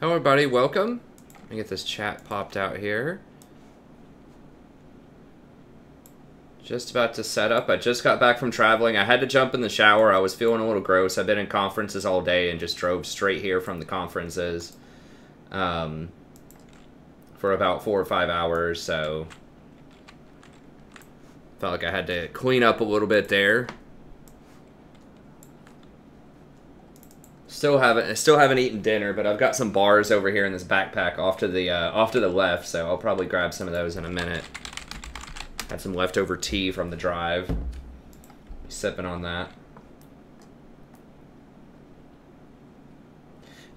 Hello everybody, welcome. Let me get this chat popped out here. Just about to set up. I just got back from traveling. I had to jump in the shower. I was feeling a little gross. I've been in conferences all day and just drove straight here from the conferences for about 4 or 5 hours, so felt like I had to clean up a little bit there. Still haven't eaten dinner, but I've got some bars over here in this backpack off to the left, so I'll probably grab some of those in a minute. Had some leftover tea from the drive. Be sipping on that.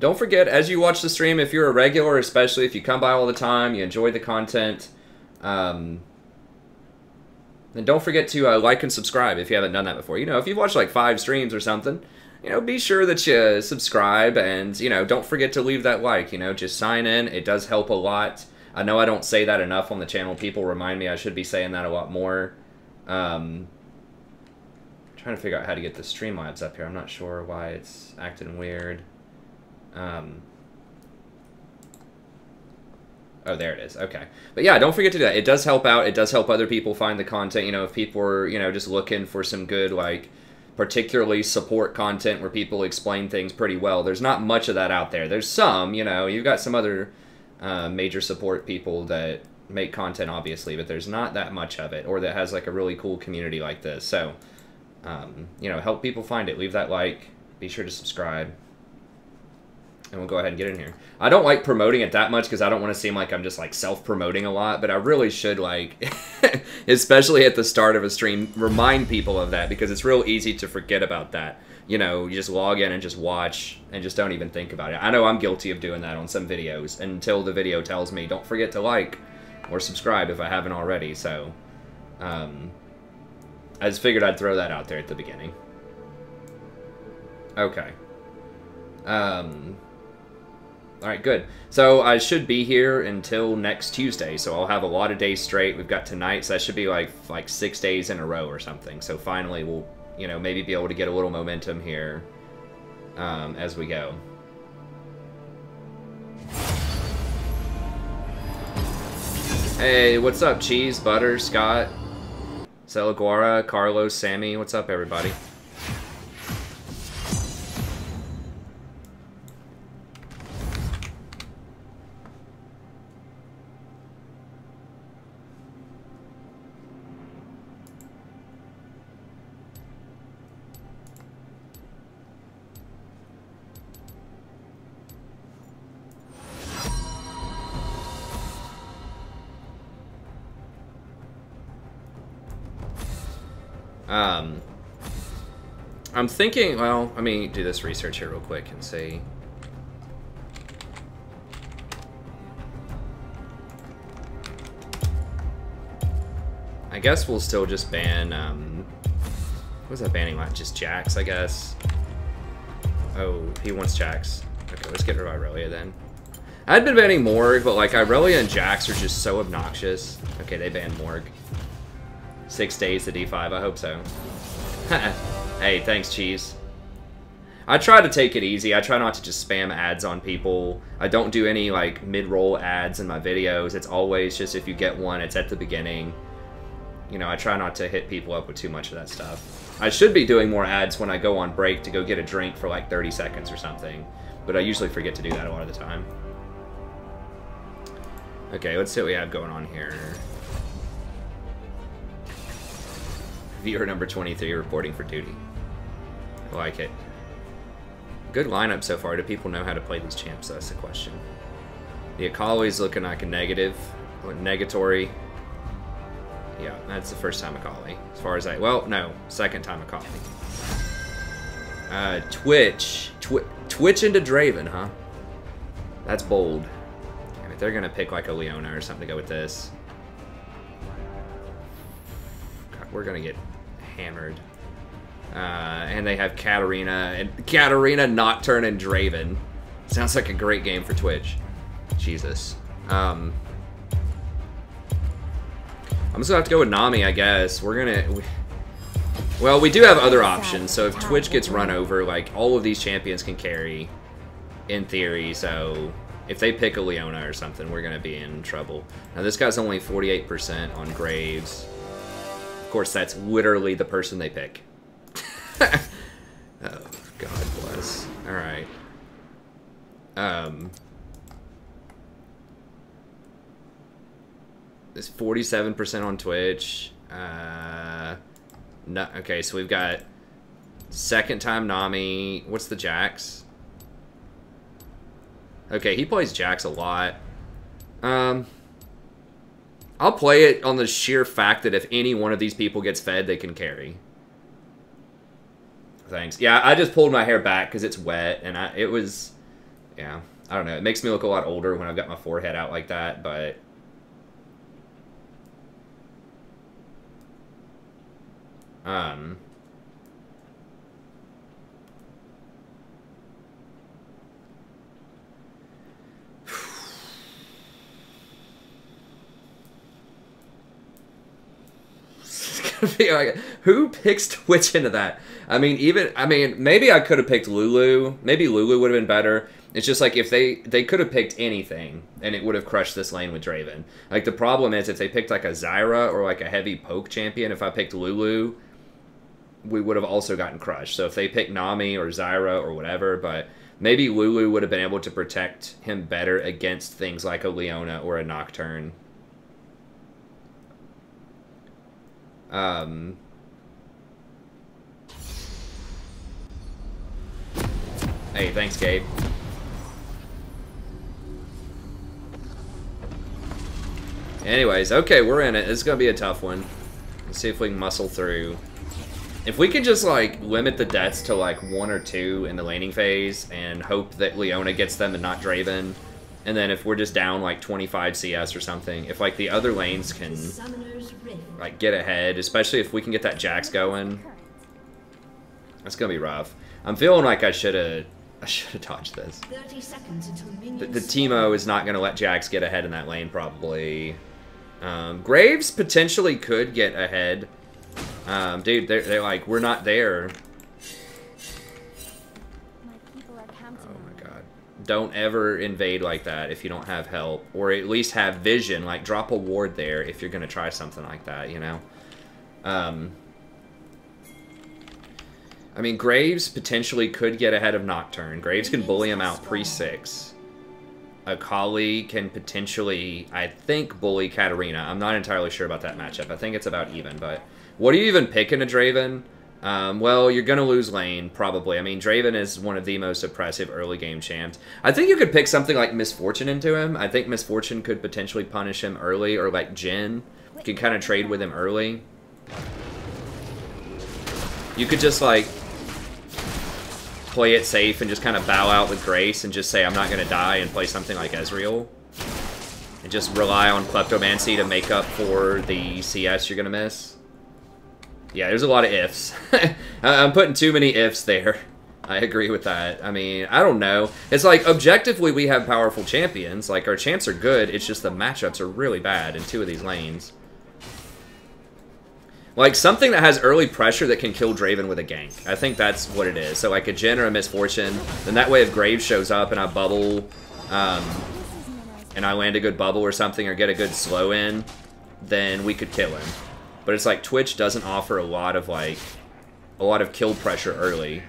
Don't forget, as you watch the stream, if you're a regular, especially if you come by all the time, you enjoy the content, then don't forget to like and subscribe if you haven't done that before. You know, if you've watched like 5 streams or something, you know, be sure that you subscribe and, you know, don't forget to leave that like, you know, just sign in. It does help a lot. I know I don't say that enough on the channel. People remind me I should be saying that a lot more. Trying to figure out how to get the Streamlabs up here. I'm not sure why it's acting weird. Oh, there it is. Okay. But yeah, don't forget to do that. It does help out. It does help other people find the content. You know, if people are, you know, just looking for some good, like, particularly support content where people explain things pretty well. There's not much of that out there. There's some, you know, you've got some other major support people that make content, obviously, but there's not that much of it, or that has like a really cool community like this. So, you know, help people find it. Leave that like. Be sure to subscribe. And we'll go ahead and get in here. I don't like promoting it that much because I don't want to seem like I'm just like self-promoting a lot, but I really should, like, especially at the start of a stream, remind people of that, because it's real easy to forget about that. You know, you just log in and just watch and just don't even think about it. I know I'm guilty of doing that on some videos until the video tells me don't forget to like or subscribe if I haven't already. So I just figured I'd throw that out there at the beginning. Okay. Alright, good. So I should be here until next Tuesday, so I'll have a lot of days straight. We've got tonight, so that should be like 6 days in a row or something. So finally we'll, you know, maybe be able to get a little momentum here as we go. Hey, what's up, Cheese, Butter, Scott, Celaguara, Carlos, Sammy, what's up, everybody? I'm thinking, well, let me do this research here real quick and see. I guess we'll still just ban, what was that banning like? Just Jax, I guess. Oh, he wants Jax. Okay, let's get rid of Irelia then. I'd been banning Morg, but like Irelia and Jax are just so obnoxious. Okay, they banned Morg. 6 days to D5, I hope so. Hey, thanks, Cheese. I try to take it easy. I try not to just spam ads on people. I don't do any, like, mid-roll ads in my videos. It's always just if you get one, it's at the beginning. You know, I try not to hit people up with too much of that stuff. I should be doing more ads when I go on break to go get a drink for, like, 30 seconds or something. But I usually forget to do that a lot of the time. Okay, let's see what we have going on here. Viewer number 23 reporting for duty. I like it. Good lineup so far. Do people know how to play these champs? That's the question. The Akali's looking like a negative. Or negatory. Yeah, that's the first time Akali. As far as I... Well, no. Second time Akali. Twitch. Twitch into Draven, huh? That's bold. I mean, they're going to pick like a Leona or something to go with this. God, we're going to get hammered. And they have Katarina, Nocturne, and Draven. Sounds like a great game for Twitch. Jesus. I'm just gonna have to go with Nami, I guess. Well, we do have other options, so if Twitch gets run over, like, all of these champions can carry, in theory, so If they pick a Leona or something, we're going to be in trouble. Now, this guy's only 48% on Graves. Of course, that's literally the person they pick. Oh, God bless. Alright. It's 47% on Twitch. No, okay, so we've got second time Nami. What's the Jax? Okay, he plays Jax a lot. I'll play it on the sheer fact that if any one of these people gets fed, they can carry. Thanks. Yeah, I just pulled my hair back because it's wet, and it was... Yeah, I don't know. It makes me look a lot older when I've got my forehead out like that, but... Like, who picks Twitch into that? I mean, maybe I could have picked Lulu. Maybe Lulu would have been better. It's just like if they could have picked anything and it would have crushed this lane with Draven. Like the problem is if they picked like a Zyra or like a heavy poke champion, if I picked Lulu, we would have also gotten crushed. So if they picked Nami or Zyra or whatever, but maybe Lulu would have been able to protect him better against things like a Leona or a Nocturne. Hey, thanks, Gabe. Anyways, okay, we're in it. This is gonna be a tough one. Let's see if we can muscle through. If we can just, like, limit the deaths to, like, 1 or 2 in the laning phase and hope that Leona gets them and not Draven, and then if we're just down, like, 25 CS or something, if, like, the other lanes can, like, get ahead, especially if we can get that Jax going, that's gonna be rough. I'm feeling like I should have dodged this. 30 seconds until The Teemo is not gonna let Jax get ahead in that lane, probably. Graves potentially could get ahead. Dude, they're like, we're not there. Oh my god. Don't ever invade like that if you don't have help. Or at least have vision, like drop a ward there if you're gonna try something like that, you know? I mean, Graves potentially could get ahead of Nocturne. Graves can bully him out pre-6. Akali can potentially, I think, bully Katarina. I'm not entirely sure about that matchup. I think it's about even, but... What do you even pick in a Draven? Well, you're going to lose lane, probably. I mean, Draven is one of the most oppressive early game champs. I think you could pick something like Misfortune into him. I think Misfortune could potentially punish him early, or like Jhin could kind of trade with him early. You could just, like, play it safe and just kind of bow out with grace and just say, I'm not going to die, and play something like Ezreal. And just rely on Kleptomancy to make up for the CS you're going to miss. Yeah, there's a lot of ifs. I'm putting too many ifs there. I agree with that. I mean, I don't know. It's like, objectively, we have powerful champions. Like, our champs are good. It's just the matchups are really bad in 2 of these lanes. Like, something that has early pressure that can kill Draven with a gank. I think that's what it is. So, like, a Jhin or a Misfortune. Then that way, if Graves shows up and I bubble, and I land a good bubble or something, or get a good slow in, then we could kill him. But it's like Twitch doesn't offer a lot of kill pressure early.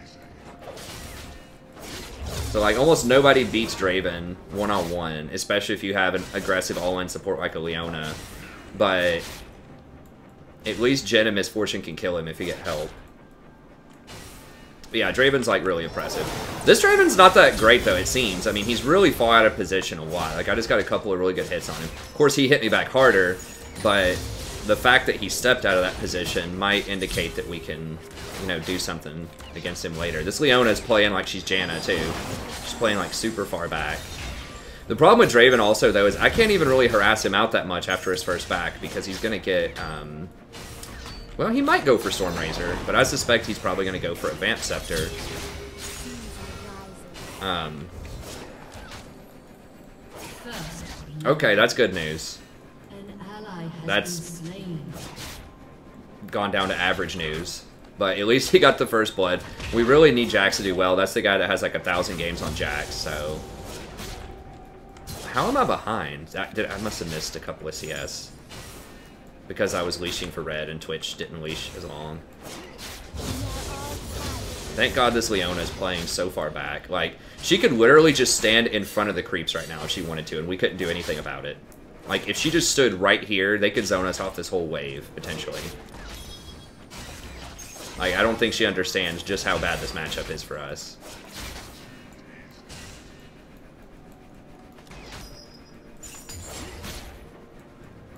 So like almost nobody beats Draven one-on-one, especially if you have an aggressive all-in support like a Leona. But at least Jhin and Misfortune can kill him if you get help. But yeah, Draven's like really impressive. This Draven's not that great though, it seems. I mean, he's really far out of position a lot. Like I just got a couple of really good hits on him. Of course, he hit me back harder, but the fact that he stepped out of that position might indicate that we can, you know, do something against him later. This Leona's playing like she's Janna, too. She's playing, like, super far back. The problem with Draven also, though, is I can't even really harass him out that much after his first back, because he's going to get, well, he might go for Stormrazor, but I suspect he's probably going to go for a Vamp Scepter. Okay, that's good news. That's gone down to average news. But at least he got the first blood. We really need Jax to do well. That's the guy that has like 1,000 games on Jax, so... How am I behind? I must have missed a couple of CS. Because I was leashing for red and Twitch didn't leash as long. Thank God this Leona is playing so far back. Like, she could literally just stand in front of the creeps right now if she wanted to, and we couldn't do anything about it. Like, if she just stood right here, they could zone us off this whole wave, potentially. Like, I don't think she understands just how bad this matchup is for us.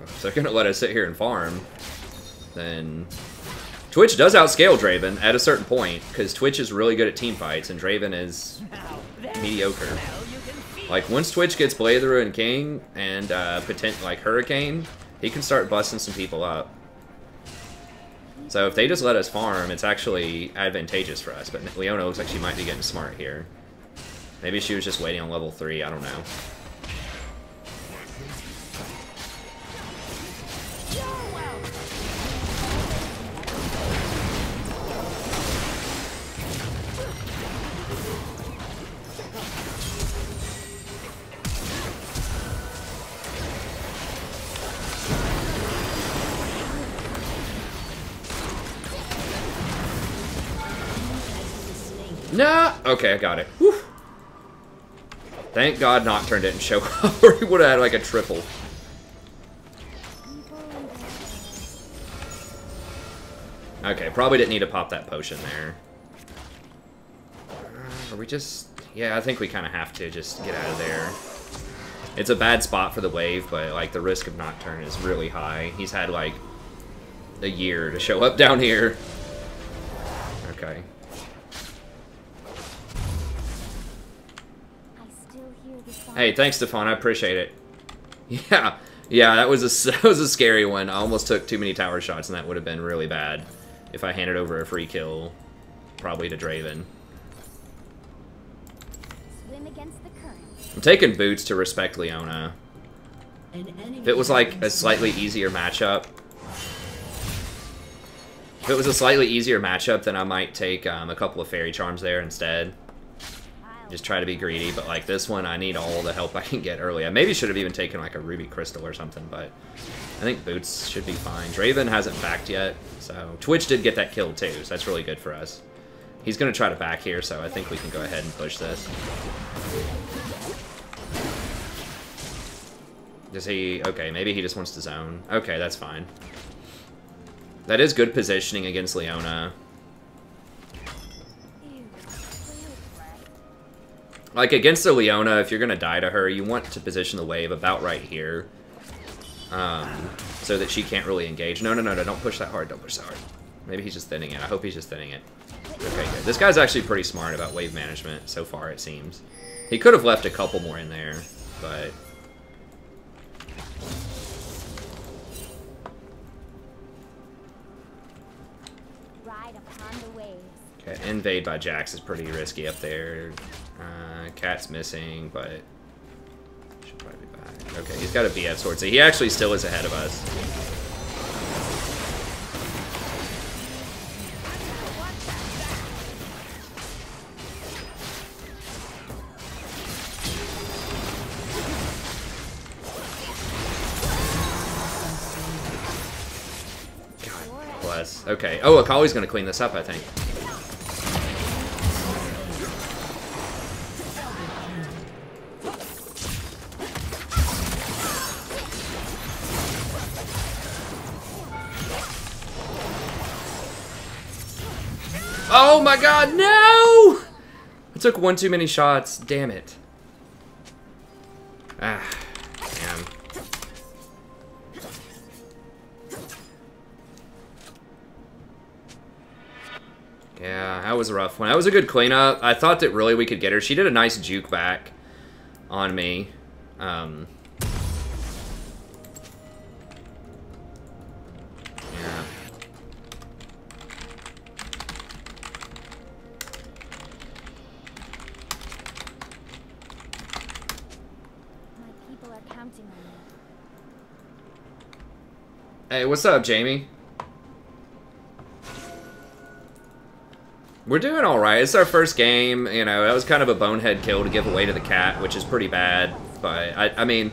If they're gonna let us sit here and farm, then... Twitch does outscale Draven at a certain point, because Twitch is really good at team fights, and Draven is mediocre. Like, once Twitch gets Blatheru and King, and like Hurricane, he can start busting some people up. So if they just let us farm, it's actually advantageous for us, but Leona looks like she might be getting smart here. Maybe she was just waiting on level 3, I don't know. No! Okay, I got it. Whew. Thank God Nocturne didn't show up, or he would have had like a triple. Okay, probably didn't need to pop that potion there. Are we just... Yeah, I think we kind of have to just get out of there. It's a bad spot for the wave, but like the risk of Nocturne is really high. He's had like a year to show up down here. Okay. Hey, thanks, Stefan. I appreciate it. Yeah, that was a scary one. I almost took too many tower shots, and that would have been really bad if I handed over a free kill, probably to Draven. Swim against the current. I'm taking boots to respect Leona. If it was like a slightly easier matchup, then I might take a couple of fairy charms there instead. Just try to be greedy, but like this one, I need all the help I can get early. I maybe should have even taken like a ruby crystal or something, but I think boots should be fine. Draven hasn't backed yet, so Twitch did get that kill too, so that's really good for us. He's gonna try to back here, so I think we can go ahead and push this. Does he? Okay, maybe he just wants to zone. Okay, that's fine. That is good positioning against Leona. Like, against a Leona, if you're gonna die to her, you want to position the wave about right here. So that she can't really engage. No, don't push that hard, don't push that hard. Maybe he's just thinning it. I hope he's just thinning it. Okay, good. This guy's actually pretty smart about wave management so far, it seems. He could have left a couple more in there, but... Okay, invade by Jax is pretty risky up there. Cat's missing, but should probably be back. Okay, he's got a BF sword, so he actually still is ahead of us. God bless. Okay. Oh, Akali's gonna clean this up, I think. Oh my god, no! I took one too many shots. Damn it. Ah, damn. Yeah, that was a rough one. That was a good cleanup. I thought that really we could get her. She did a nice juke back on me. Hey, what's up, Jamie? We're doing alright. It's our first game. You know, that was kind of a bonehead kill to give away to the cat, which is pretty bad. But, I mean,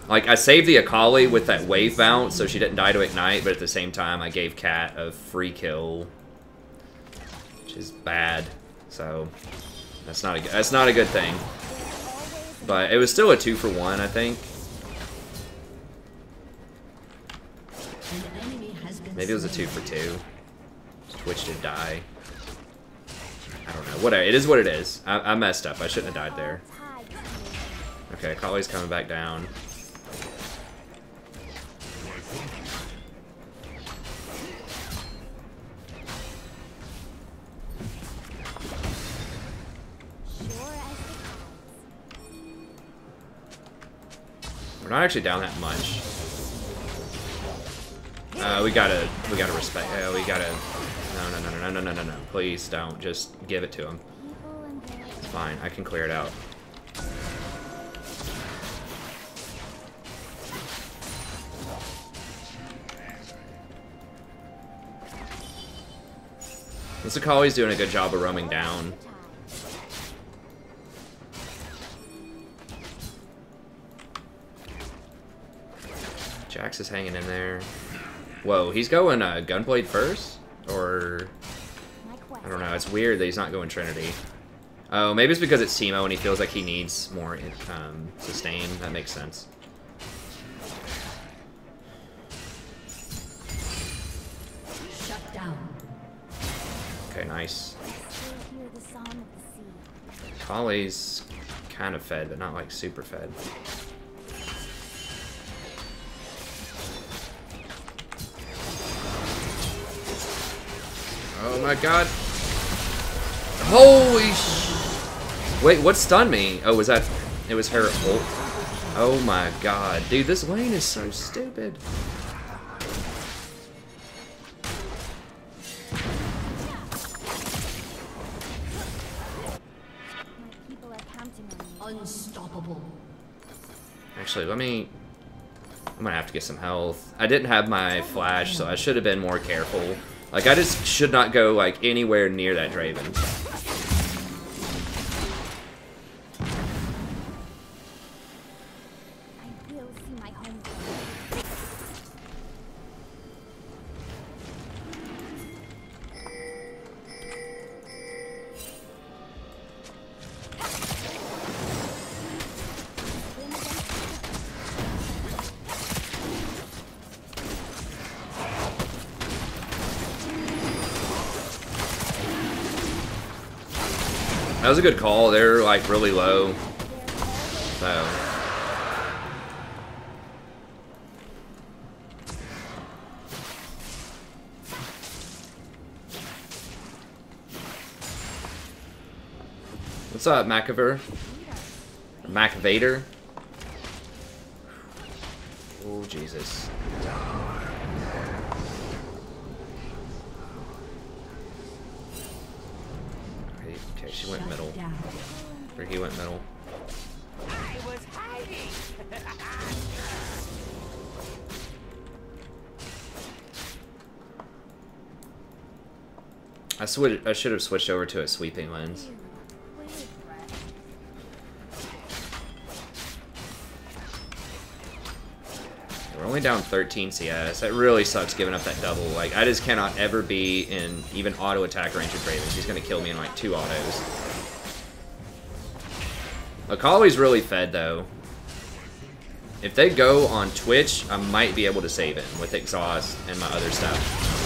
like, I saved the Akali with that wave bounce so she didn't die to Ignite, but at the same time, I gave Cat a free kill, which is bad. So, that's not a good thing. But it was still a 2-for-1, I think. Maybe it was a 2-for-2. Twitch did die. I don't know. Whatever. It is what it is. I messed up. I shouldn't have died there. Okay, Akali's coming back down. We're not actually down that much. We gotta respect. We gotta. No. Please don't. Just give it to him. It's fine. I can clear it out. This Akali's doing a good job of roaming down. Jax is hanging in there. Whoa, he's going Gunblade first? Or... I don't know, it's weird that he's not going Trinity. Oh, maybe it's because it's Teemo and he feels like he needs more sustain. That makes sense. Shut down. Okay, nice. Kali's kind of fed, but not like super fed. Oh my god. Holy sh... Wait, what stunned me? Oh, was that... It was her ult. Oh my god. Dude, this lane is so stupid. Unstoppable. Actually, let me... I'm gonna have to get some health. I didn't have my flash, so I should have been more careful. Like, I just should not go, like, anywhere near that Draven. I will see my home. That was a good call. They're, like, really low. So... What's up, Macaver? Macavader? Oh, Jesus. Okay, she went middle. Or he went middle. I was hiding. I should have switched over to a sweeping lens. We're only down 13 CS. That really sucks giving up that double. Like, I just cannot ever be in even auto attack range with Draven. She's gonna kill me in like 2 autos. Akali's really fed though. If they go on Twitch, I might be able to save him with exhaust and my other stuff.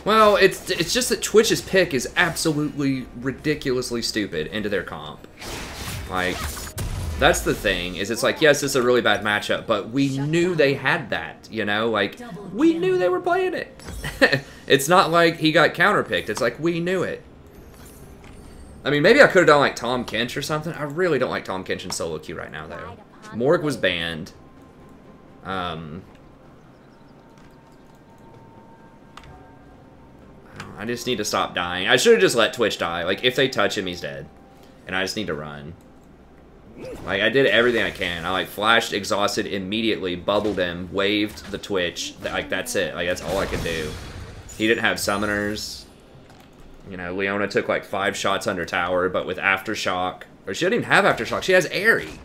Well, it's just that Twitch's pick is absolutely ridiculously stupid into their comp. Like, that's the thing, is it's like, yes, it's a really bad matchup, but we knew they had that, you know? Like, we knew they were playing it. It's not like he got counterpicked, it's like, we knew it. I mean, maybe I could have done like Tom Kench or something. I really don't like Tom Kench in solo queue right now, though. Morg was banned. I just need to stop dying. I should have just let Twitch die. Like, if they touch him, he's dead. And I just need to run. Like, I did everything I can. I, like, flashed, exhausted immediately, bubbled him, waved the Twitch. Like, that's it. Like, that's all I could do. He didn't have summoners. You know, Leona took, like, 5 shots under tower, but with Aftershock... Or she doesn't even have Aftershock. She has Airy.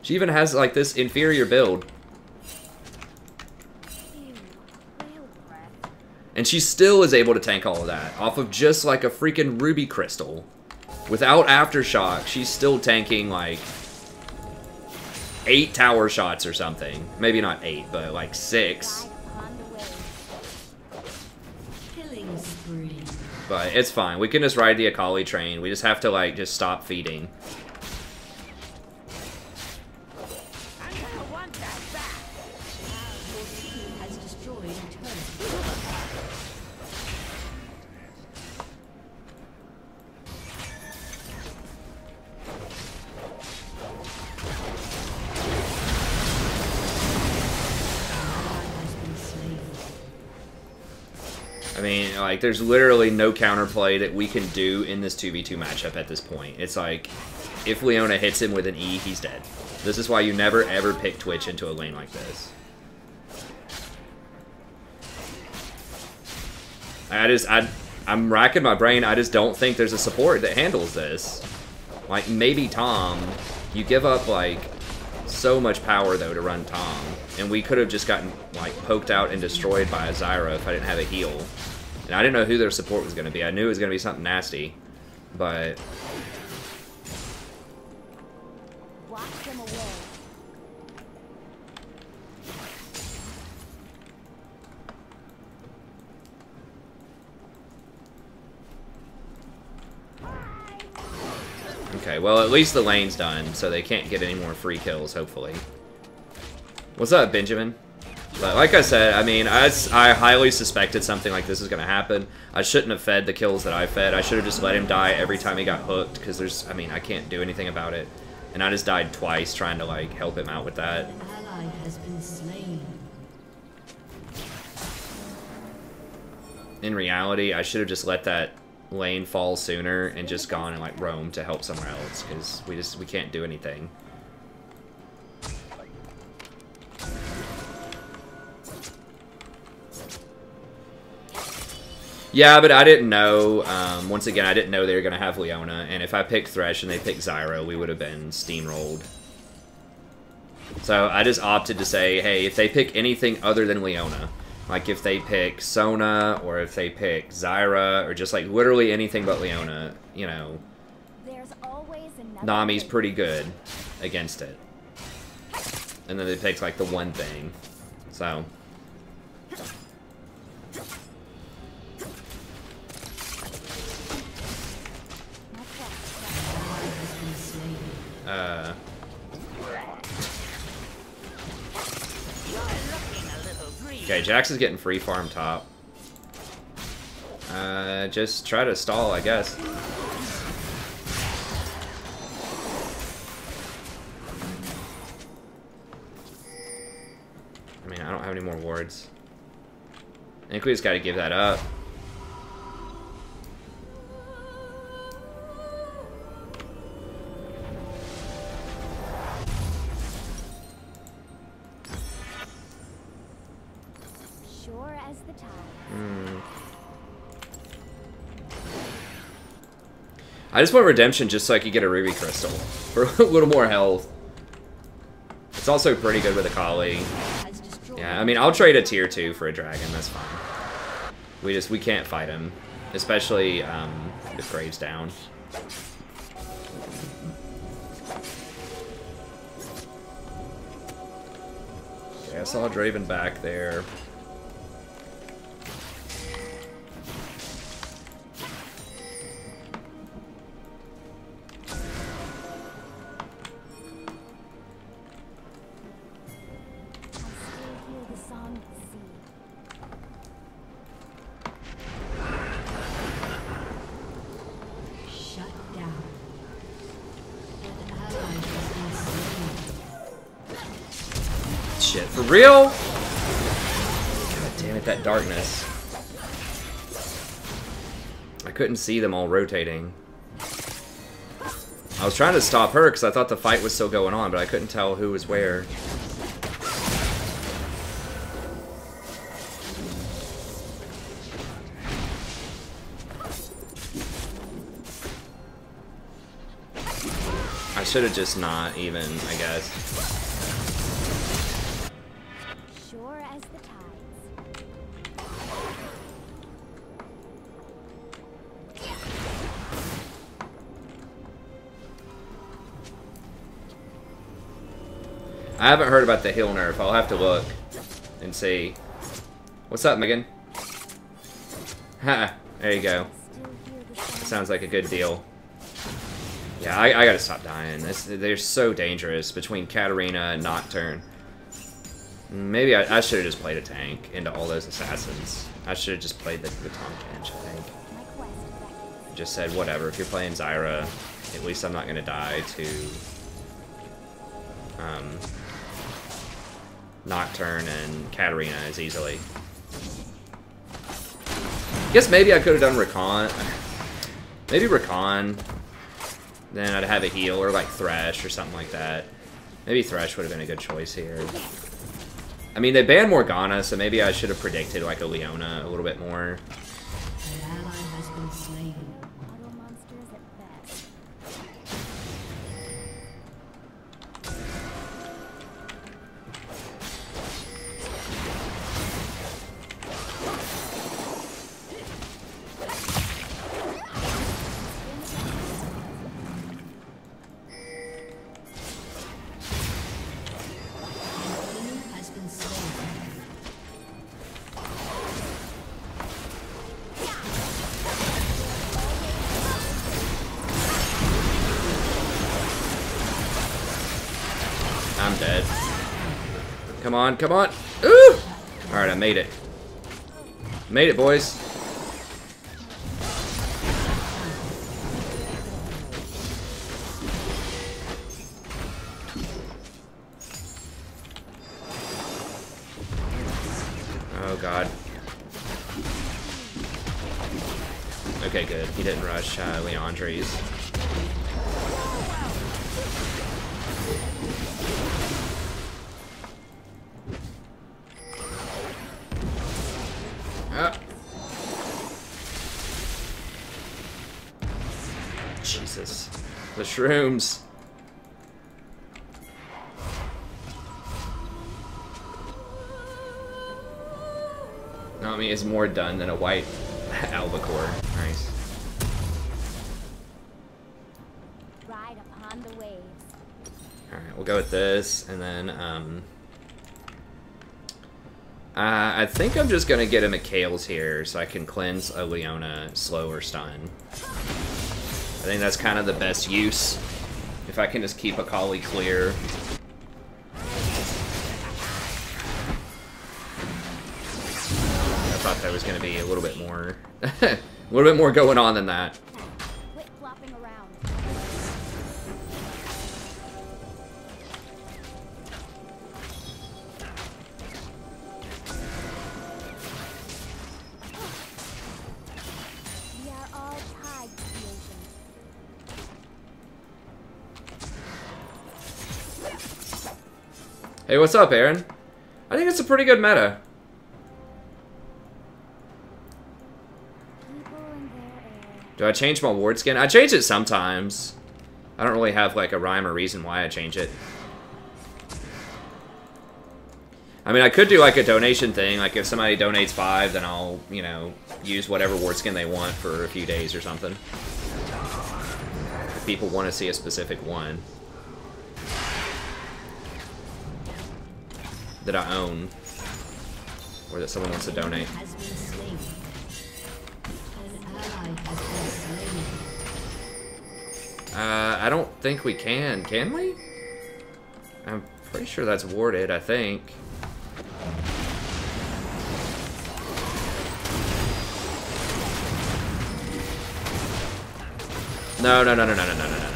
She even has, like, this inferior build. And she still is able to tank all of that off of just like a freaking ruby crystal. Without Aftershock, she's still tanking like 8 tower shots or something. Maybe not 8, but like 6. Killing spree. But it's fine. We can just ride the Akali train. We just have to like just stop feeding. I'm gonna want that back. Your team has destroyed a turret. I mean, like, there's literally no counterplay that we can do in this 2v2 matchup at this point. It's like, if Leona hits him with an E, he's dead. This is why you never ever pick Twitch into a lane like this. I'm racking my brain. I just don't think there's a support that handles this. Like, maybe Tom. You give up, like, so much power, though, to run Tom. And we could have just gotten, like, poked out and destroyed by a Zyra if I didn't have a heal. And I didn't know who their support was going to be. I knew it was going to be something nasty. But... Wash them away. Okay, well, at least the lane's done, so they can't get any more free kills, hopefully. What's up, Benjamin? But like I said, I mean, I highly suspected something like this was going to happen. I shouldn't have fed the kills that I fed. I should have just let him die every time he got hooked, because there's, I mean, I can't do anything about it. And I just died twice trying to, like, help him out with that. An ally has been slain. In reality, I should have just let that lane fall sooner and just gone and, like, roam to help somewhere else, because we can't do anything. Yeah, but I didn't know, once again, I didn't know they were going to have Leona, and if I picked Thresh and they picked Zyra, we would have been steamrolled. So I just opted to say, hey, if they pick anything other than Leona, like if they pick Sona, or if they pick Zyra, or just like literally anything but Leona, you know, There's always another Nami's way. pretty good against it. And then they picked like the one thing, so... Okay, Jax is getting free farm top. Just try to stall, I guess. I mean, I don't have any more wards. I think we just gotta give that up. Sure as the tide. I just want redemption just so I could get a ruby crystal for a little more health. It's also pretty good with Akali. Has destroyed. Yeah, I mean, I'll trade a tier 2 for a dragon, that's fine. We can't fight him. Especially, if Graves down. Okay, I saw Draven back there. I still hear the song of the sea. Shut down. An ally has been slain. Shit, for real? God damn it, that darkness. I couldn't see them all rotating. I was trying to stop her because I thought the fight was still going on, but I couldn't tell who was where. I should have just not even, I guess. Sure as the tides. I haven't heard about the heal nerf. I'll have to look and see. What's up, Megan? Ha! There you go. Still hear the sound. Sounds like a good deal. Yeah, I gotta stop dying. They're so dangerous between Katarina and Nocturne. Maybe I should have just played a tank into all those assassins. I should have just played the Tom Kench, I think. My quest beckons. Just said, whatever, if you're playing Zyra, at least I'm not gonna die to Nocturne and Katarina as easily. Guess maybe I could have done Recon. Maybe Recon. Then I'd have a heal, or like Thresh, or something like that. Maybe Thresh would have been a good choice here. I mean, they banned Morgana, so maybe I should have predicted like a Leona a little bit more. An ally has been slain. Auto monsters at best. Has been slain. I'm dead. Come on, come on. Ooh! Alright, I made it. Made it, boys. Oh, God. Okay, good. He didn't rush Leandre's. Ah. Jesus. The shrooms. Nami is more done than a white albacore. Nice. Ride upon the waves. Alright, we'll go with this, and then, I think I'm just gonna get a Mikhail's here, so I can cleanse a Leona slow or stun. I think that's kind of the best use. If I can just keep Akali clear. I thought there was gonna be a little bit more, a little bit more going on than that. Quit flopping around. We are all tied to the ocean. Hey, what's up, Aaron? I think it's a pretty good meta. People in their air. Do I change my ward skin? I change it sometimes. I don't really have like a rhyme or reason why I change it. I mean, I could do like a donation thing. Like if somebody donates 5, then I'll, you know, use whatever ward skin they want for a few days or something. If people want to see a specific one that I own, or that someone wants to donate. Has been slain. An ally has been slain. I don't think we can. Can we? I'm pretty sure that's warded, I think. No, no, no, no, no, no, no, no, no.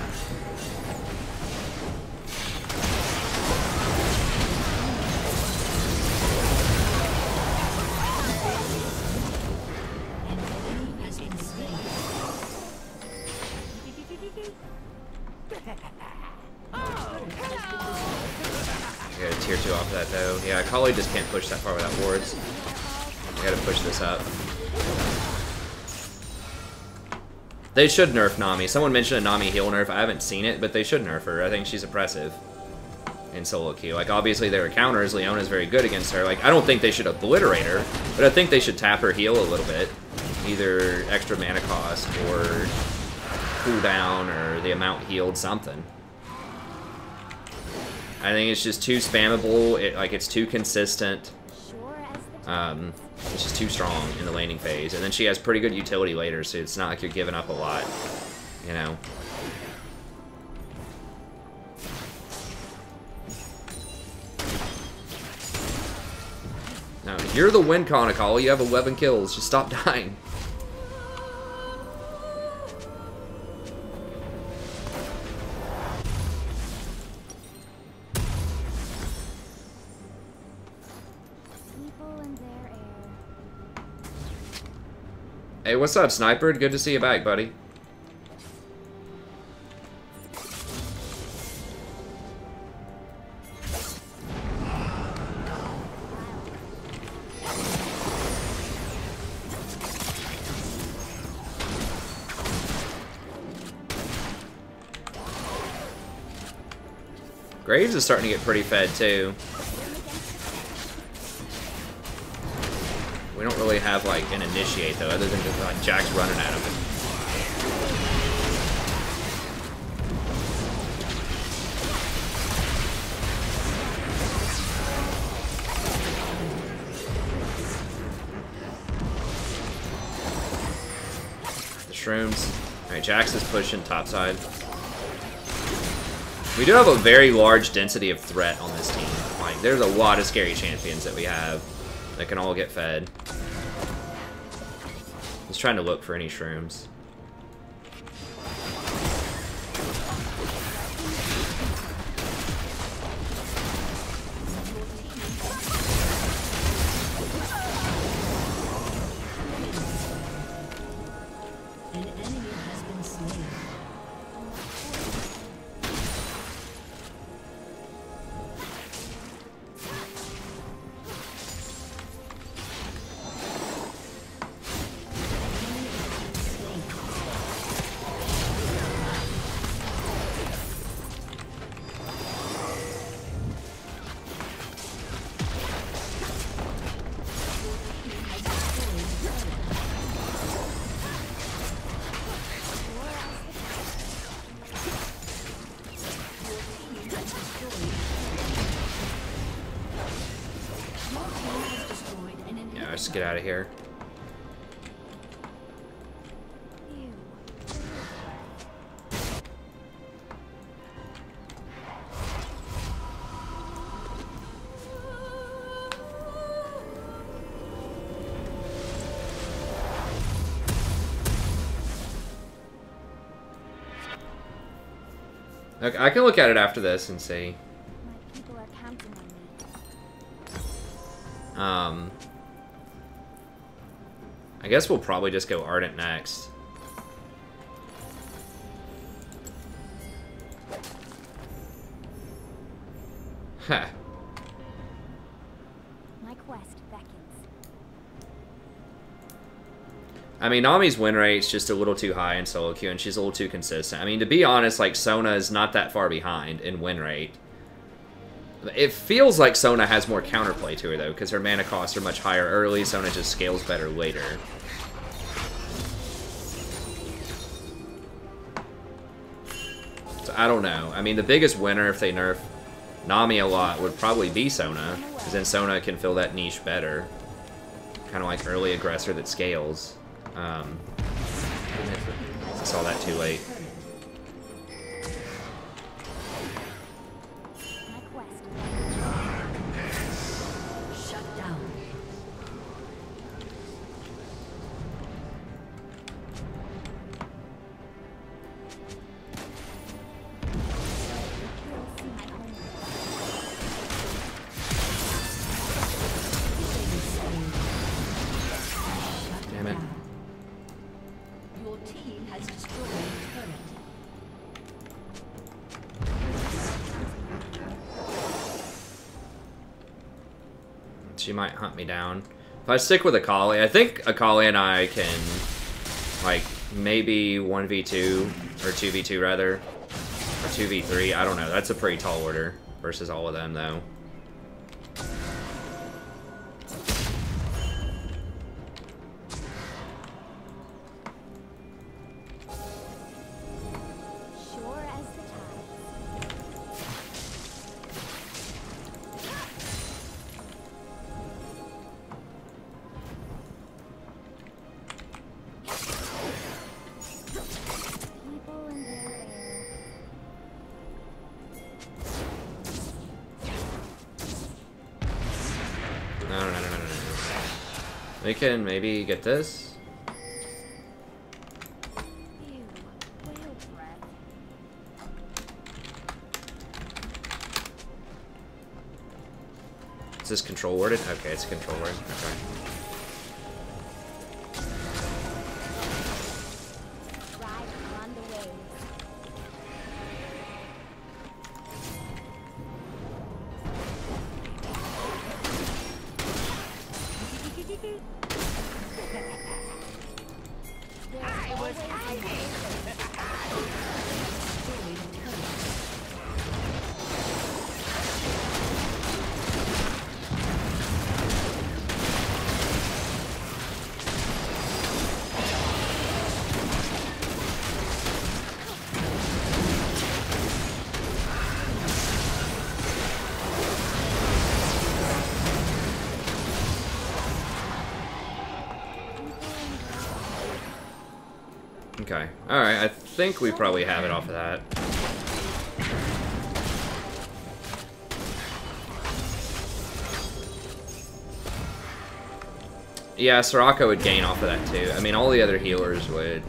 An enemy has been slain. top of that, though. Yeah, Kali just can't push that far without wards. I gotta push this up. They should nerf Nami. Someone mentioned a Nami heal nerf. I haven't seen it, but they should nerf her. I think she's oppressive in solo queue. Like, obviously there are counters. Leona's very good against her. Like, I don't think they should obliterate her, but I think they should tap her heal a little bit. Either extra mana cost or cooldown or the amount healed, something. I think it's just too spammable. It's too consistent. It's just too strong in the laning phase. And then she has pretty good utility later, so it's not like you're giving up a lot, you know? No, you're the win con, Akali. You have 11 kills. Just stop dying. Hey, what's up, Sniper? Good to see you back, buddy. Graves is starting to get pretty fed, too. We don't really have, like, an initiate, though, other than just, like, Jack's running at him. The shrooms. Alright, Jax is pushing topside. We do have a very large density of threat on this team. Like, there's a lot of scary champions that we have that can all get fed. Just trying to look for any shrooms. An enemy has been slain. Let's get out of here. Okay, I can look at it after this and see. My people are counting on me. I guess we'll probably just go Ardent next. Huh. My quest beckons. I mean, Nami's win rate's just a little too high in solo queue, and she's a little too consistent. I mean, to be honest, like, Sona is not that far behind in win rate. It feels like Sona has more counterplay to her, though, because her mana costs are much higher early. Sona just scales better later. So, I don't know. I mean, the biggest winner, if they nerf Nami a lot, would probably be Sona, because then Sona can fill that niche better. Kind of like early aggressor that scales. I saw that too late. My quest. Shut down. Damn it. Your team has destroyed a turret. She might hunt me down. If I stick with Akali, I think Akali and I can, like, maybe 1v2, or 2v2 rather, or 2v3, I don't know. That's a pretty tall order versus all of them, though. Sure as the tide. People in their air. No. We can maybe get this. Ew, whale breath. Is this control worded? Okay, it's control worded. Okay. Ride on the waves. I was hiding. Okay. Alright, I think we probably have it off of that. Yeah, Soraka would gain off of that too. I mean, all the other healers would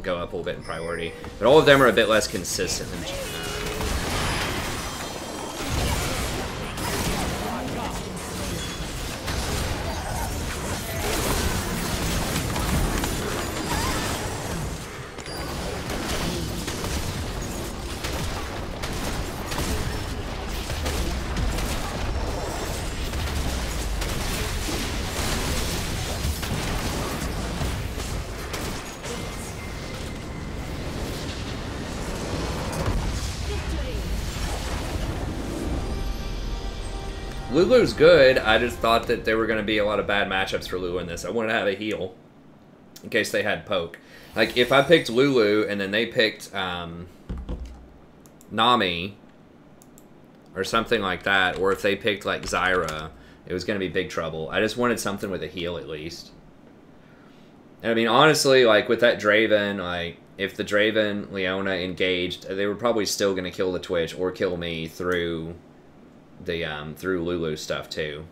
go up a little bit in priority. But all of them are a bit less consistent than Lulu's good. I just thought that there were going to be a lot of bad matchups for Lulu in this. I wanted to have a heal in case they had poke. Like, if I picked Lulu and then they picked Nami or something like that, or if they picked, like, Zyra, it was going to be big trouble. I just wanted something with a heal at least. And, I mean, honestly, like, with that Draven, like, if the Draven Leona engaged, they were probably still going to kill the Twitch or kill me through the through Lulu stuff too.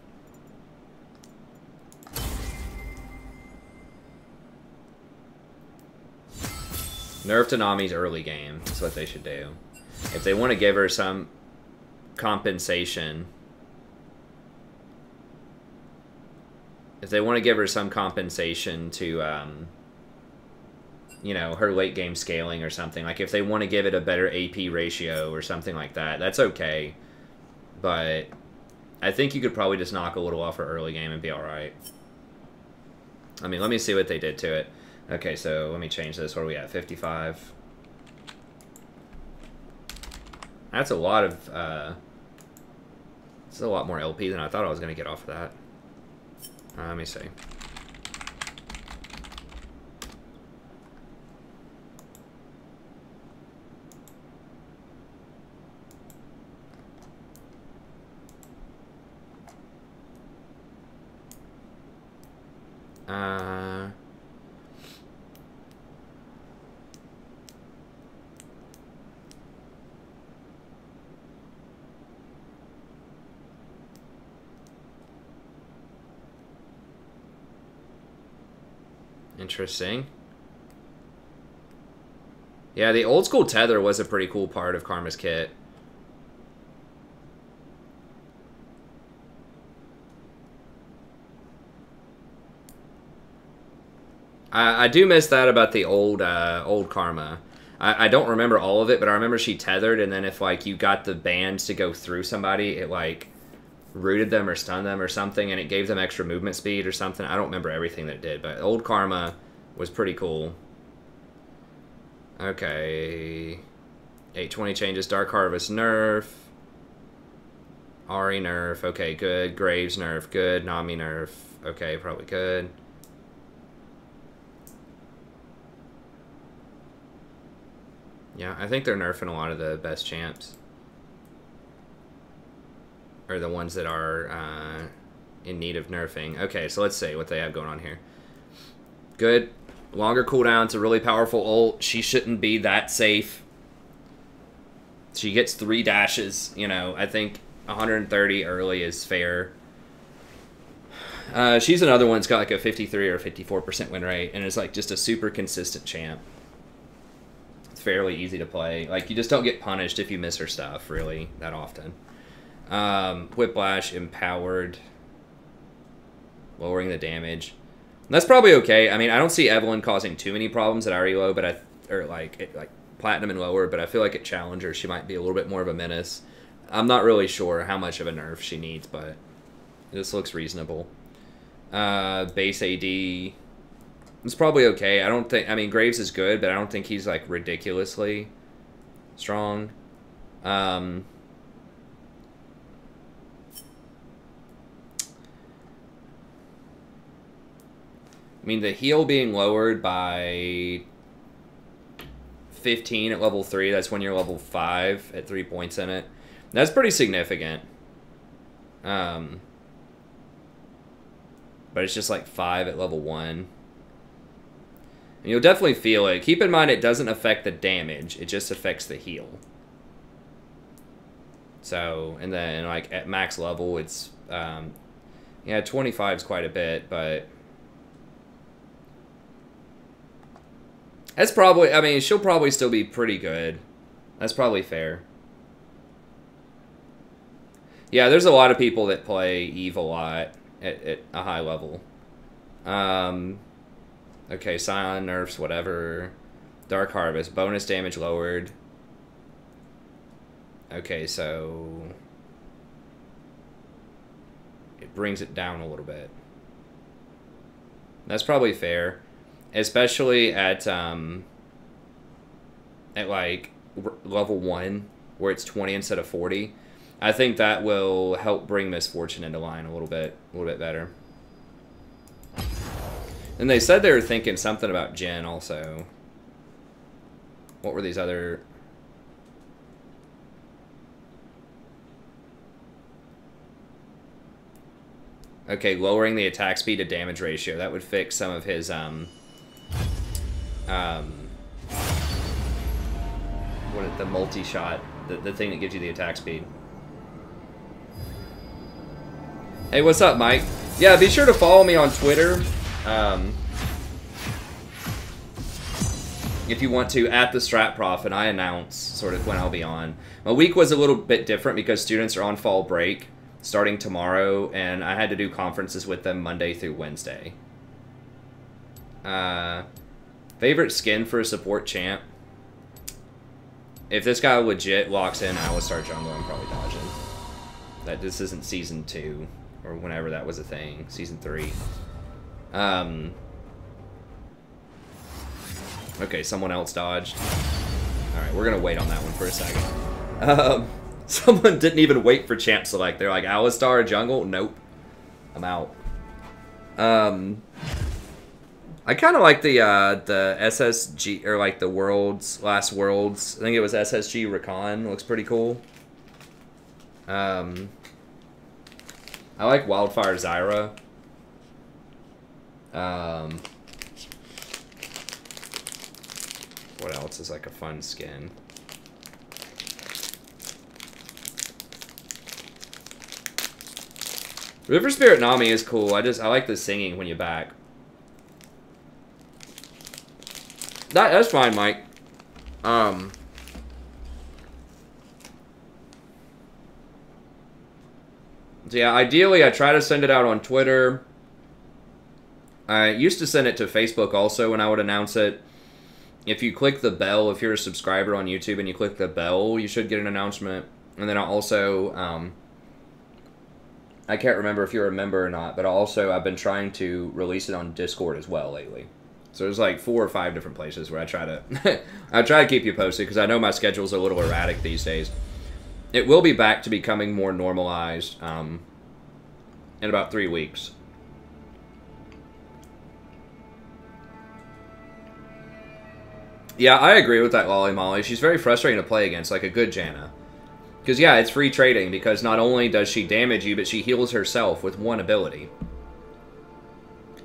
Nerf to Nami's early game. That's what they should do. If they want to give her some compensation, to, you know, her late game scaling or something. Like if they want to give it a better AP ratio or something like that, that's okay. But I think you could probably just knock a little off her early game and be alright. I mean, let me see what they did to it. Okay, so let me change this. What are we at? 55. That's a lot of, it's a lot more LP than I thought I was going to get off of that. Let me see. Interesting. Yeah, the old school tether was a pretty cool part of Karma's kit. I do miss that about the old old Karma. I don't remember all of it, but I remember she tethered, and then if like you got the bands to go through somebody, it like rooted them or stunned them or something, and it gave them extra movement speed or something. I don't remember everything that it did, but old Karma was pretty cool. Okay. 820 changes. Dark Harvest nerf. Ari nerf. Okay, good. Graves nerf. Good. Nami nerf. Okay, probably good. Yeah, I think they're nerfing a lot of the best champs. Or the ones that are in need of nerfing. Okay, so let's see what they have going on here. Good. Longer cooldown. It's a really powerful ult. She shouldn't be that safe. She gets 3 dashes. You know, I think 130 early is fair. She's another one that's got like a 53 or 54% win rate. And is like just a super consistent champ. It's fairly easy to play. Like, you just don't get punished if you miss her stuff, really, that often. Whiplash, empowered. Lowering the damage. That's probably okay. I mean, I don't see Evelyn causing too many problems at RELO, but like Platinum and lower, but I feel like at Challenger she might be a little bit more of a menace. I'm not really sure how much of a nerf she needs, but this looks reasonable. Base AD. It's probably okay. I mean, Graves is good, but I don't think he's like ridiculously strong. I mean, the heal being lowered by 15 at level 3, that's when you're level 5 at 3 points in it. That's pretty significant. But it's just like 5 at level 1. And you'll definitely feel it. Keep in mind it doesn't affect the damage, it just affects the heal. So, and then like at max level, it's, yeah, 25 is quite a bit, but... That's probably, I mean, she'll probably still be pretty good. That's probably fair. Yeah, there's a lot of people that play Eve a lot at a high level. Okay, Scion nerfs, whatever. Dark Harvest, bonus damage lowered. Okay, so... it brings it down a little bit. That's probably fair. Especially at like level 1, where it's 20 instead of 40. I think that will help bring Misfortune into line a little bit better. And they said they were thinking something about Jin also. What were these other... Okay, lowering the attack speed to damage ratio. That would fix some of his, what is the multi-shot, the thing that gives you the attack speed. Hey, what's up, Mike? Yeah, be sure to follow me on Twitter. If you want to, at the Strat Prof, and I announce sort of when I'll be on. My week was a little bit different because students are on fall break starting tomorrow, and I had to do conferences with them Monday through Wednesday. Favorite skin for a support champ? If this guy legit locks in Alistar jungle, I'm probably dodging. This isn't season 2, or whenever that was a thing. Season 3. Okay, someone else dodged. Alright, we're gonna wait on that one for a second. Someone didn't even wait for champ select. They're like, Alistar jungle? Nope. I'm out. I kind of like the SSG, or like the last Worlds. I think it was SSG Recon. Looks pretty cool. I like Wildfire Zyra. What else is like a fun skin? River Spirit Nami is cool. I like the singing when you back. That's fine, Mike. So yeah, ideally I try to send it out on Twitter. I used to send it to Facebook also when I would announce it. If you click the bell, if you're a subscriber on YouTube and you click the bell, you should get an announcement. And then I also I can't remember if you're a member or not, but also I've been trying to release it on Discord as well lately. So there's like 4 or 5 different places where I try to I try to keep you posted because I know my schedule's a little erratic these days. It will be back to becoming more normalized in about 3 weeks. Yeah, I agree with that, Lolly Molly. She's very frustrating to play against, like a good Janna. Because, yeah, it's free trading, because not only does she damage you, but she heals herself with one ability.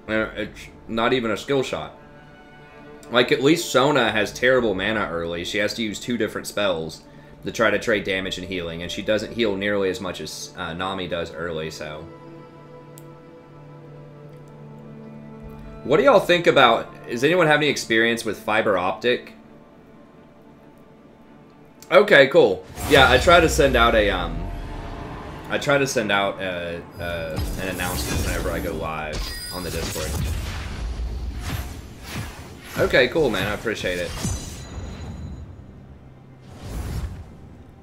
It's not even a skill shot. Like, at least Sona has terrible mana early. She has to use 2 different spells to try to trade damage and healing, and she doesn't heal nearly as much as Nami does early, so... What do y'all think about... Does anyone have any experience with fiber optic? Okay, cool. Yeah, I try to send out a an announcement whenever I go live on the Discord. Okay, cool, man. I appreciate it.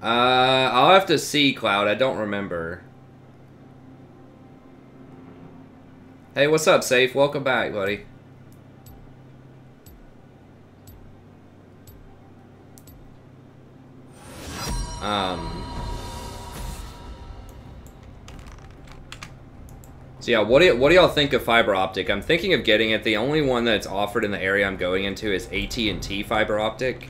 I'll have to see, Cloud. I don't remember. Hey, what's up, Safe? Welcome back, buddy. So yeah, what do y'all think of fiber optic? I'm thinking of getting it. The only one that's offered in the area I'm going into is AT&T fiber optic.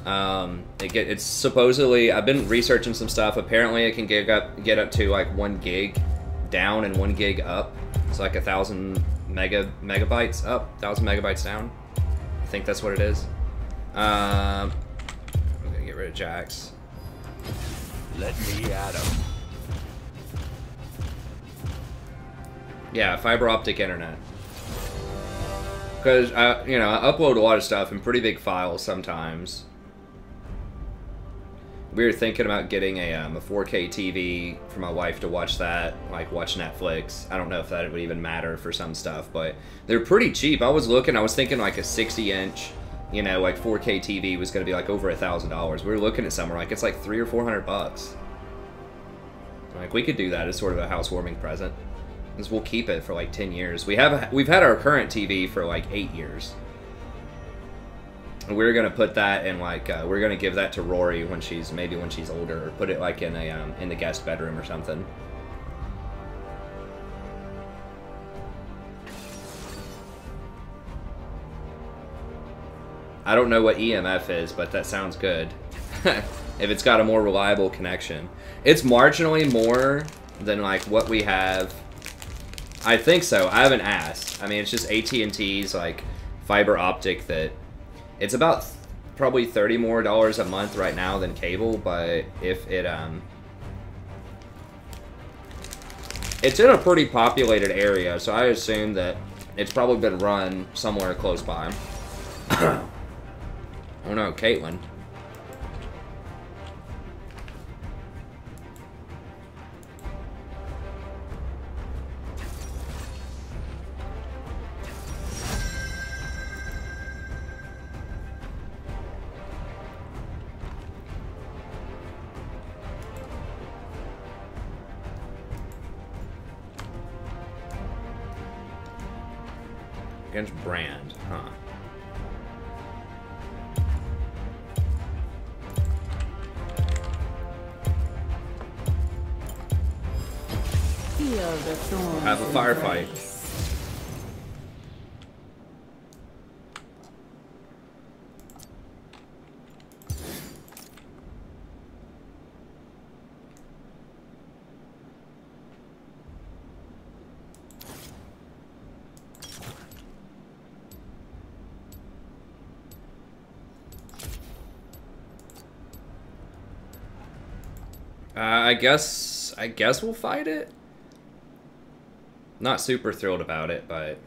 It's supposedly, I've been researching some stuff. Apparently, it can get up to like 1 gig down and 1 gig up. It's like 1,000 megabytes up, 1,000 megabytes down. I think that's what it is. I'm gonna get rid of Jax. Let me at him. Yeah, fiber optic internet. Because I upload a lot of stuff in pretty big files sometimes. We were thinking about getting a 4K TV for my wife to watch that, like watch Netflix. I don't know if that would even matter for some stuff, but they're pretty cheap. I was thinking like a 60-inch, like 4K TV was going to be like over $1,000. We were looking at somewhere like it's like $300 or $400. Like we could do that as sort of a housewarming present. Because we'll keep it for like 10 years. We've had our current TV for like 8 years. And we're gonna put that in like we're gonna give that to Rory when she's older, or put it like in the guest bedroom or something. I don't know what EMF is, but that sounds good. If it's got a more reliable connection, it's marginally more than like what we have. I think so. I haven't asked. I mean, it's just AT&T's like fiber optic that it's about probably $30 more a month right now than cable, but if it it's in a pretty populated area, so I assume that it's probably been run somewhere close by. Oh no, Caitlin. Against Brand, huh? Feel the thorns. Have a firefight. I guess we'll fight it. Not super thrilled about it, but...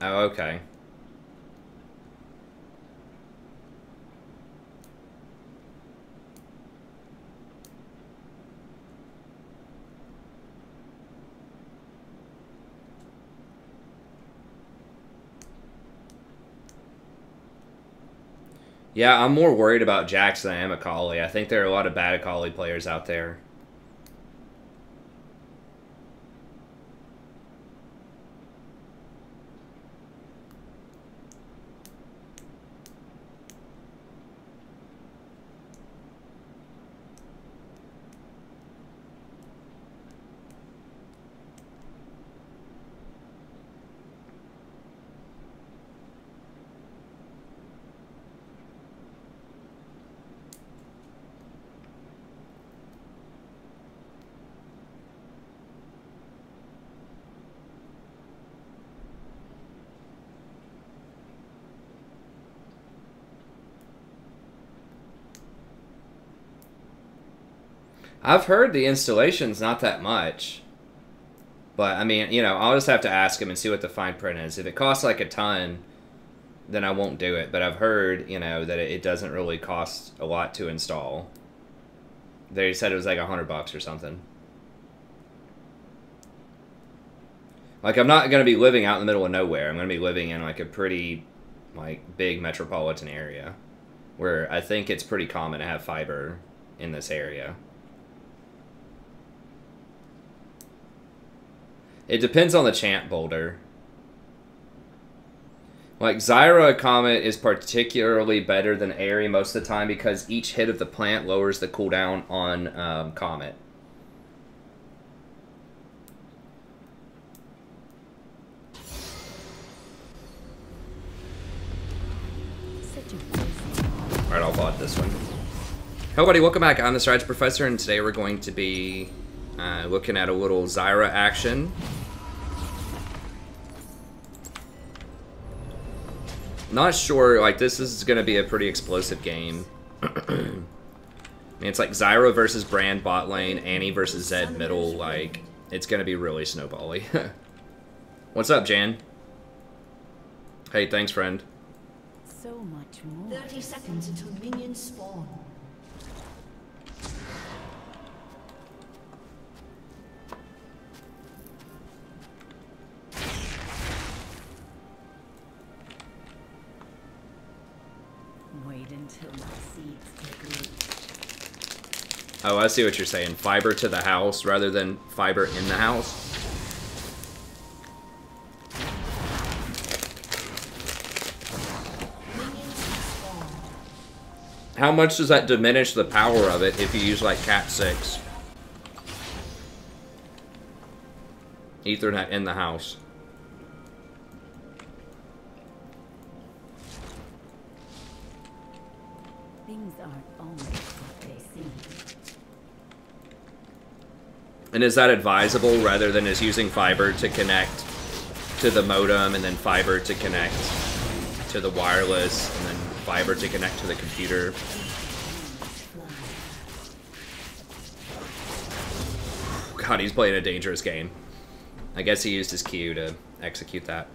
Oh, okay. Yeah, I'm more worried about Jax than I am Akali. I think there are a lot of bad Akali players out there. I've heard the installation's not that much. But, I mean, you know, I'll just have to ask him and see what the fine print is. If it costs like a ton, then I won't do it. But I've heard, you know, that it doesn't really cost a lot to install. They said it was like $100 or something. Like, I'm not going to be living out in the middle of nowhere. I'm going to be living in, like, a pretty, like, big metropolitan area. Where I think it's pretty common to have fiber in this area. It depends on the champ boulder. Like, Zyra Comet is particularly better than Aerie most of the time because each hit of the plant lowers the cooldown on Comet. Alright, I'll VOD this one. Hello, buddy. Welcome back. I'm the Strategy Professor, and today we're going to be looking at a little Zyra action. Not sure, like, this is going to be a pretty explosive game. I mean, it's like Zyra versus Brand bot lane, Annie versus Zed middle, like, it's going to be really snowbally. What's up, Jan? Hey, thanks, friend. So much more. 30 seconds until minions spawn. Wait until my seeds take root. Oh, I see what you're saying. Fiber to the house rather than fiber in the house. How much does that diminish the power of it if you use, like, Cat 6? Ethernet in the house. Things aren't always what they seem. And is that advisable rather than just using fiber to connect to the modem and then fiber to connect to the wireless and then fiber to connect to the computer? God, he's playing a dangerous game. I guess he used his Q to execute that.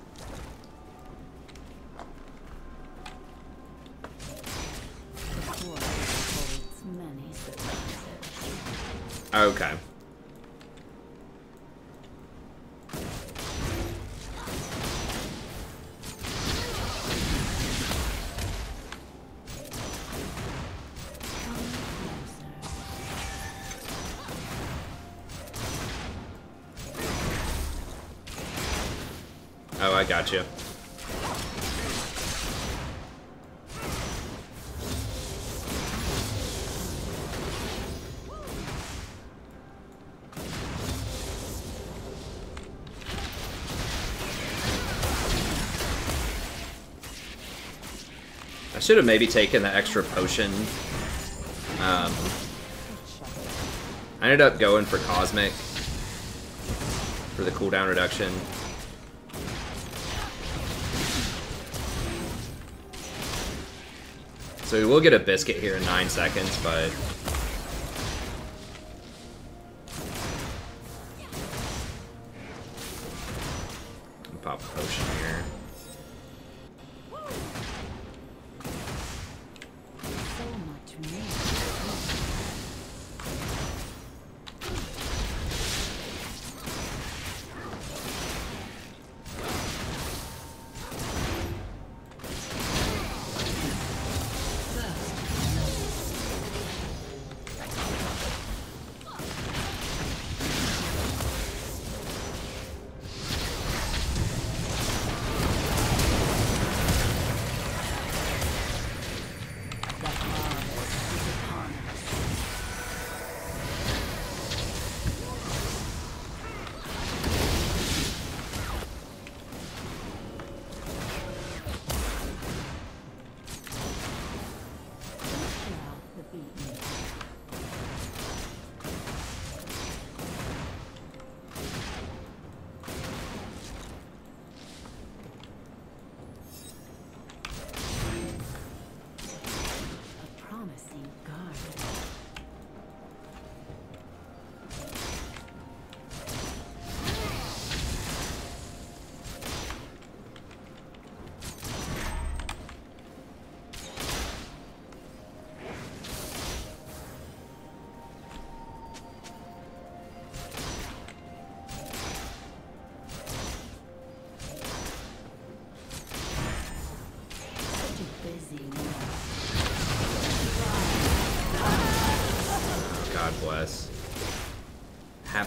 Okay. Oh, I got you. I should have maybe taken the extra potion. I ended up going for Cosmic for the cooldown reduction. So we will get a biscuit here in 9 seconds, but... pop a potion here.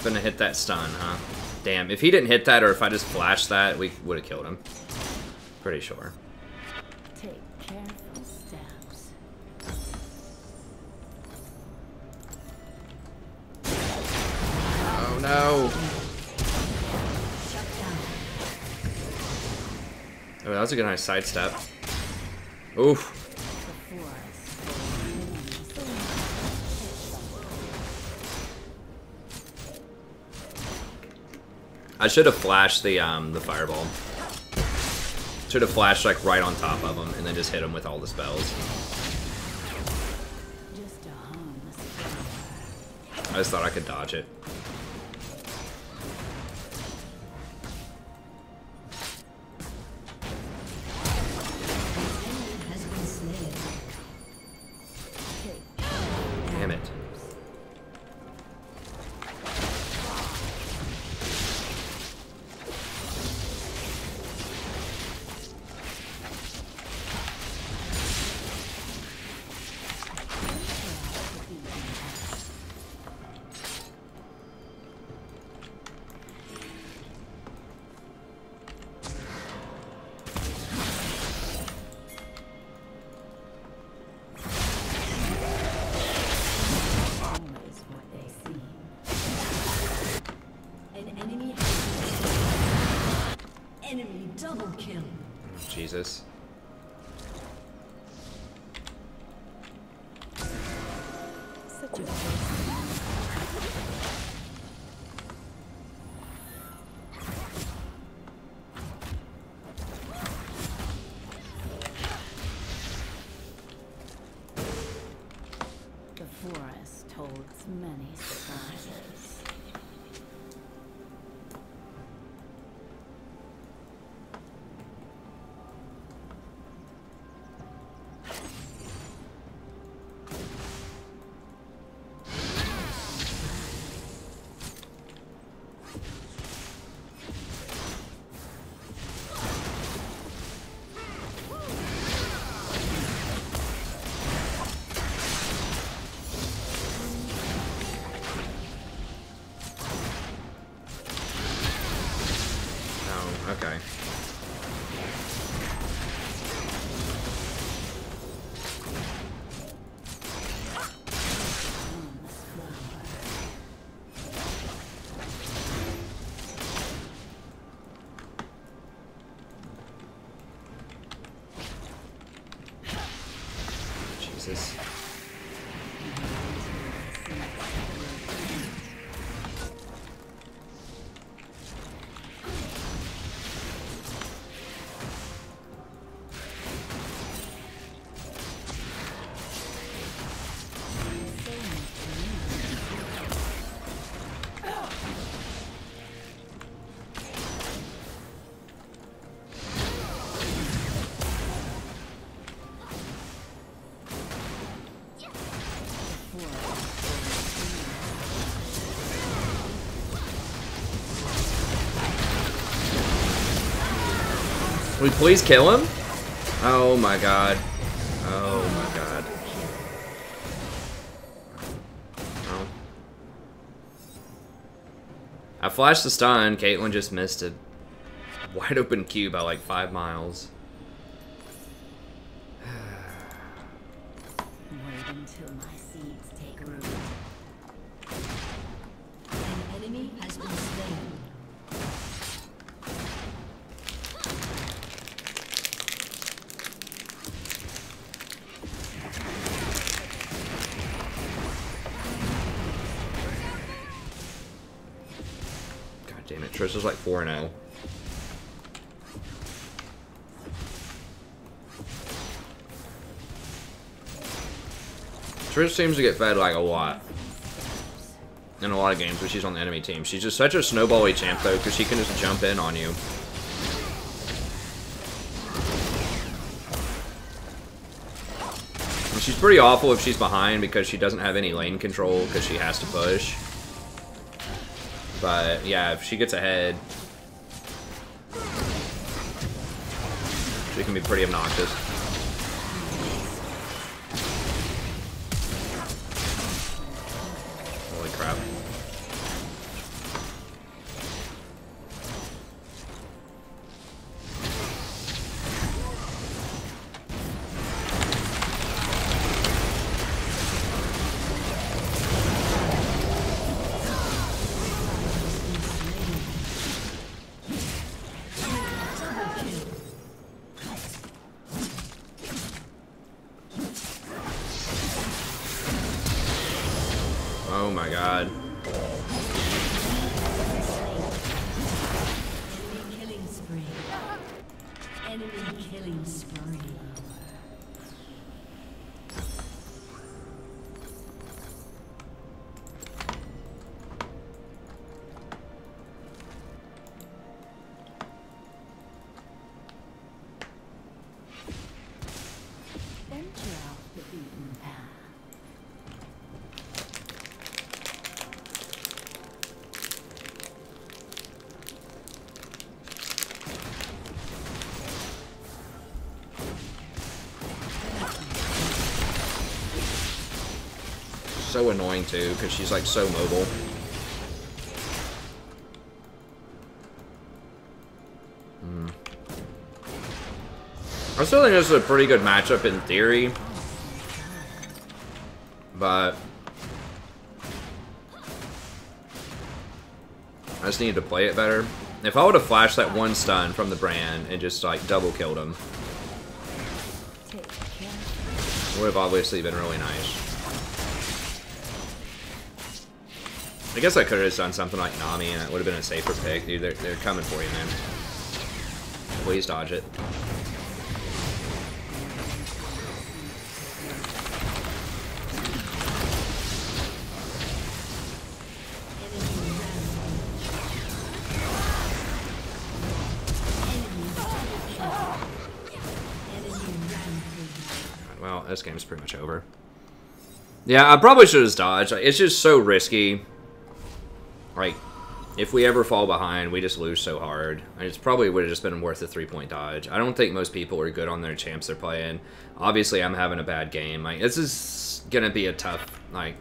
happened to hit that stun, huh? Damn, if he didn't hit that or if I just flashed that, we would have killed him. Pretty sure. Take careful steps. Oh no! Oh, that was a good nice sidestep. Oof. I should have flashed the fireball. Should have flashed like right on top of him and then just hit him with all the spells. Just a harmless flower. I just thought I could dodge it. Damn it. Always what they seem. An enemy enemy double kill. Jesus. Such a The forest holds many surprises. Oh, okay. Harmless flower. Jesus. Will we please kill him? Oh my god. Oh my god. Oh. I flashed the stun, Caitlyn just missed a wide open Q by like 5 miles. Wait until my seeds take root. An enemy has been slain. God damn it, Trish is like 4-0. Trish seems to get fed like a lot in a lot of games when she's on the enemy team. She's just such a snowbally champ though, because she can just jump in on you. And she's pretty awful if she's behind because she doesn't have any lane control because she has to push. But yeah, if she gets ahead, she can be pretty obnoxious. Holy crap. Enemy killing spree. Venture off the beaten path. So annoying too, because she's like so mobile. I still think this is a pretty good matchup in theory, but I just need to play it better. If I would have flashed that one stun from the brand and just like double killed him, it would have obviously been really nice. I guess I could have just done something like Nami and it would have been a safer pick. Dude, they're coming for you, man. Please dodge it. Well, this game's pretty much over. Yeah, I probably should have dodged. It's just so risky. Like, if we ever fall behind, we just lose so hard. It probably would have just been worth a 3-point dodge. I don't think most people are good on their champs they're playing. Obviously, I'm having a bad game. Like, this is gonna be a tough, like,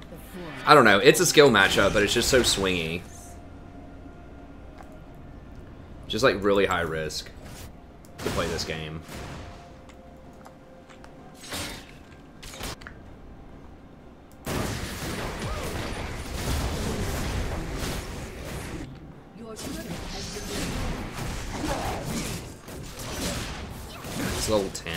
I don't know. It's a skill matchup, but it's just so swingy. Just, like, really high risk to play this game. It's level 10.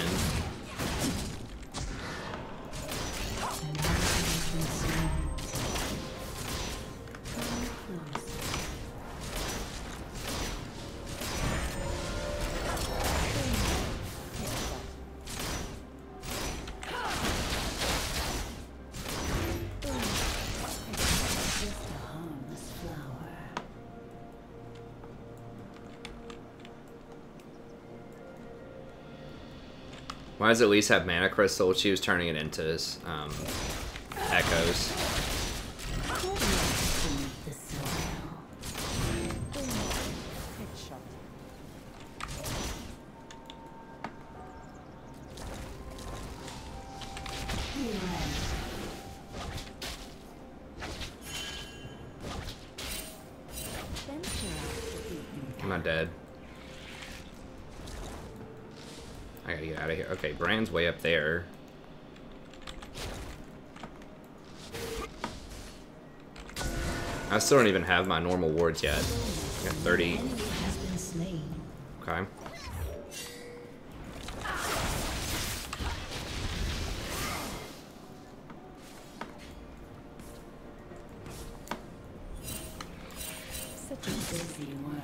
Why does it at least have mana crystal? She was turning it into echoes. I'm not dead. I gotta get out of here. Okay, Brand's way up there. I still don't even have my normal wards yet. I got 30. Okay. Such a busy world.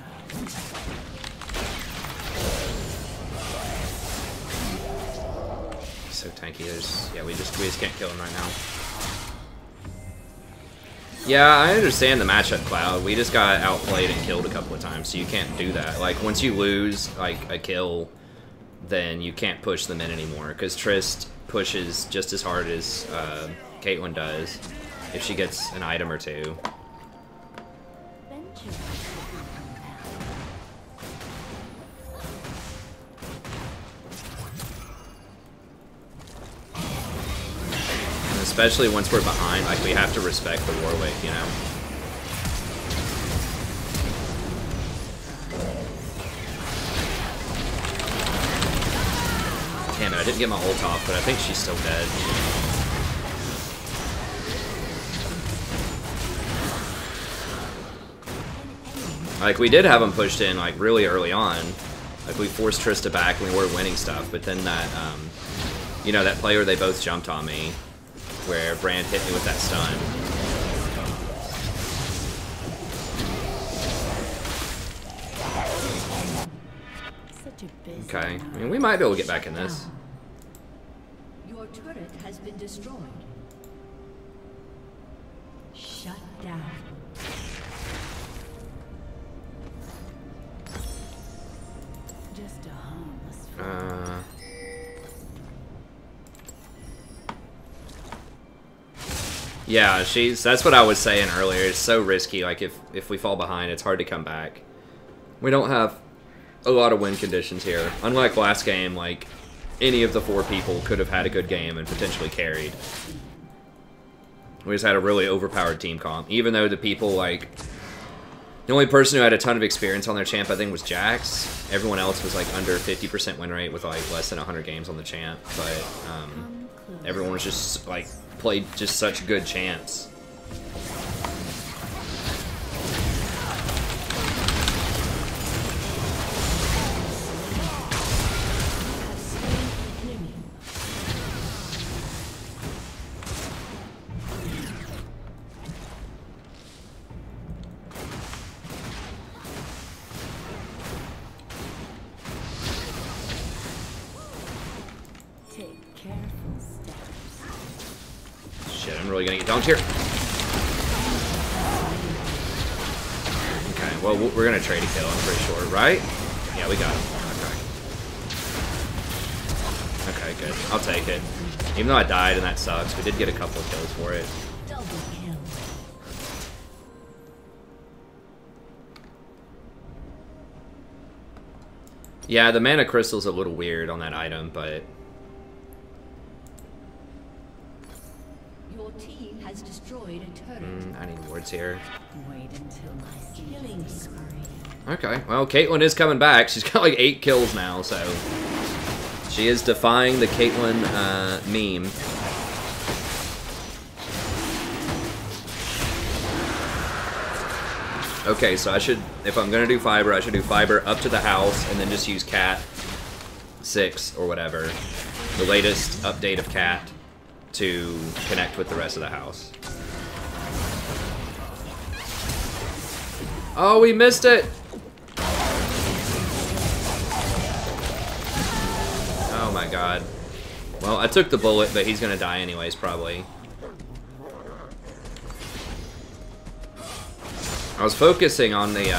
So tanky. Yeah, we just can't kill him right now. Yeah, I understand the matchup, Cloud. We just got outplayed and killed a couple of times, so you can't do that. Like, once you lose, like, a kill, then you can't push them in anymore, because Trist pushes just as hard as Caitlyn does if she gets an item or two. Especially once we're behind, like, we have to respect the Warwick, you know? Damn it, I didn't get my ult off, but I think she's still dead. Like, we did have them pushed in, like, really early on. Like, we forced Trista back and we were winning stuff, but then that, you know, that play where they both jumped on me, where Brand hit me with that stun. Such Too busy. Okay, I mean, we might be able to get back in this. Your turret has been destroyed. Shut down. Just a harmless Yeah, that's what I was saying earlier. It's so risky. Like, if we fall behind, it's hard to come back. We don't have a lot of win conditions here. Unlike last game, like, any of the 4 people could have had a good game and potentially carried. We just had a really overpowered team comp. Even though the people, like... The only person who had a ton of experience on their champ, I think, was Jax. Everyone else was, like, under 50% win rate with, like, less than 100 games on the champ. But, everyone was just, like, played just such good champs. Take careful steps. Shit, I'm really gonna get dunked here. Okay, well, we're gonna trade a kill, I'm pretty sure, right? Yeah, we got him. Okay. Okay, good. I'll take it. Even though I died and that sucks, we did get a couple of kills for it. Double kill. Yeah, the mana crystal's a little weird on that item, but... Your team has destroyed a turret. I need wards here. Wait until I see Killing spree. Okay, well, Caitlyn is coming back. She's got like 8 kills now, so... She is defying the Caitlyn meme. Okay, so I should, if I'm gonna do fiber, I should do fiber up to the house and then just use Cat 6 or whatever, the latest update of Cat, to connect with the rest of the house. Oh, we missed it! Oh my god. Well, I took the bullet, but he's gonna die anyways, probably. I was focusing on the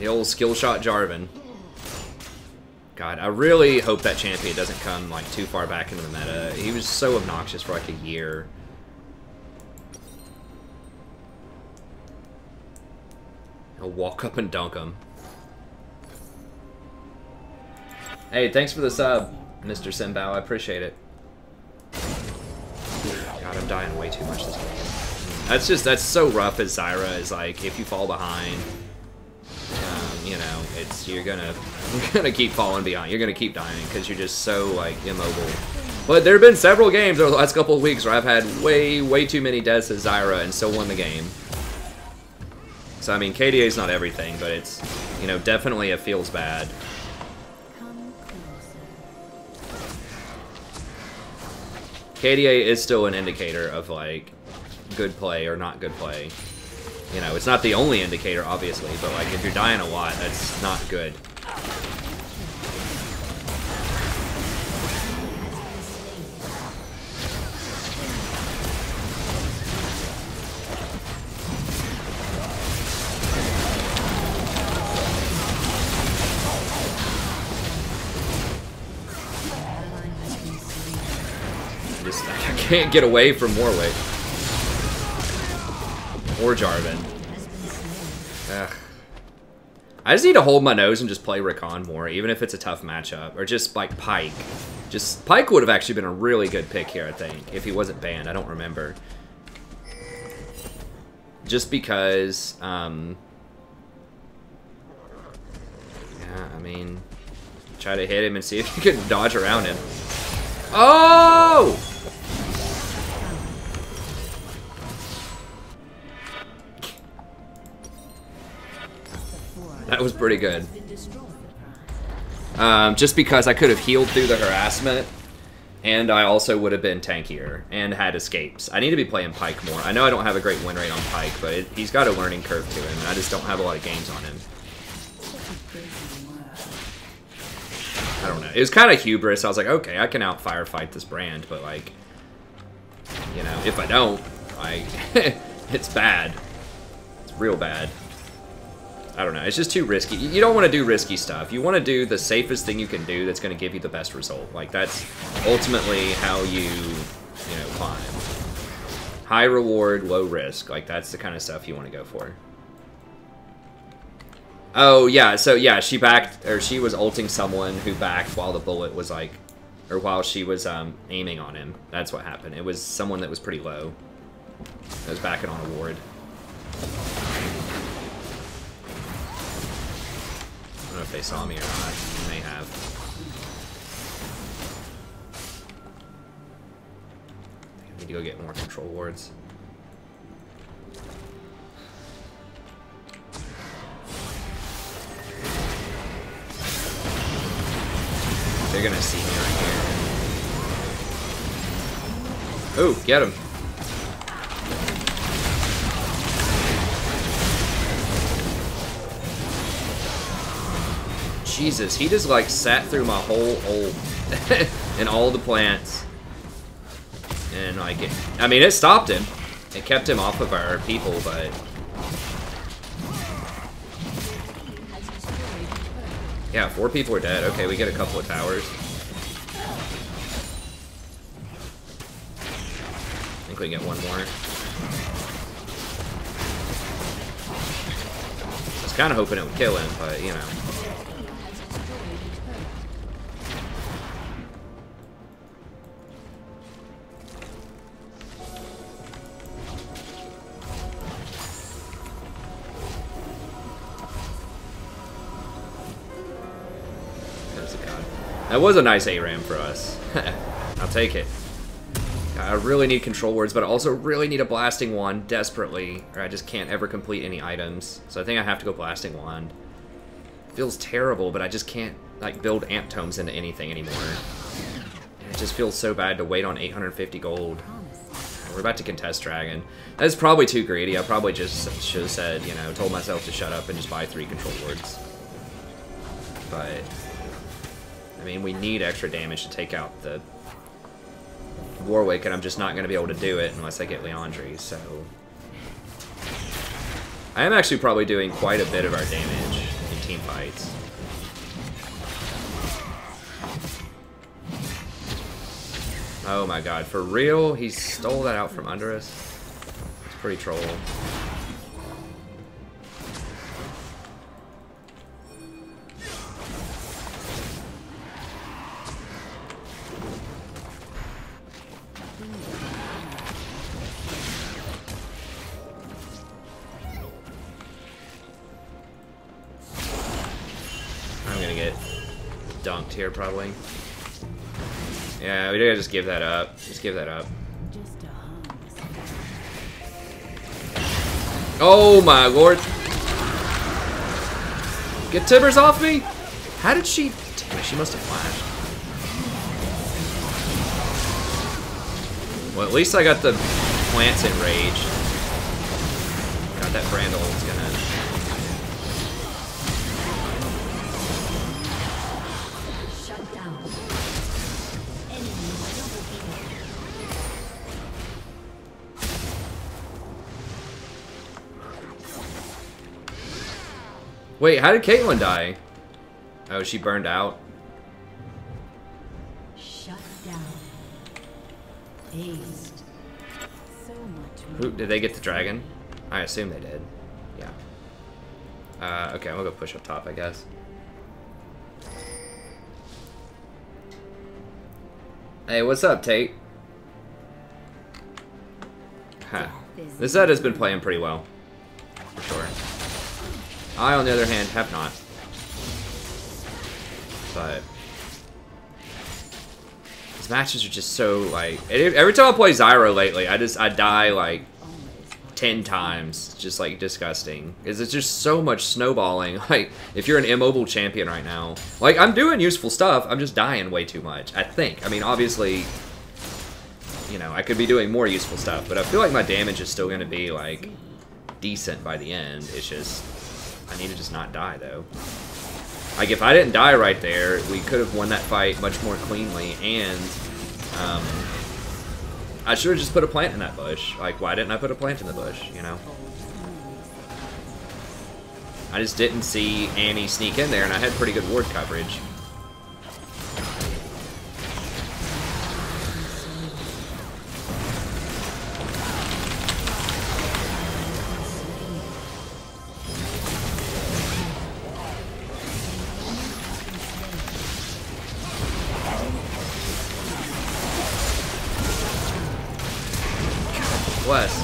old skill shot Jarvan. God, I really hope that champion doesn't come like too far back into the meta. He was so obnoxious for like a year. He'll walk up and dunk him. Hey, thanks for the sub, Mr. Simbao. I appreciate it. God, I'm dying way too much this game. That's so rough as Zyra is like, if you fall behind, you know, you're gonna keep falling behind. You're gonna keep dying because you're just so like immobile. But there have been several games over the last couple of weeks where I've had way too many deaths as Zyra and still won the game. So I mean, KDA is not everything, but it's, you know, definitely it feels bad. KDA is still an indicator of, like, good play or not good play. You know, it's not the only indicator, obviously, but, like, if you're dying a lot, that's not good. I can't get away from Warwick. Or Jarvan. Ugh. I just need to hold my nose and just play Rakan more, even if it's a tough matchup. Or just, like, Pyke. Pyke would have actually been a really good pick here, I think, if he wasn't banned. I don't remember. Just because, yeah, I mean, try to hit him and see if you can dodge around him. Oh! That was pretty good. Just because I could have healed through the harassment And I also would have been tankier and had escapes. I need to be playing Pyke more. I know I don't have a great win rate on Pyke, but he's got a learning curve to him, and I just don't have a lot of games on him. I don't know. It was kind of hubris. I was like, okay, I can out firefight this brand, but like, you know, if I don't, like, it's bad. It's real bad. I don't know. It's just too risky. You don't want to do risky stuff. You want to do the safest thing you can do that's going to give you the best result. Like, that's ultimately how you know, climb. High reward, low risk. Like, that's the kind of stuff you want to go for. Oh, yeah. So, yeah, she backed, or she was ulting someone who backed while the bullet was, like, or while she was aiming on him. That's what happened. It was someone that was pretty low. That was backing on a ward. I don't know if they saw me or not. They may have. I need to go get more control wards. They're gonna see me right here. Ooh, get him. Jesus, he just like sat through my whole ult and all the plants. And like, I mean, it stopped him. It kept him off of our people, but... Yeah, 4 people are dead. Okay, we get a couple of towers. I think we can get one more. I was kind of hoping it would kill him, but you know. That was a nice ARAM for us. I'll take it. I really need control words, but I also really need a blasting wand desperately, or I just can't ever complete any items. So I think I have to go blasting wand. Feels terrible, but I just can't like build amp tomes into anything anymore. And it just feels so bad to wait on 850 gold. We're about to contest dragon. That's probably too greedy. I probably just should have said, you know, told myself to shut up and just buy 3 control words. But I mean, we need extra damage to take out the Warwick, and I'm just not going to be able to do it unless I get Leandri, so... I am actually probably doing quite a bit of our damage in team fights. Oh my god, for real? He stole that out from under us? It's pretty troll. Dunked here, probably. Yeah, we gotta just give that up. Just give that up. Oh my lord! Get Tibbers off me! How did she... Damn it, she must have flashed. Well, at least I got the plants enraged. Got that Brandle is gonna... Wait, how did Caitlyn die? Oh, she burned out. Shut down. Dazed. So much Who, did they get the dragon? I assume they did. Yeah. Okay, I'm gonna go push up top, I guess. Hey, what's up, Tate? Huh. This set has been playing pretty well. For sure. I, on the other hand, have not. But these matches are just so like. Every time I play Zyro lately, I die like 10 times. It's just like disgusting. Because it's just so much snowballing. Like, if you're an immobile champion right now, like, I'm doing useful stuff, I'm just dying way too much, I think. I mean, obviously, you know, I could be doing more useful stuff, but I feel like my damage is still going to be, like, decent by the end. It's just, I need to just not die, though. Like, if I didn't die right there, we could have won that fight much more cleanly, and, I should have just put a plant in that bush. Like, why didn't I put a plant in the bush, you know? I just didn't see Annie sneak in there, and I had pretty good ward coverage. Bless.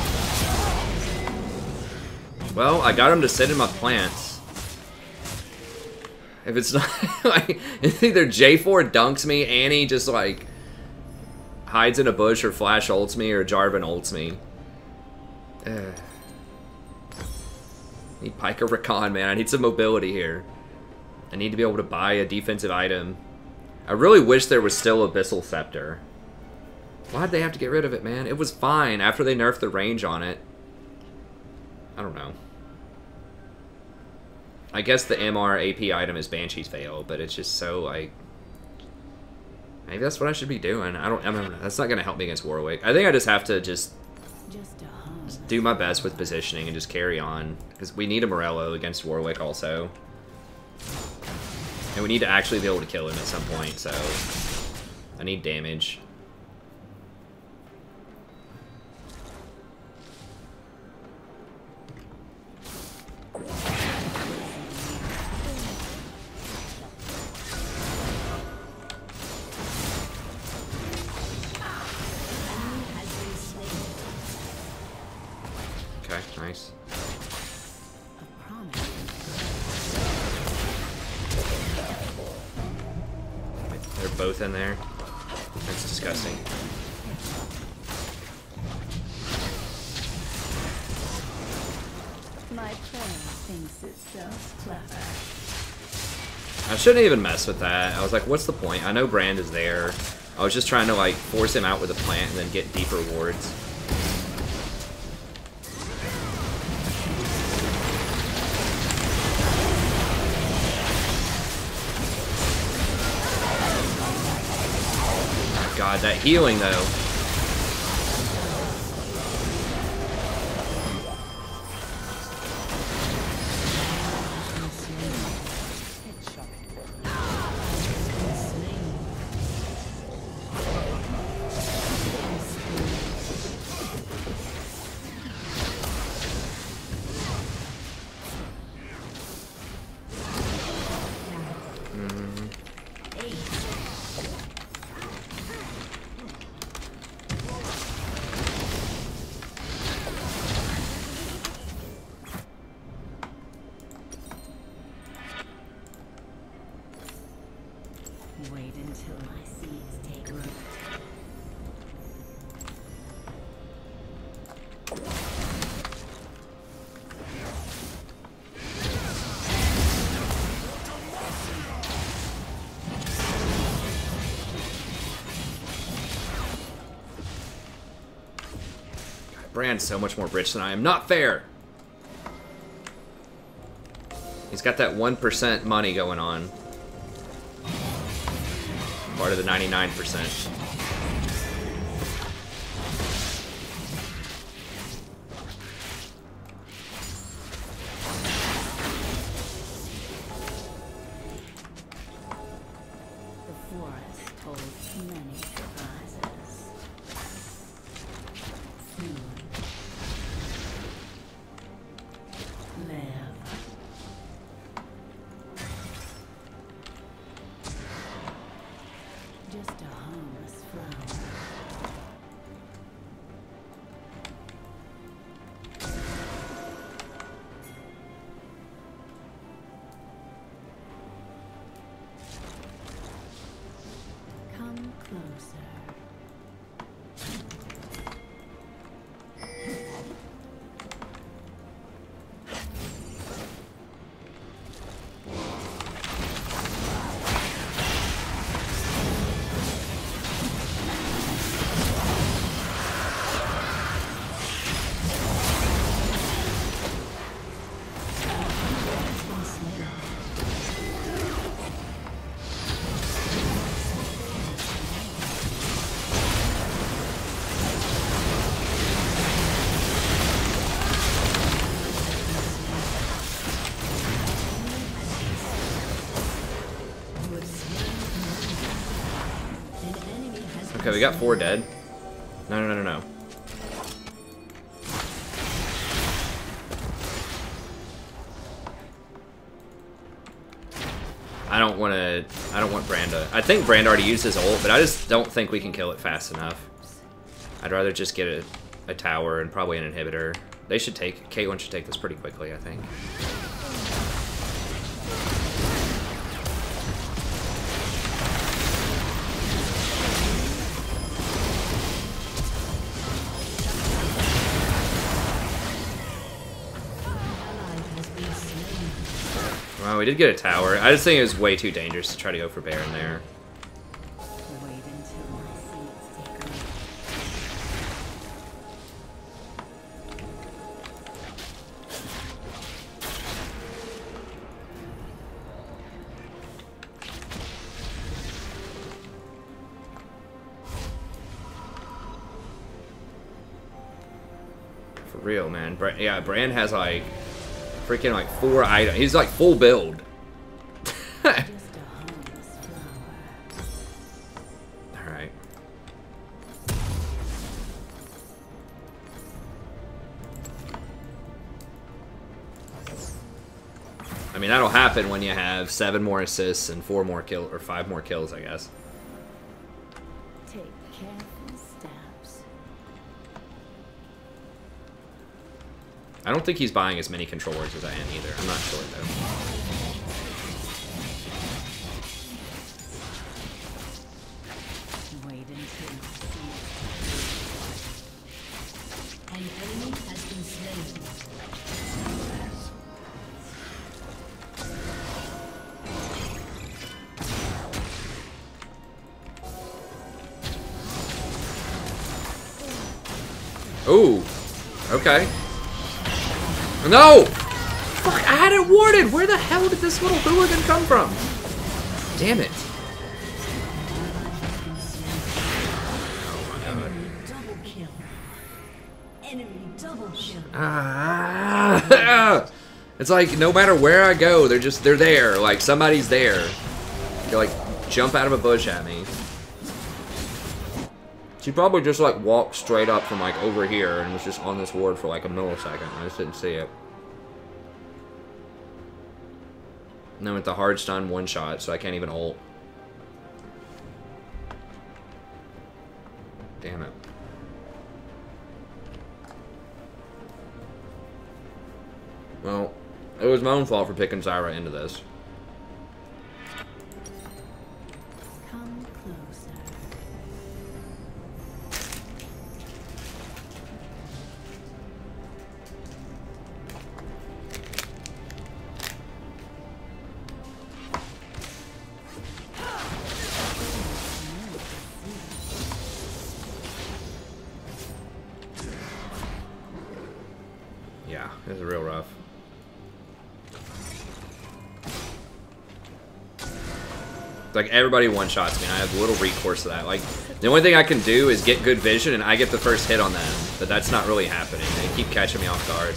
Well, I got him to sit in my plants. If it's not, like, it's either J4 dunks me, Annie just, like, hides in a bush, or Flash ults me, or Jarvan ults me. Need Pika Rakan, man. I need some mobility here. I need to be able to buy a defensive item. I really wish there was still Abyssal Scepter. Why'd they have to get rid of it, man? It was fine after they nerfed the range on it. I don't know. I guess the MR AP item is Banshee's Veil, but it's just so, like... Maybe that's what I should be doing. I mean, that's not going to help me against Warwick. I think I just have to just do my best with positioning and just carry on. Because we need a Morello against Warwick also. And we need to actually be able to kill him at some point, so... I need damage. Okay, nice. They're both in there. That's disgusting. My friend thinks it's so clever. I shouldn't even mess with that. I was like, what's the point? I know Brand is there. I was just trying to, like, force him out with a plant and then get deeper wards. God, that healing, though. Wait until my seeds take root. Brand's so much more rich than I am. Not fair! He's got that 1% money going on. Part of the 99%. The forest holds many surprises. Live. Just a harmless flower. Come closer. Okay, we got 4 dead. No, no, no, no, no. I don't want Branda. I think Brand already used his ult, but I just don't think we can kill it fast enough. I'd rather just get a tower and probably an inhibitor. They should take, Caitlyn should take this pretty quickly, I think. Well, we did get a tower. I just think it was way too dangerous to try to go for Baron there. Wait until my seeds take root. For real, man. Yeah, Brand has like freaking like 4 items. He's like full build. Just a harmless flower. Alright. I mean, that'll happen when you have 7 more assists and 4 more kills, or 5 more kills, I guess. Take careful steps. I don't think he's buying as many controllers as I am either. I'm not sure, though. Wait until my seeds. An enemy has been slain. Ooh. Okay. No! Fuck, I had it warded! Where the hell did this little hooligan come from? Damn it. Enemy double kill. Enemy double kill. Ah! It's like, no matter where I go, they're there. Like, somebody's there. They like, jump out of a bush at me. She probably just like walked straight up from like over here and was just on this ward for like a millisecond. I just didn't see it. And then with the hard stun, 1 shot, so I can't even ult. Damn it. Well, it was my own fault for picking Zyra into this. Come closer. Yeah, it was real rough. Like, everybody one-shots me, and I have little recourse to that. Like, the only thing I can do is get good vision, and I get the first hit on them. But that's not really happening. They keep catching me off guard.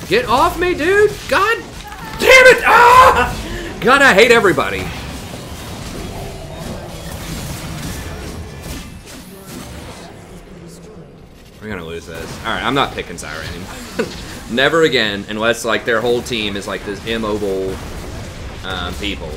Get off me, dude! God damn it! Ah! God, I hate everybody. We're gonna lose this. Alright, I'm not picking Zyra anymore. Never again, unless like their whole team is like this immobile people.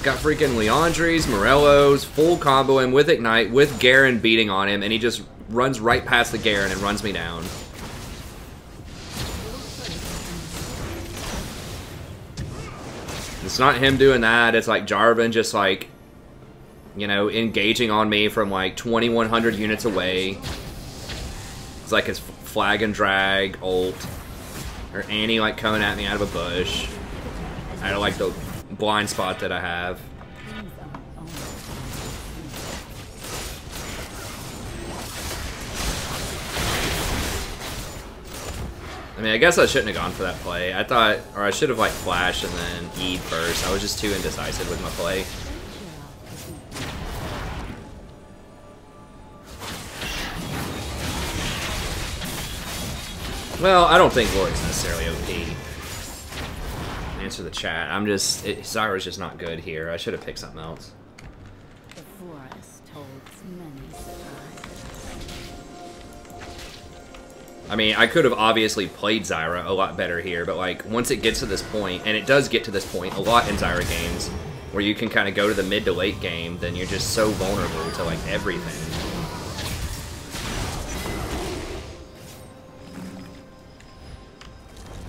Got freaking Leandres, Morellos, full combo him with Ignite, with Garen beating on him, and he just runs right past the Garen and runs me down. It's not him doing that, it's like Jarvan just like, you know, engaging on me from like 2,100 units away. It's like his flag and drag ult. Or Annie like coming at me out of a bush. I don't like the blind spot that I have. I mean, I guess I shouldn't have gone for that play. I should have like flashed and then E'd first. I was just too indecisive with my play. Well, I don't think Lorik's necessarily OP. Answer the chat. I'm just... Zyra's just not good here. I should have picked something else. The forest holds many surprises. I mean, I could have obviously played Zyra a lot better here, but like, once it gets to this point, and it does get to this point a lot in Zyra games, where you can kind of go to the mid to late game, then you're just so vulnerable to like everything.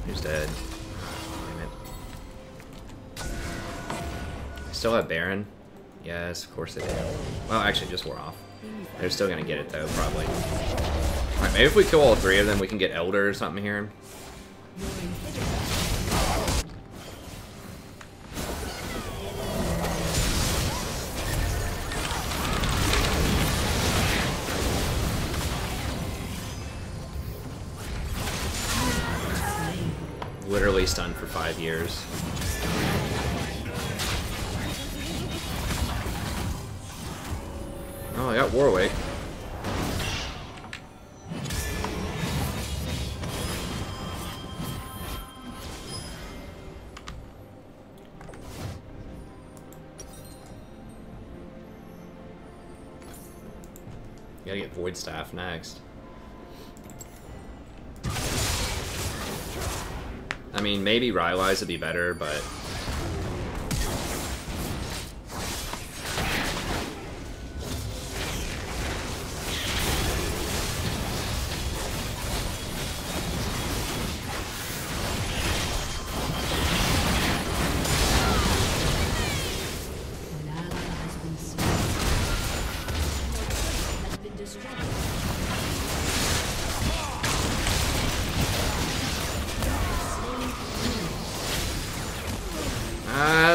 Who's dead? Damn it. Still have Baron? Yes, of course they do. Well, actually, just wore off. They're still gonna get it though, probably. Alright, maybe if we kill all three of them, we can get Elder or something here. Literally stunned for 5 years. Oh, I got Warwick. Gotta get Void Staff next. I mean, maybe Rylai's would be better, but...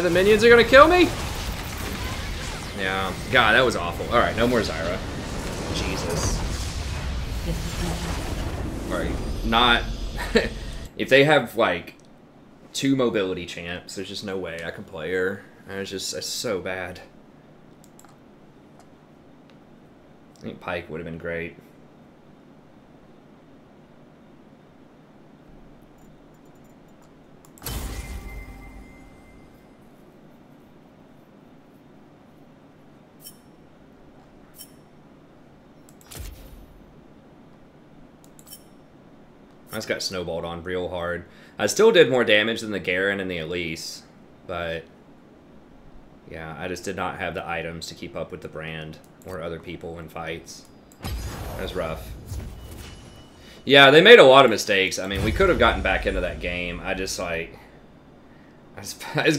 The minions are gonna kill me? Yeah. God, that was awful. Alright, no more Zyra. Jesus. Alright, not... if they have, like, 2 mobility champs, there's just no way I can play her. It's so bad. I think Pyke would have been great. I just got snowballed on real hard. I still did more damage than the Garen and the Elise, but yeah, I just did not have the items to keep up with the brand or other people in fights. That was rough. Yeah, they made a lot of mistakes. I mean, we could have gotten back into that game. I just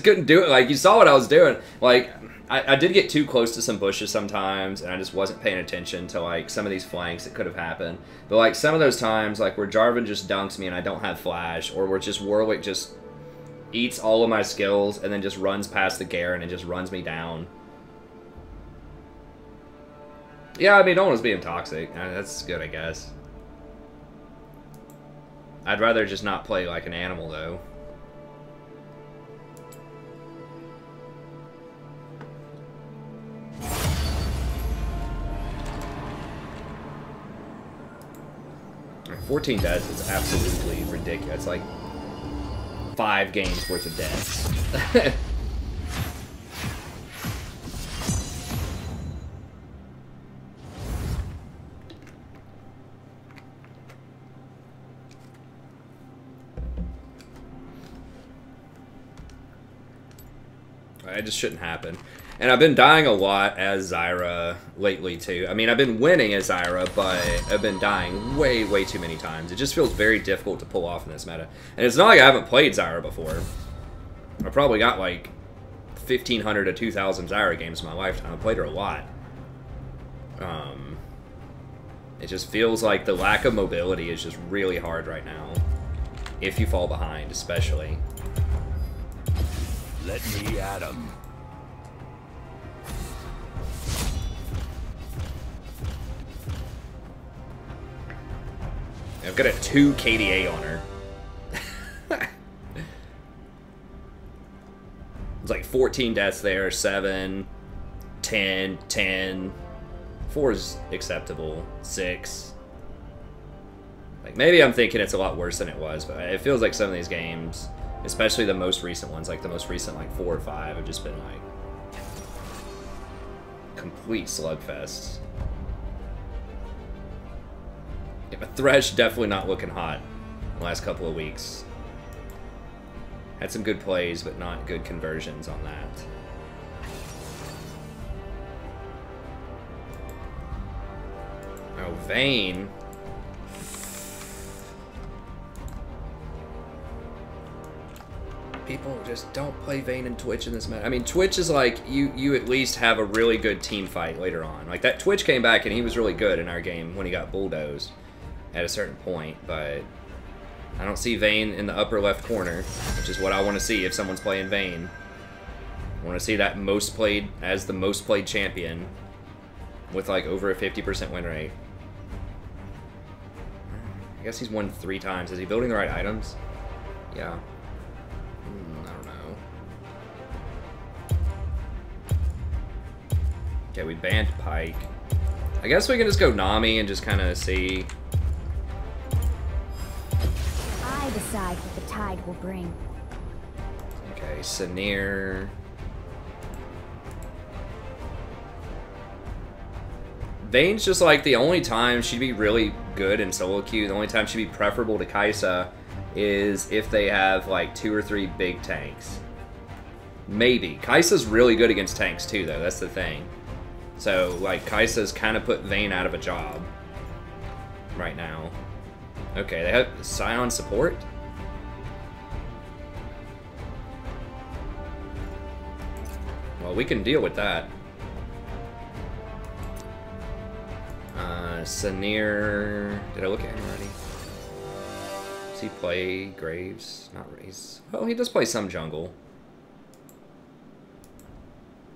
couldn't do it. Like, you saw what I was doing. Like, I did get too close to some bushes sometimes, and I just wasn't paying attention to, like, some of these flanks that could have happened. But, like, some of those times, like, where Jarvan just dunks me and I don't have flash, or where just Warwick just eats all of my skills and then just runs past the Garen and just runs me down. Yeah, I mean, no one was being toxic. I mean, that's good, I guess. I'd rather just not play like an animal, though. Like, 14 deaths is absolutely ridiculous. It's like 5 games worth of deaths. It just shouldn't happen. And I've been dying a lot as Zyra lately, too. I mean, I've been winning as Zyra, but I've been dying way, way too many times. It just feels very difficult to pull off in this meta. And it's not like I haven't played Zyra before. I probably got, like, 1,500 to 2,000 Zyra games in my lifetime. I've played her a lot. It just feels like the lack of mobility is just really hard right now. If you fall behind, especially. Let me at him. I've got a 2 KDA on her. It's like 14 deaths there, 7, 10, 10. 4 is acceptable, 6. Like, maybe I'm thinking it's a lot worse than it was, but it feels like some of these games, especially the most recent ones, like the most recent, like 4 or 5, have just been, like, complete slugfests. Yeah, but Thresh definitely not looking hot the last couple of weeks. Had some good plays, but not good conversions on that. Oh, Vayne. People just don't play Vayne and Twitch in this match. I mean, Twitch is like, you at least have a really good team fight later on. Like, that Twitch came back and he was really good in our game when he got bulldozed at a certain point, but I don't see Vayne in the upper left corner, which is what I want to see if someone's playing Vayne. I want to see that most played as the most played champion with like over a 50% win rate. I guess he's won 3 times. Is he building the right items? Yeah. I don't know. Okay, we banned Pike. I guess we can just go Nami and just kind of see. I decide what the tide will bring. Okay, Sanir. Vayne's just like the only time she'd be really good in solo queue, the only time she'd be preferable to Kai'Sa is if they have like 2 or 3 big tanks. Maybe. Kai'Sa's really good against tanks too, though. That's the thing. So, like, Kai'Sa's kind of put Vayne out of a job right now. Okay, they have Scion support? Well, we can deal with that. Sanir. Did I look at him already? Does he play Graves? Not Raze. Well, he does play some jungle.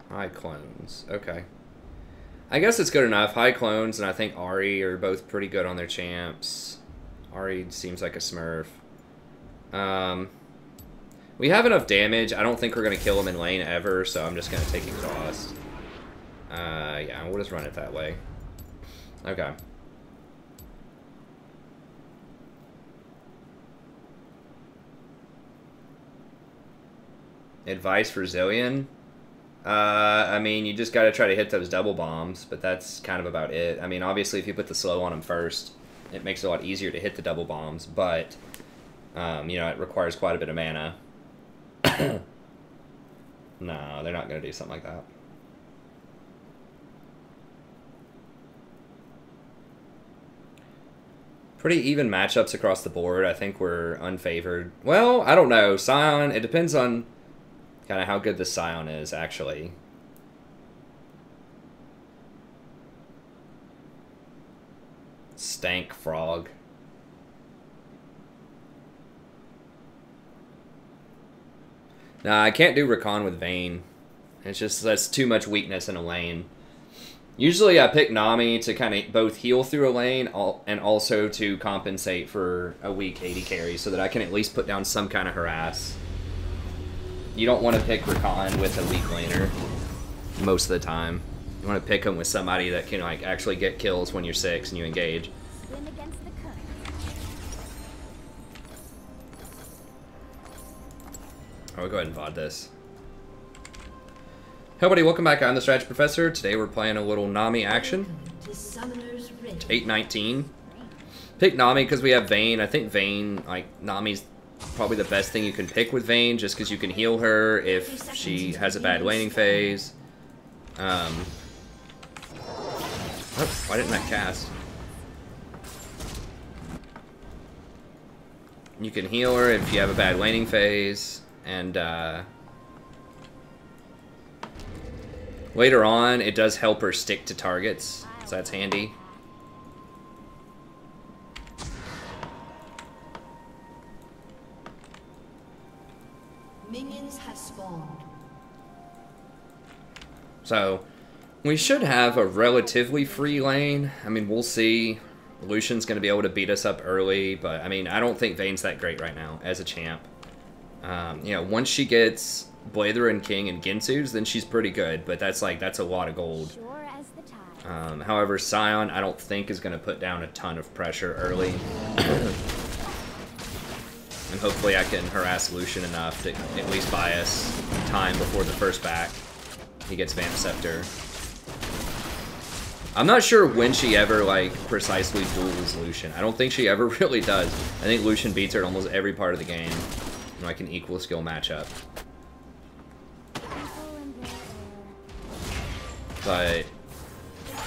High clones. Okay. I guess it's good enough. High clones and I think Ahri are both pretty good on their champs. Ahri seems like a smurf. We have enough damage. I don't think we're going to kill him in lane ever, so I'm just going to take exhaust. Yeah, we'll just run it that way. Okay. Advice for Zillion? I mean, you just gotta try to hit those double bombs, but that's kind of about it. I mean, obviously, if you put the slow on them first, it makes it a lot easier to hit the double bombs, but, you know, it requires quite a bit of mana. No, they're not gonna do something like that. Pretty even matchups across the board. I think we're unfavored. Well, I don't know. Scion, it depends on kind of how good the Scion is, actually. Stank Frog. Nah, I can't do Rakan with Vayne. It's just, that's too much weakness in a lane. Usually I pick Nami to kind of both heal through a lane and also to compensate for a weak AD carry so that I can at least put down some kind of harass. You don't want to pick Rakan with a weak laner most of the time. You want to pick him with somebody that can like actually get kills when you're 6 and you engage. Swim against the current. I'll go ahead and VOD this. Hey everybody, welcome back. I'm the Strategy Professor. Today we're playing a little Nami action. 819. Pick Nami because we have Vayne. I think Vayne, like, Nami's probably the best thing you can pick with Vayne just because you can heal her if she has a bad laning phase. Oh, why didn't that cast? You can heal her if you have a bad laning phase, and later on, it does help her stick to targets, so that's handy. Minions have spawned. So, we should have a relatively free lane. I mean, we'll see. Lucian's going to be able to beat us up early, but, I mean, I don't think Vayne's that great right now as a champ. You know, once she gets Blather and King and Ginsu's, then she's pretty good, but that's like, that's a lot of gold. Sure as the tide. However, Scion, I don't think is going to put down a ton of pressure early. And hopefully I can harass Lucian enough to at least buy us time before the first back. He gets Vamp Scepter. I'm not sure when she ever, like, precisely duels Lucian. I don't think she ever really does. I think Lucian beats her at almost every part of the game. In, like, an equal skill matchup. But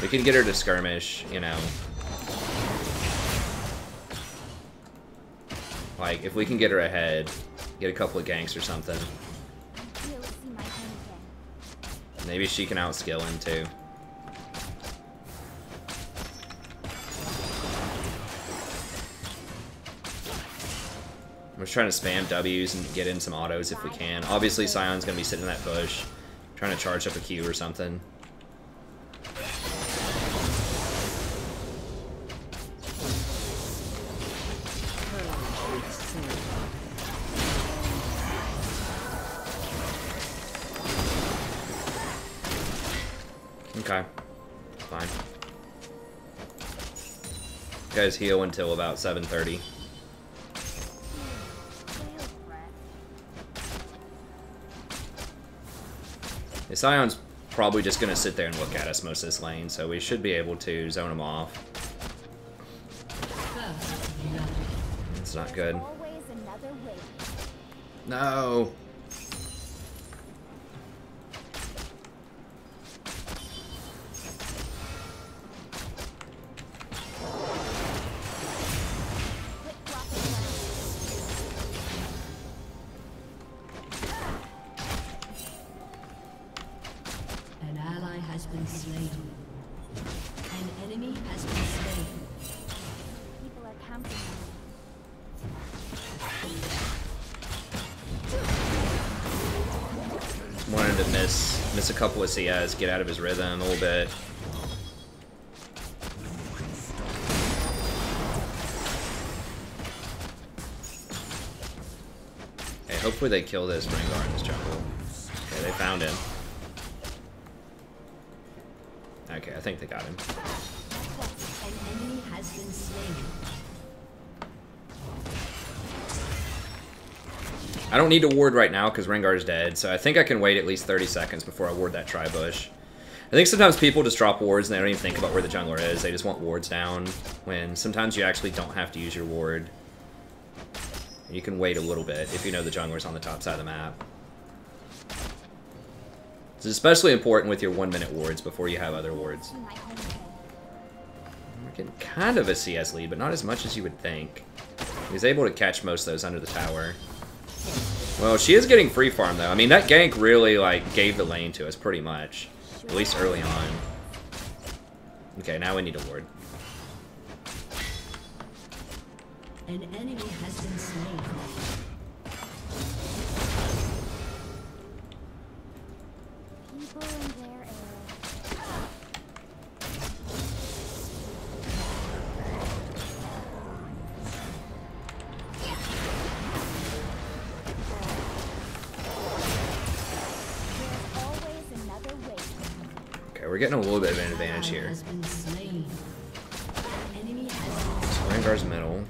we can get her to skirmish, you know. Like, if we can get her ahead, get a couple of ganks or something. Maybe she can outskill him too. We're just trying to spam W's and get in some autos if we can. Obviously, Sion's going to be sitting in that bush, trying to charge up a Q or something. Okay, fine. You guys heal until about 7:30. The Sion's probably just going to sit there and look at us most of this lane, so we should be able to zone him off. It's not good. No! Wanted to miss a couple of CS, get out of his rhythm a little bit. Okay, hopefully they kill this Rengar in this jungle. Okay, they found him. Okay, I think they got him. An enemy has been slain. I don't need to ward right now because Rengar's dead, so I think I can wait at least 30 seconds before I ward that tri-bush. I think sometimes people just drop wards and they don't even think about where the jungler is. They just want wards down, when sometimes you actually don't have to use your ward. You can wait a little bit if you know the jungler's on the top side of the map. It's especially important with your 1-minute wards before you have other wards. We're getting kind of a CS lead, but not as much as you would think. He's able to catch most of those under the tower. Well, she is getting free farm, though. I mean, that gank really, like, gave the lane to us, pretty much. At least early on. Okay, now we need a ward. An enemy has been slain. People in their area. Okay, we're getting a little bit of an advantage here. So Rengar's middle.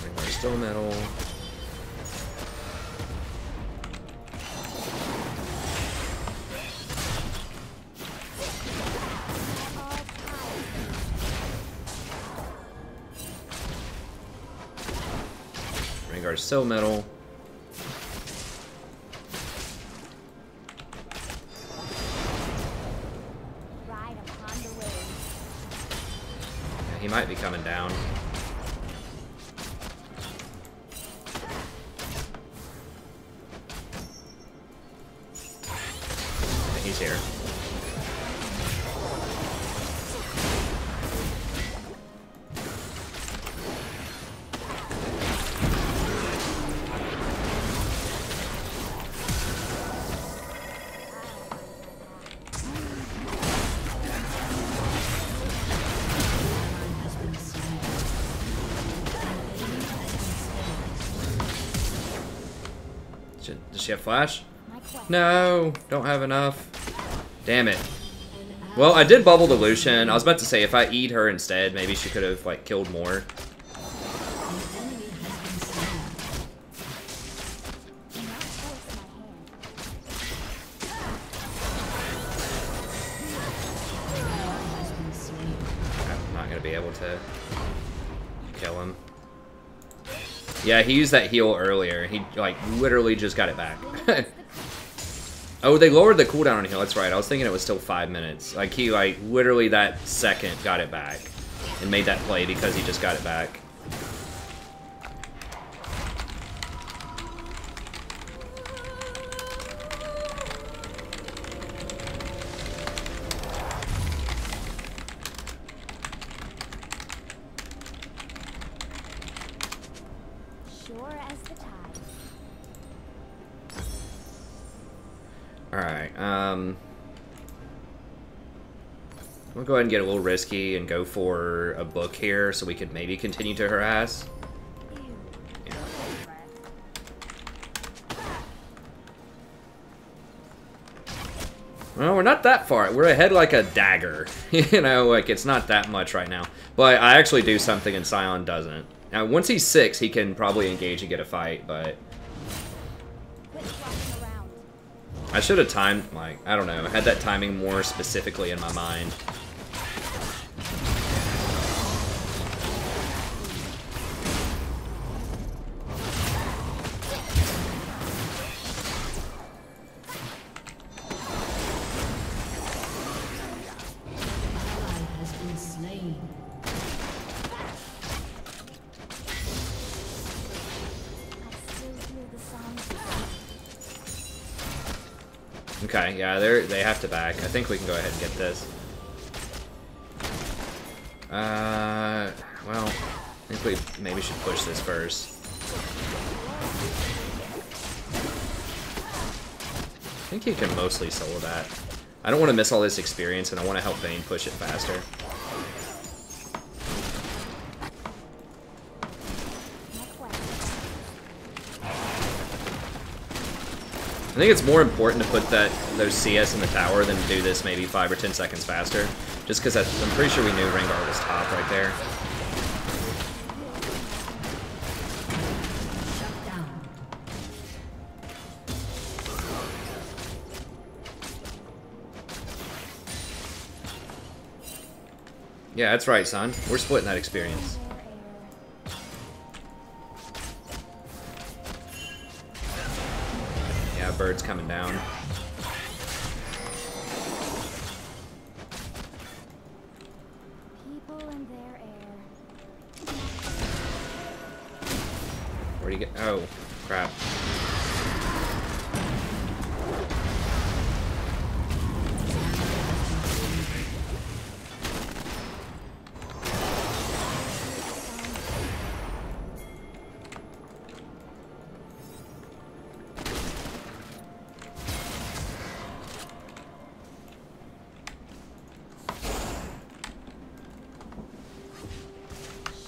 Rengar's still middle. Rengar's still middle. Ride upon the wave. Yeah, he might be coming down. Yeah, he's here. Does she have flash? My quest. No, don't have enough. Damn it. Well, I did bubble the Lucian. I was about to say, if I eat her instead, maybe she could have, like, killed more. I'm not gonna be able to kill him. Yeah, he used that heal earlier. He, like, literally just got it back. Oh, they lowered the cooldown on heal. That's right. I was thinking it was still 5 minutes. Like, he, like, literally that second got it back. And made that play because he just got it back. Sure as the tide. Alright, I'm gonna go ahead and get a little risky and go for a book here so we could maybe continue to harass. Yeah. Well, we're not that far. We're ahead like a dagger. You know, like, it's not that much right now. But I actually do something and Scion doesn't. Now, once he's 6, he can probably engage and get a fight, but... Quit flopping around. I should have timed, like, I don't know, had that timing more specifically in my mind. Okay, yeah, they have to back. I think we can go ahead and get this. Well, I think we maybe should push this first. I think he can mostly solo that. I don't want to miss all this experience, and I want to help Vayne push it faster. I think it's more important to put those CS in the tower than to do this maybe 5 or 10 seconds faster. Just because I'm pretty sure we knew Rengar was top right there. Yeah, that's right, son. We're splitting that experience. Yeah, bird's coming down. People and their air. Where'd he get? Oh, crap.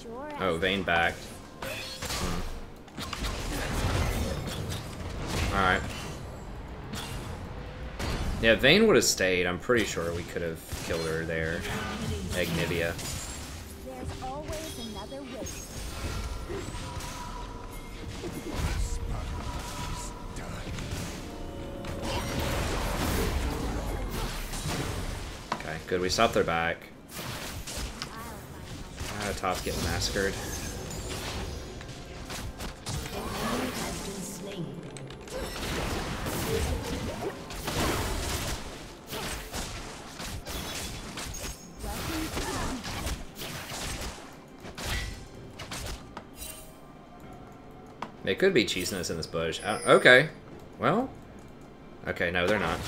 Sure Oh, as Vayne backed. Alright. Yeah, Vayne would have stayed. I'm pretty sure we could have killed her there. Agnivia. there's always another way. Okay, good. We stopped their back. I'll find Top's getting massacred. They could be cheesing us in this bush. Okay. Well. Okay, no, they're not.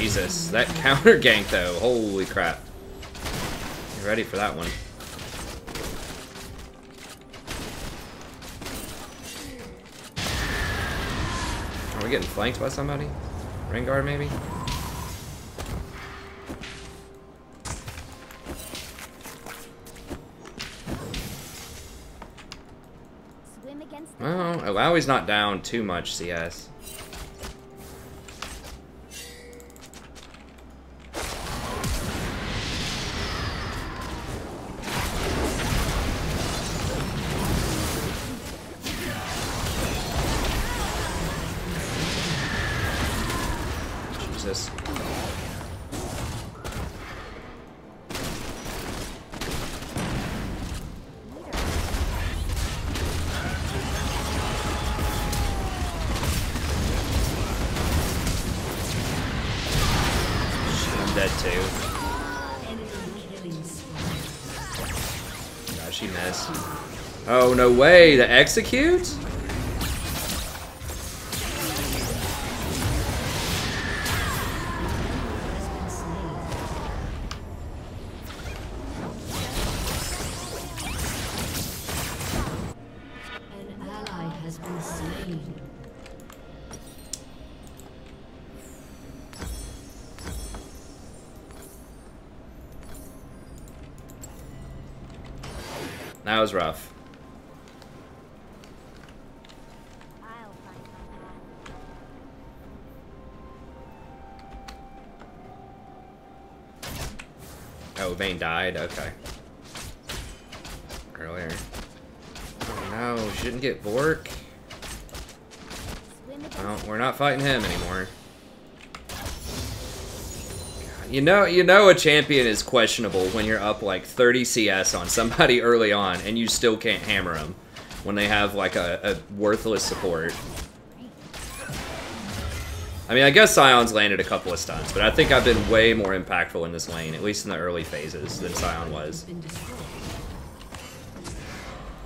Jesus, that counter gank though. Holy crap. You ready for that one? Are we getting flanked by somebody? Ring guard maybe? Swim against the Well, Alawi's not down too much CS. Jesus. I'm dead too. God, she missed. Oh, no way. The execute? An ally has been slain. That was rough. I'll find my path. Oh, Vayne died? Okay. Earlier. Oh no, shouldn't get Vork. Swim against Well, we're not fighting him anymore. God, you know a champion is questionable when you're up like 30 CS on somebody early on and you still can't hammer them when they have like a worthless support. I mean, I guess Sion's landed a couple of stuns, but I think I've been way more impactful in this lane, at least in the early phases, than Sion was. Been destroyed.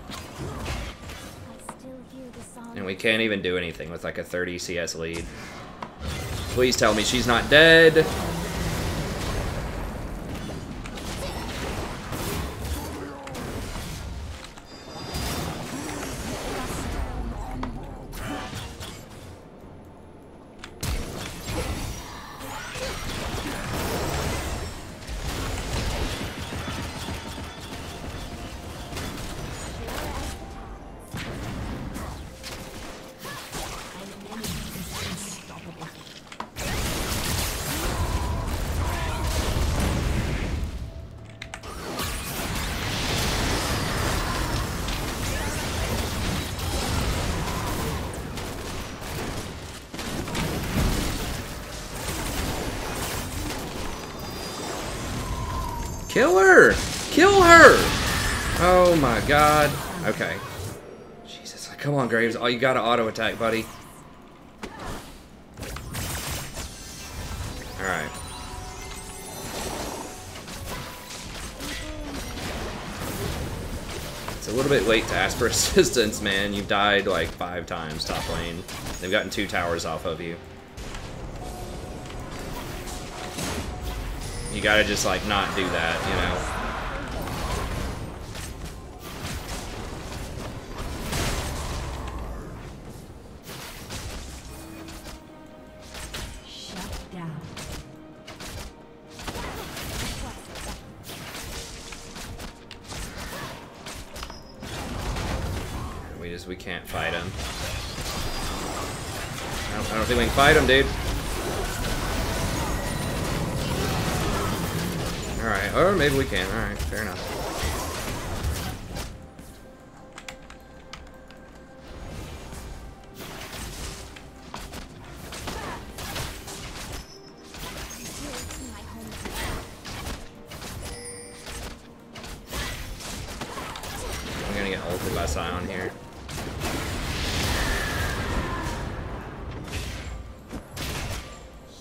I still hear the song. And we can't even do anything with like a 30 CS lead. Please tell me she's not dead. Kill her! Kill her! Oh my god. Okay. Jesus, come on, Graves. Oh, you gotta auto attack, buddy. Alright. It's a little bit late to ask for assistance, man. You've died like 5 times top lane. They've gotten 2 towers off of you. You gotta just like not do that, you know. Shut down. We can't fight him. I don't think we can fight him, dude. Alright, or maybe we can. Alright, fair enough. I'm gonna get ulted by Sion here.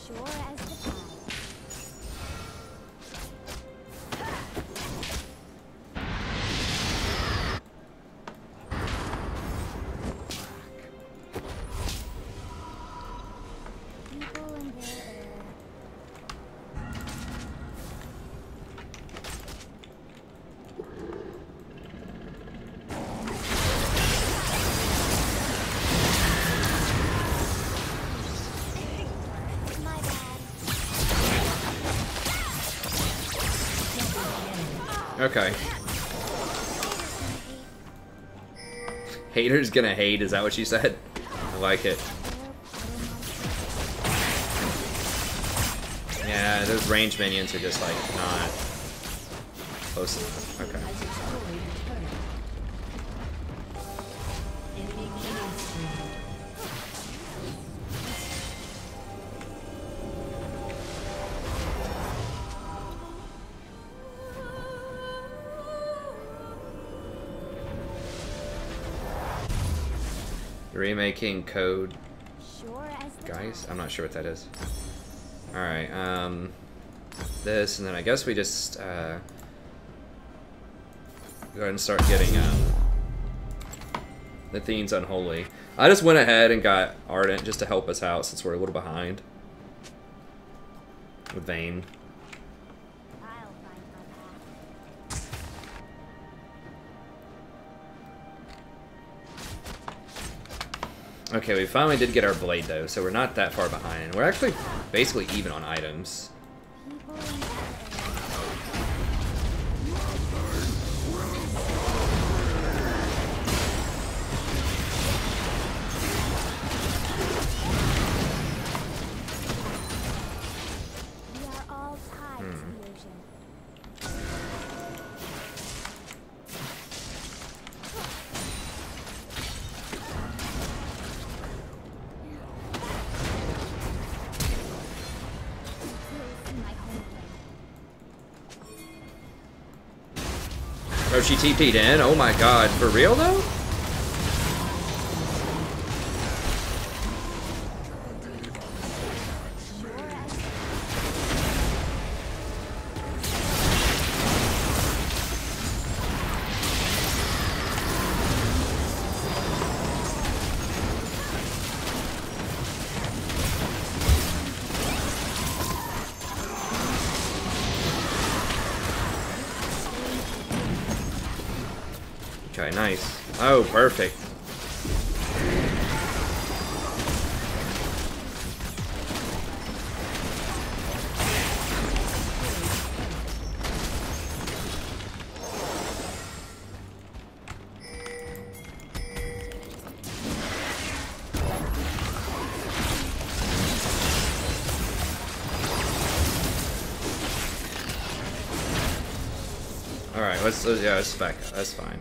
Sure as the tide. People and their Okay. Haters gonna hate, is that what you said? I like it. Yeah, those range minions are just like not close enough. Okay. Remaking code. Sure as the Guys, I'm not sure what that is. Alright, this, and then I guess we just, go ahead and start getting, the Thene's Unholy. I just went ahead and got Ardent just to help us out since we're a little behind. With Vayne. I'll find my path. Okay, we finally did get our blade though, so we're not that far behind. We're actually basically even on items. People in the we are all tied to the ocean. My homeland. Oh, she TP'd in? Oh my god, for real though? Okay, nice. Oh, perfect. Alright, yeah, let's back up. That's fine.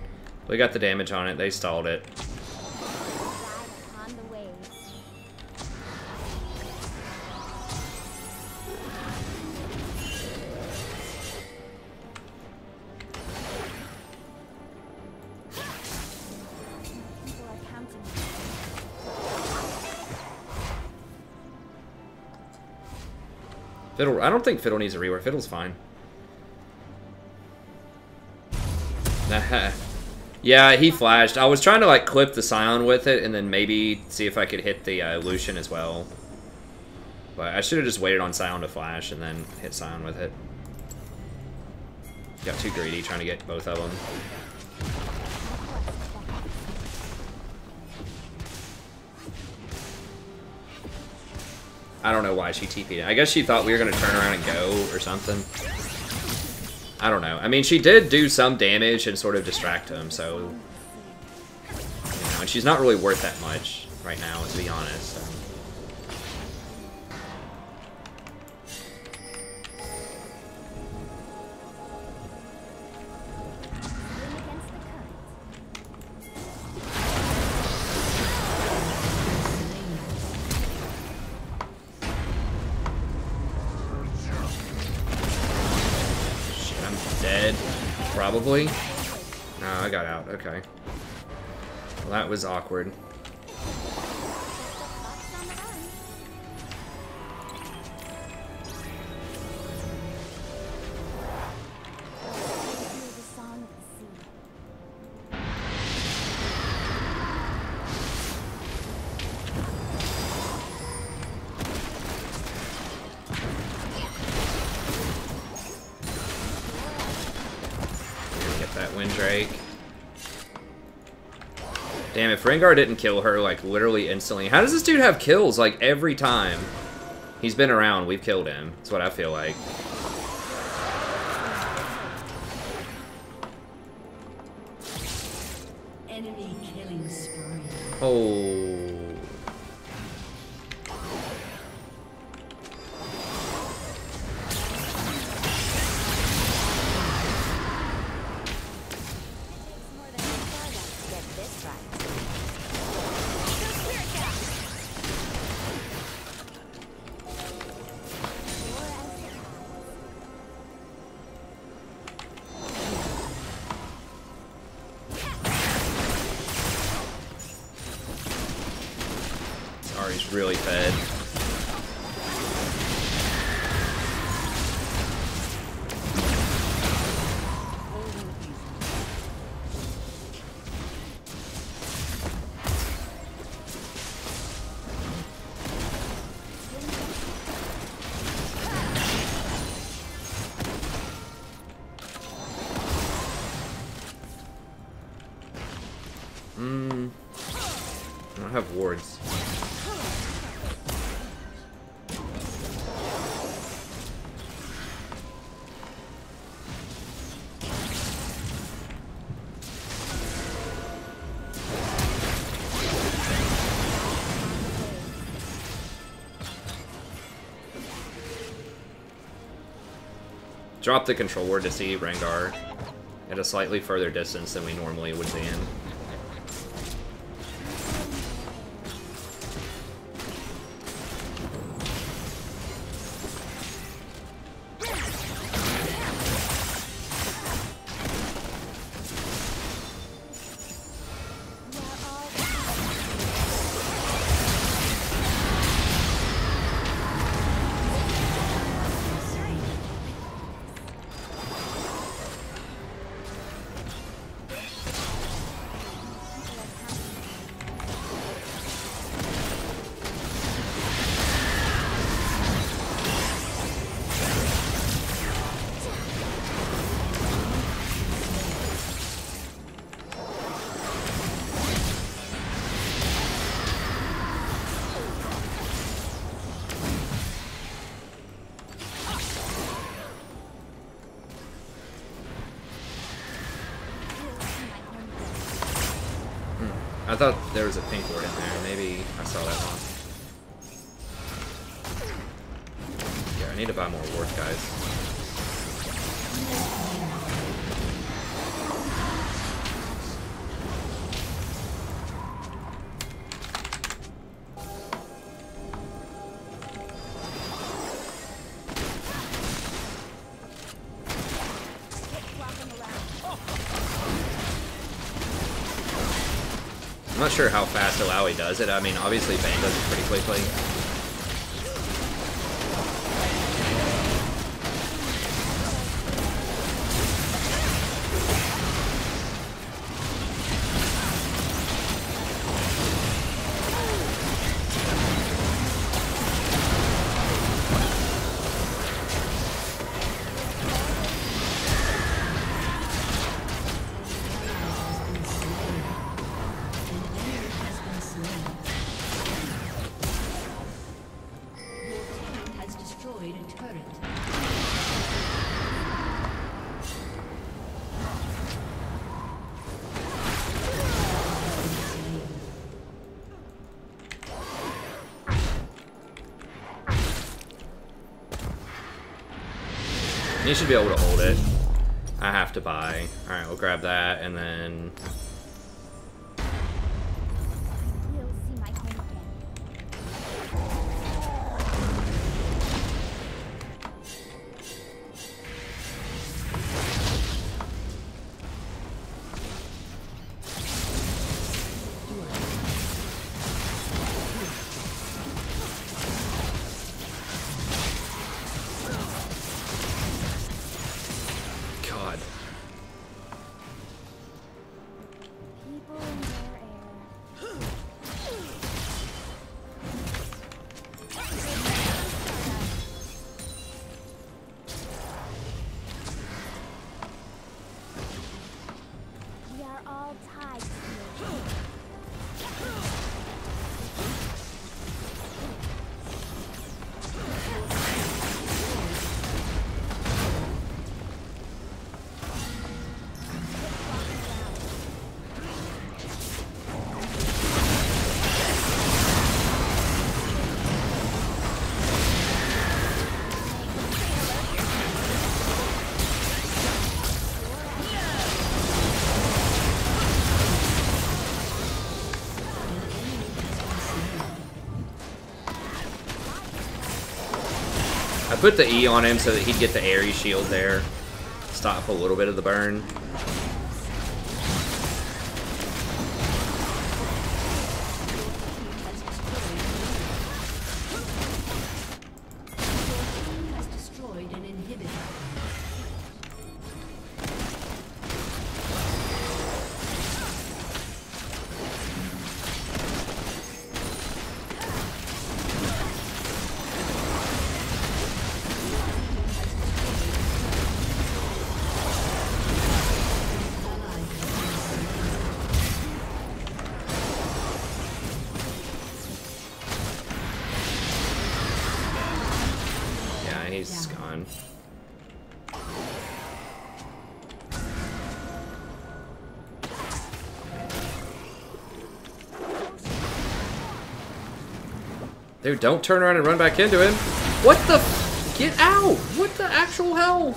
We got the damage on it. They stalled it. Ride upon the waves. People are counting on Fiddle. I don't think Fiddle needs a rework. Fiddle's fine. Yeah, he flashed. I was trying to like clip the Scion with it and then maybe see if I could hit the Lucian as well. But I should have just waited on Scion to flash and then hit Scion with it. Got too greedy trying to get both of them. I don't know why she TP'd it. I guess she thought we were going to turn around and go or something. I don't know. I mean, she did do some damage and sort of distract him, so... You know, and she's not really worth that much right now, to be honest. So. swim against the current. Shit, I'm dead. Probably. No, I got out. Okay. Well, that was awkward. Fox on the run. Hear the song of the sea. Get that Windrake. Damn, if Rengar didn't kill her, like, literally instantly... How does this dude have kills, like, every time? He's been around, we've killed him. That's what I feel like. Oh. More than stardust to get this right. War as the Ari's really fed. I don't have wards. Drop the control ward to see Rengar at a slightly further distance than we normally would be in. I thought there was a pink ward in there. Maybe I saw that wrong. Yeah, I need to buy more wards, guys. I'm not sure how fast Alawi does it. I mean, obviously Bane does it pretty quickly. Has destroyed a turret. You should be able to hold it. I have to buy. Alright, we'll grab that and then... You'll see my home again. God. I put the E on him so that he'd get the airy shield there. Stop a little bit of the burn. Has destroyed an inhibitor. He's gone. Dude, don't turn around and run back into him. What the f- Get out! What the actual hell?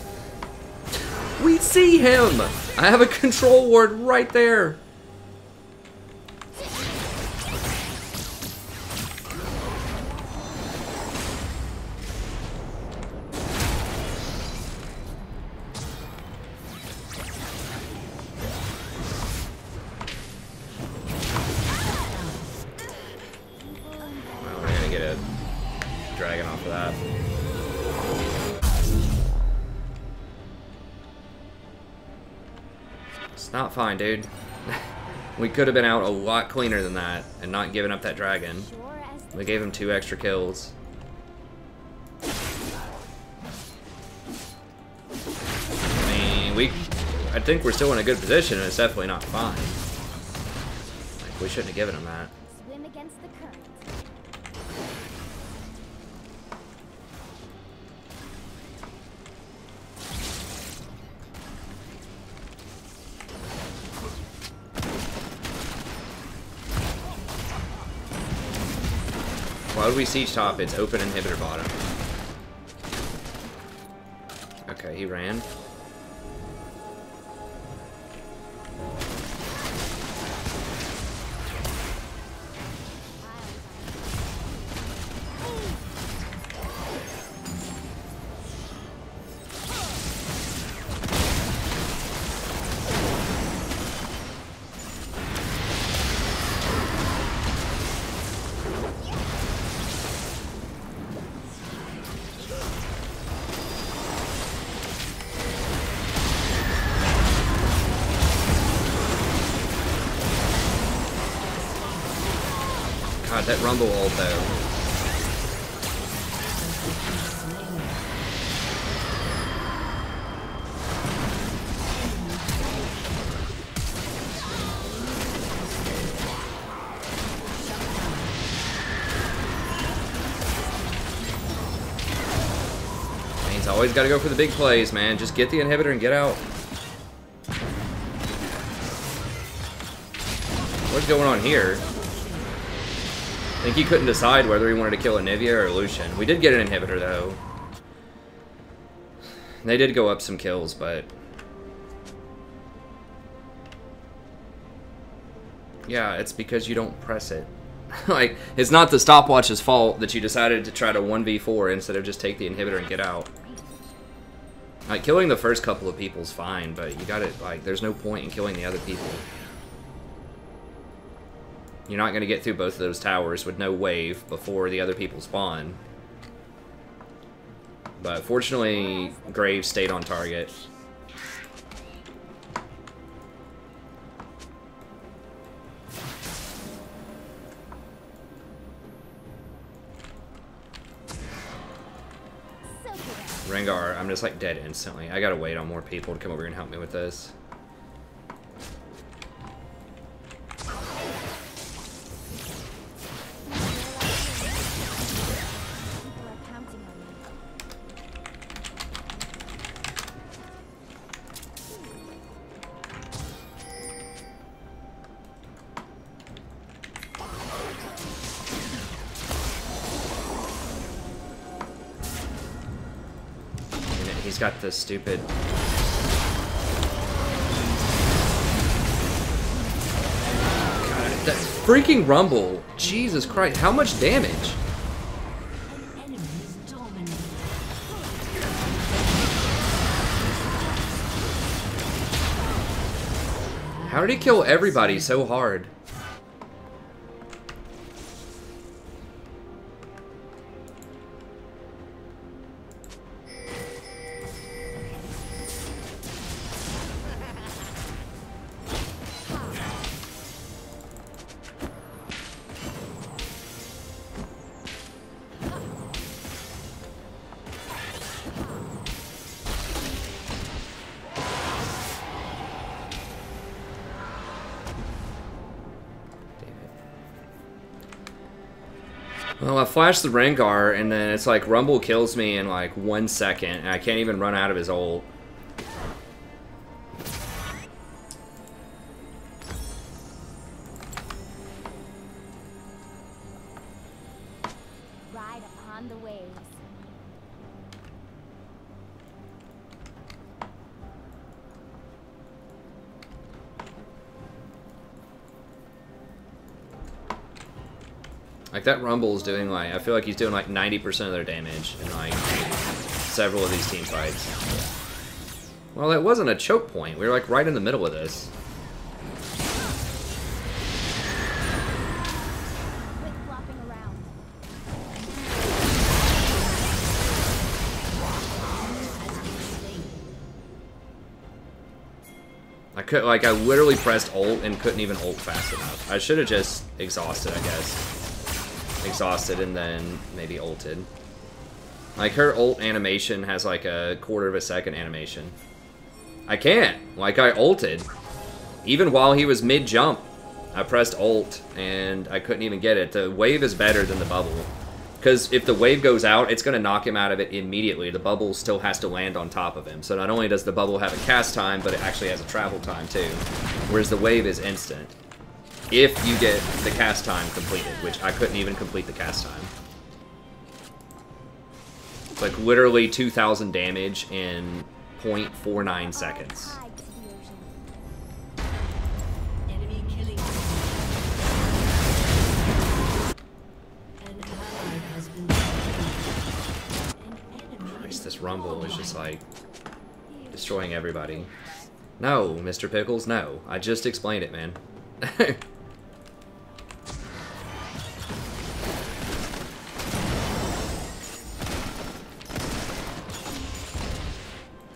We see him! I have a control ward right there. Dragon off of that. It's not fine, dude. We could have been out a lot cleaner than that and not given up that dragon. We gave him 2 extra kills. I mean, I think we're still in a good position, and it's definitely not fine. Like, we shouldn't have given him that. Swim against the current. Why would we siege top? It's open inhibitor bottom. Okay, he ran. God, that rumble ult though. He's always got to go for the big plays, man. Just get the inhibitor and get out. What's going on here? I think he couldn't decide whether he wanted to kill Anivia or Lucian. We did get an inhibitor, though. They did go up some kills, but... yeah, it's because you don't press it. Like, it's not the stopwatch's fault that you decided to try to 1v4 instead of just take the inhibitor and get out. Like, killing the first couple of people is fine, but you gotta, like, there's no point in killing the other people. You're not going to get through both of those towers with no wave before the other people spawn. But fortunately, Graves stayed on target. Rengar, I'm just like dead instantly. I gotta wait on more people to come over here and help me with this. He's got this stupid... God, that freaking rumble! Jesus Christ, how much damage? An enemy is dominated. How did he kill everybody so hard? Well, I flashed the Rengar, and then it's like Rumble kills me in like 1 second, and I can't even run out of his ult. Ride upon the waves. Like, that Rumble is doing, like, I feel like he's doing, like, 90% of their damage in, like, several of these team fights. Well, that wasn't a choke point. We were, like, right in the middle of this. Quit flopping around. I could, like, I literally pressed ult and couldn't even ult fast enough. I should have just exhausted, I guess. Exhausted and then maybe ulted. Like, her ult animation has like a 1/4 of a second animation. I can't. Like, I ulted. Even while he was mid-jump, I pressed ult and I couldn't even get it. The wave is better than the bubble. Because if the wave goes out, it's going to knock him out of it immediately. The bubble still has to land on top of him. So not only does the bubble have a cast time, but it actually has a travel time too. Whereas the wave is instant. If you get the cast time completed, which I couldn't even complete the cast time. It's like literally 2,000 damage in 0.49 seconds. Tide to the ocean. Enemy killing. An ally has been slain. An enemy. Christ, this Rumble is just like destroying everybody. No, Mr. Pickles, no. I just explained it, man.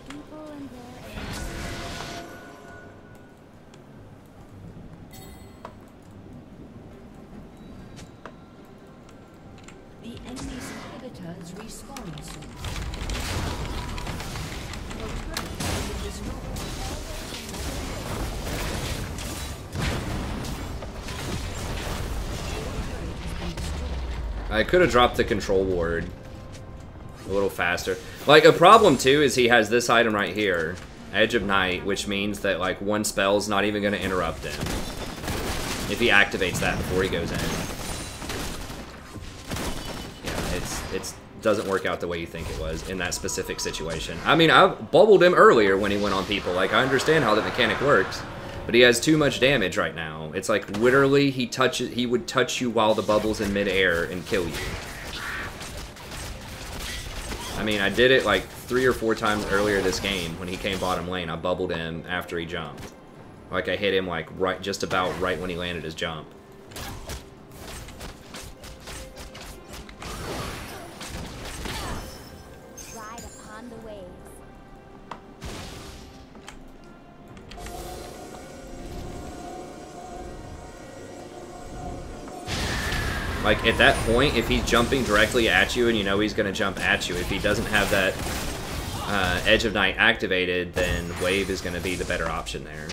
People and their aim. The enemy's inhibitor is respawning soon. Your turret has been destroyed. I could have dropped the control ward a little faster. Like, a problem, too, is he has this item right here, Edge of Night, which means that, like, one spell's not even going to interrupt him if he activates that before he goes in. Yeah, it doesn't work out the way you think it was in that specific situation. I mean, I bubbled him earlier when he went on people. Like, I understand how the mechanic works. But he has too much damage right now. It's like literally he would touch you while the bubble's in midair and kill you. I mean, I did it like 3 or 4 times earlier this game when he came bottom lane. I bubbled him after he jumped. Like, I hit him like just about right when he landed his jump. Ride upon the waves. Like, at that point, if he's jumping directly at you and you know he's going to jump at you, if he doesn't have that Edge of Night activated, then Wave is going to be the better option there.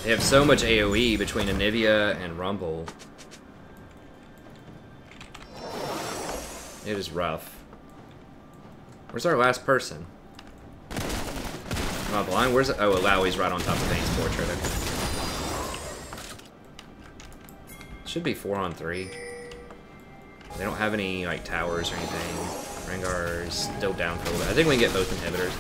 They have so much AoE between Anivia and Rumble. It is rough. Where's our last person? Am I blind? Where's it? Oh, Alawi's right on top of Vayne's portrait. Okay. Should be 4-on-3. They don't have any like towers or anything. Rengar is still down for a little bit. I think we can get both inhibitors.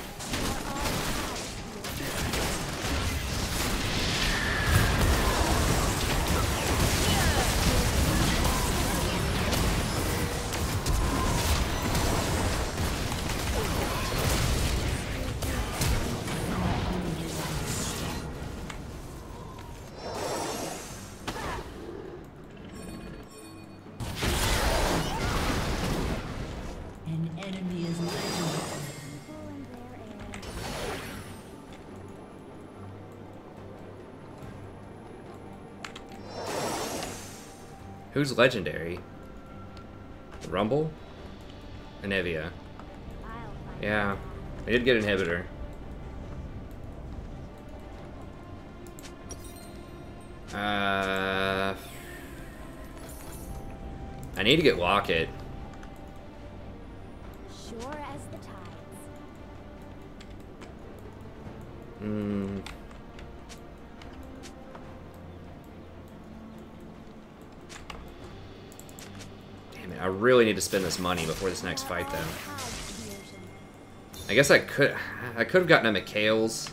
Who's legendary? Rumble? Anivia. Yeah, I did get inhibitor. I need to get Locket. Sure as the tides. Damn it, I really need to spend this money before this next fight, though. I guess I could have gotten a Mikhail's.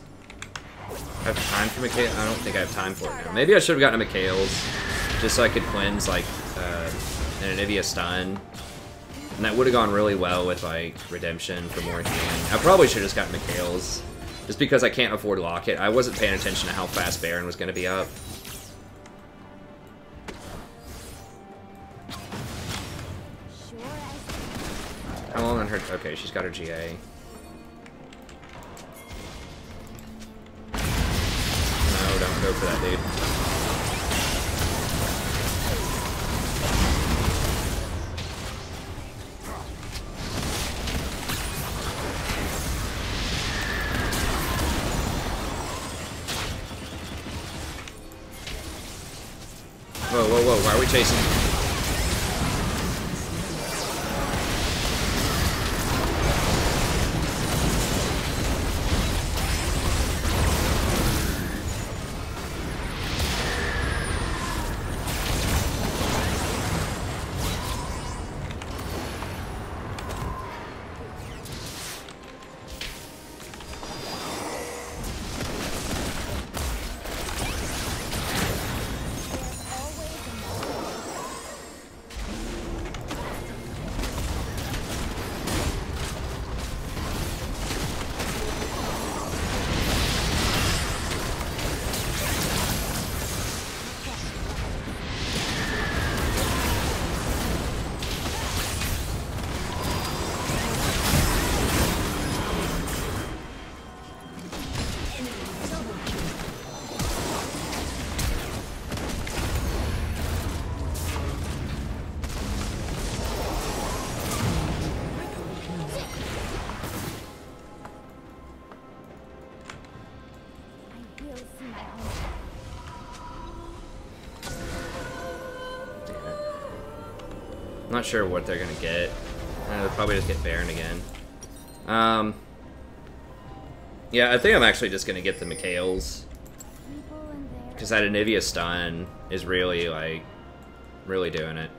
I have time for Mikhail? I don't think I have time for it now. Maybe I should have gotten a Mikhail's, just so I could cleanse, like, an Anivia stun. And that would have gone really well with, like, Redemption for more healing. I probably should have just gotten Mikhail's, just because I can't afford Locket. I wasn't paying attention to how fast Baron was going to be up. How long on her? Okay, she's got her GA. No, don't go for that, dude. Whoa, whoa, whoa, why are we chasing? I'm not sure what they're gonna get. They'll probably just get Baron again. Yeah, I think I'm actually just gonna get the Mikhail's. Because that Anivia stun is really, like, really doing it.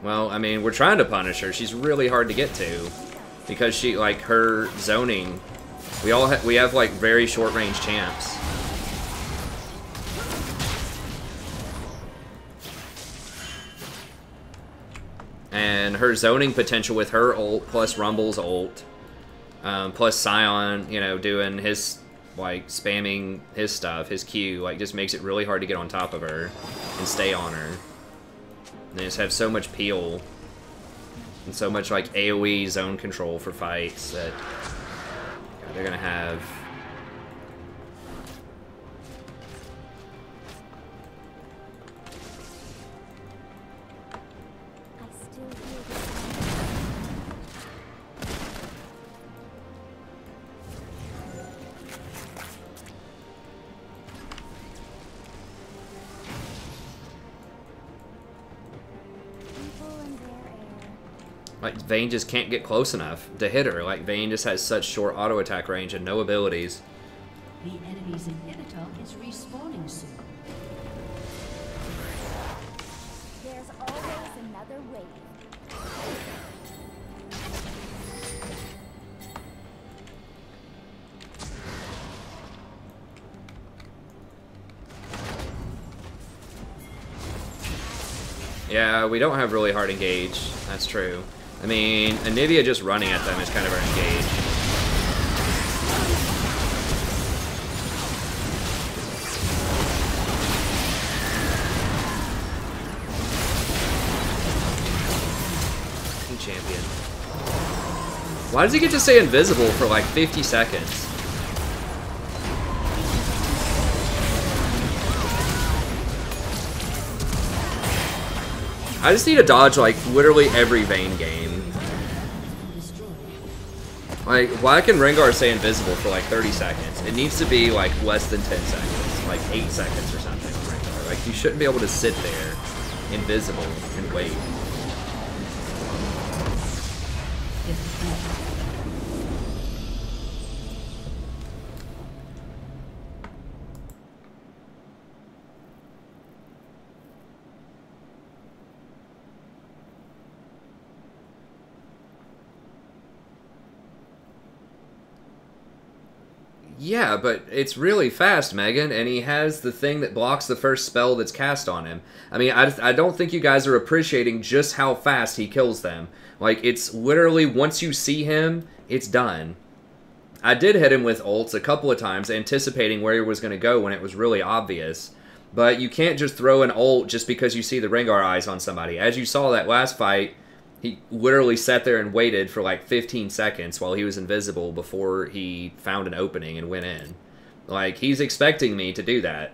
Well, I mean, we're trying to punish her. She's really hard to get to. Because she, like, her zoning... We have, like, very short-range champs. And her zoning potential with her ult, plus Rumble's ult, plus Scion, you know, doing his, like, spamming his stuff, his Q, like, just makes it really hard to get on top of her and stay on her. And they just have so much peel and so much, like, AoE zone control for fights that God, they're gonna have... Like, Vayne just can't get close enough to hit her. Like, Vayne just has such short auto attack range and no abilities. The enemy's inhibitor is respawning soon. There's always another wave. Yeah, we don't have really hard engage. That's true. I mean, Anivia just running at them is kind of our engage. Champion. Why does he get to stay invisible for like 50 seconds? I just need to dodge like literally every Vayne game. Like, why can Rengar stay invisible for like 30 seconds? It needs to be like less than 10 seconds, like 8 seconds or something. Rengar. Like, you shouldn't be able to sit there invisible and wait. Yeah, but it's really fast, Megan, and he has the thing that blocks the first spell that's cast on him. I mean, I don't think you guys are appreciating just how fast he kills them. Like, it's literally, once you see him, it's done. I did hit him with ults a couple of times, anticipating where he was going to go when it was really obvious. But you can't just throw an ult just because you see the Rengar eyes on somebody. As you saw that last fight, he literally sat there and waited for like 15 seconds while he was invisible before he found an opening and went in. Like, he's expecting me to do that.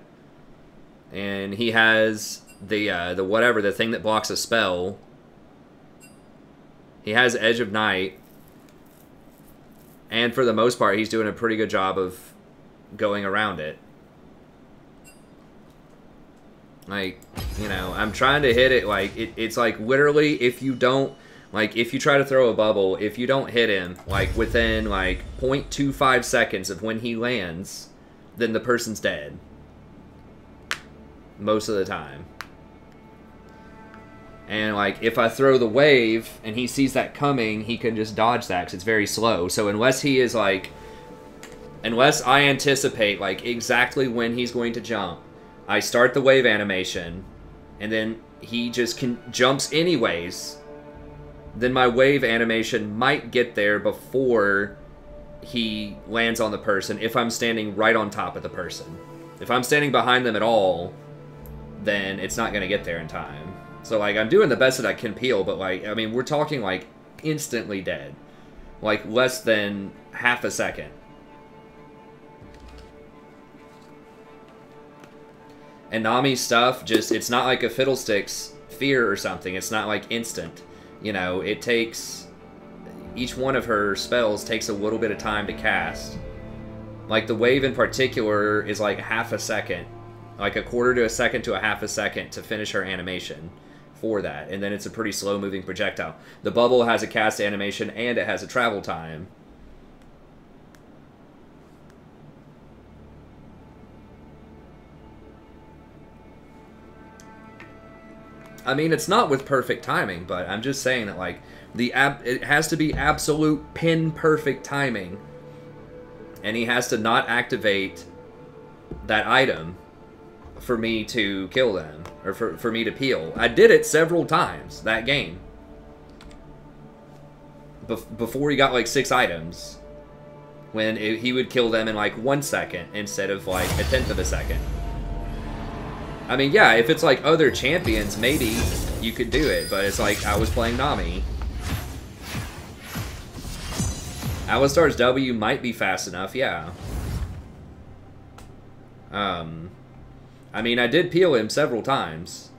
And he has the whatever, the thing that blocks a spell. He has Edge of Night. And for the most part, he's doing a pretty good job of going around it. Like, you know, I'm trying to hit it, like, it's like, literally, if you don't, like, if you try to throw a bubble, if you don't hit him, like, within, like, 0.25 seconds of when he lands, then the person's dead. Most of the time. And, like, if I throw the wave, and he sees that coming, he can just dodge that, because it's very slow. So unless he is, like, unless I anticipate, like, exactly when he's going to jump, I start the wave animation, and then he just jumps anyways, then my wave animation might get there before he lands on the person if I'm standing right on top of the person. If I'm standing behind them at all, then it's not going to get there in time. So, like, I'm doing the best that I can peel, but, like, I mean, we're talking, like, instantly dead. Like, less than half a second. And Nami's stuff, just, it's not like a Fiddlesticks fear or something. It's not, like, instant. You know, it takes... Each one of her spells takes a little bit of time to cast. Like, the wave in particular is, like, half a second. Like, a quarter to a second to a half a second to finish her animation for that. And then it's a pretty slow-moving projectile. The bubble has a cast animation, and it has a travel time. I mean, it's not with perfect timing, but I'm just saying that, like, it has to be absolute pin-perfect timing. And he has to not activate that item for me to kill them, or for me to peel. I did it several times, that game. Before he got, like, 6 items. When he would kill them in, like, 1 second instead of, like, 1/10 of a second. I mean, yeah, if it's like other champions, maybe you could do it, but it's like I was playing Nami. Alistar's W might be fast enough, yeah. I mean, I did peel him several times,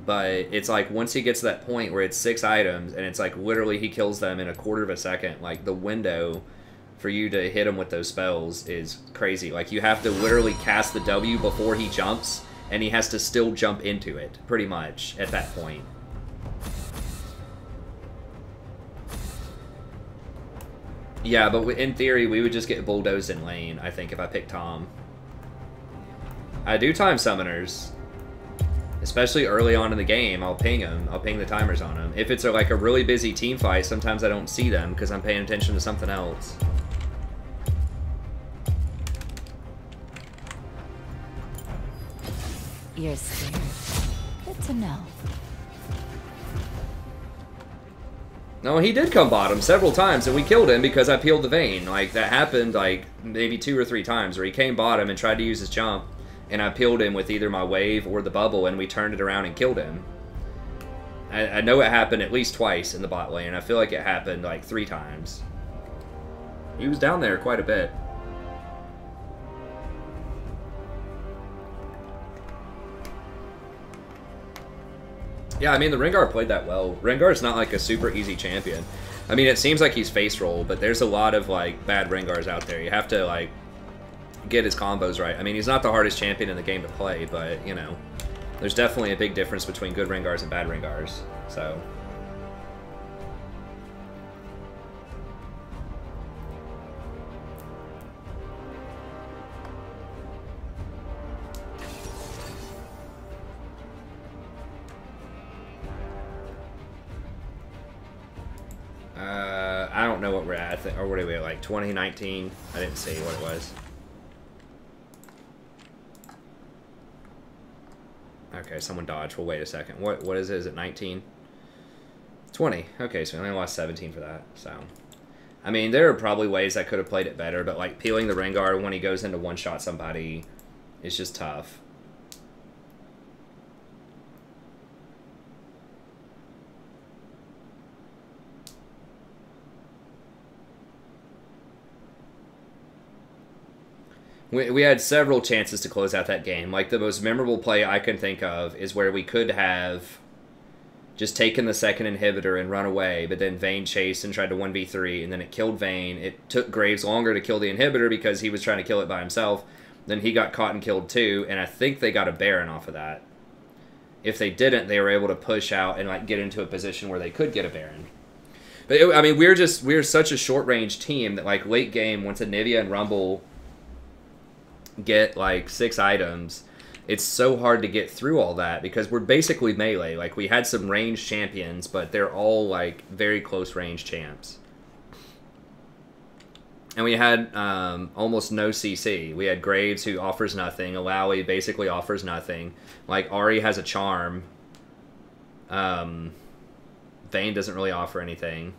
but it's like once he gets to that point where it's 6 items, and it's like literally he kills them in a quarter of a second, like the window for you to hit him with those spells is crazy. Like, you have to literally cast the W before he jumps, and he has to still jump into it, pretty much, at that point. Yeah, but in theory, we would just get bulldozed in lane, I think, if I pick Tom. I do time summoners. Especially early on in the game, I'll ping them. I'll ping the timers on them. If it's like a really busy team fight, sometimes I don't see them because I'm paying attention to something else. You're scared. Good to know. No, he did come bottom several times, and we killed him because I peeled the Vayne. Like, that happened, like, maybe 2 or 3 times where he came bottom and tried to use his jump, and I peeled him with either my wave or the bubble, and we turned it around and killed him. I know it happened at least twice in the bot lane. I feel like it happened, like, 3 times. He was down there quite a bit. Yeah, I mean, the Rengar played that well. Rengar's not, like, a super easy champion. I mean, it seems like he's face roll, but there's a lot of, like, bad Rengars out there. You have to, like, get his combos right. I mean, he's not the hardest champion in the game to play, but, you know, there's definitely a big difference between good Rengars and bad Rengars, so... I don't know what we're at, or what are we at, like 2019? I didn't see what it was. Okay, someone dodged. Well, wait a second. What is it? Is it 19? 20. Okay, so we only lost 17 for that, so... I mean, there are probably ways I could have played it better, but, like, peeling the Rengar when he goes into one-shot somebody is just tough. We had several chances to close out that game. Like, the most memorable play I can think of is where we could have just taken the second inhibitor and run away, but then Vayne chased and tried to 1v3, and then it killed Vayne. It took Graves longer to kill the inhibitor because he was trying to kill it by himself. Then he got caught and killed too, and I think they got a Baron off of that. If they didn't, they were able to push out and, like, get into a position where they could get a Baron. But, I mean, we're such a short-range team that, like, late game, once Anivia and Rumble get like 6 items, it's so hard to get through all that because we're basically melee. Like, we had some ranged champions, but they're all like very close range champs. And we had almost no CC. We had Graves, who offers nothing. Alawi basically offers nothing. Like, Ahri has a charm. Vayne doesn't really offer anything.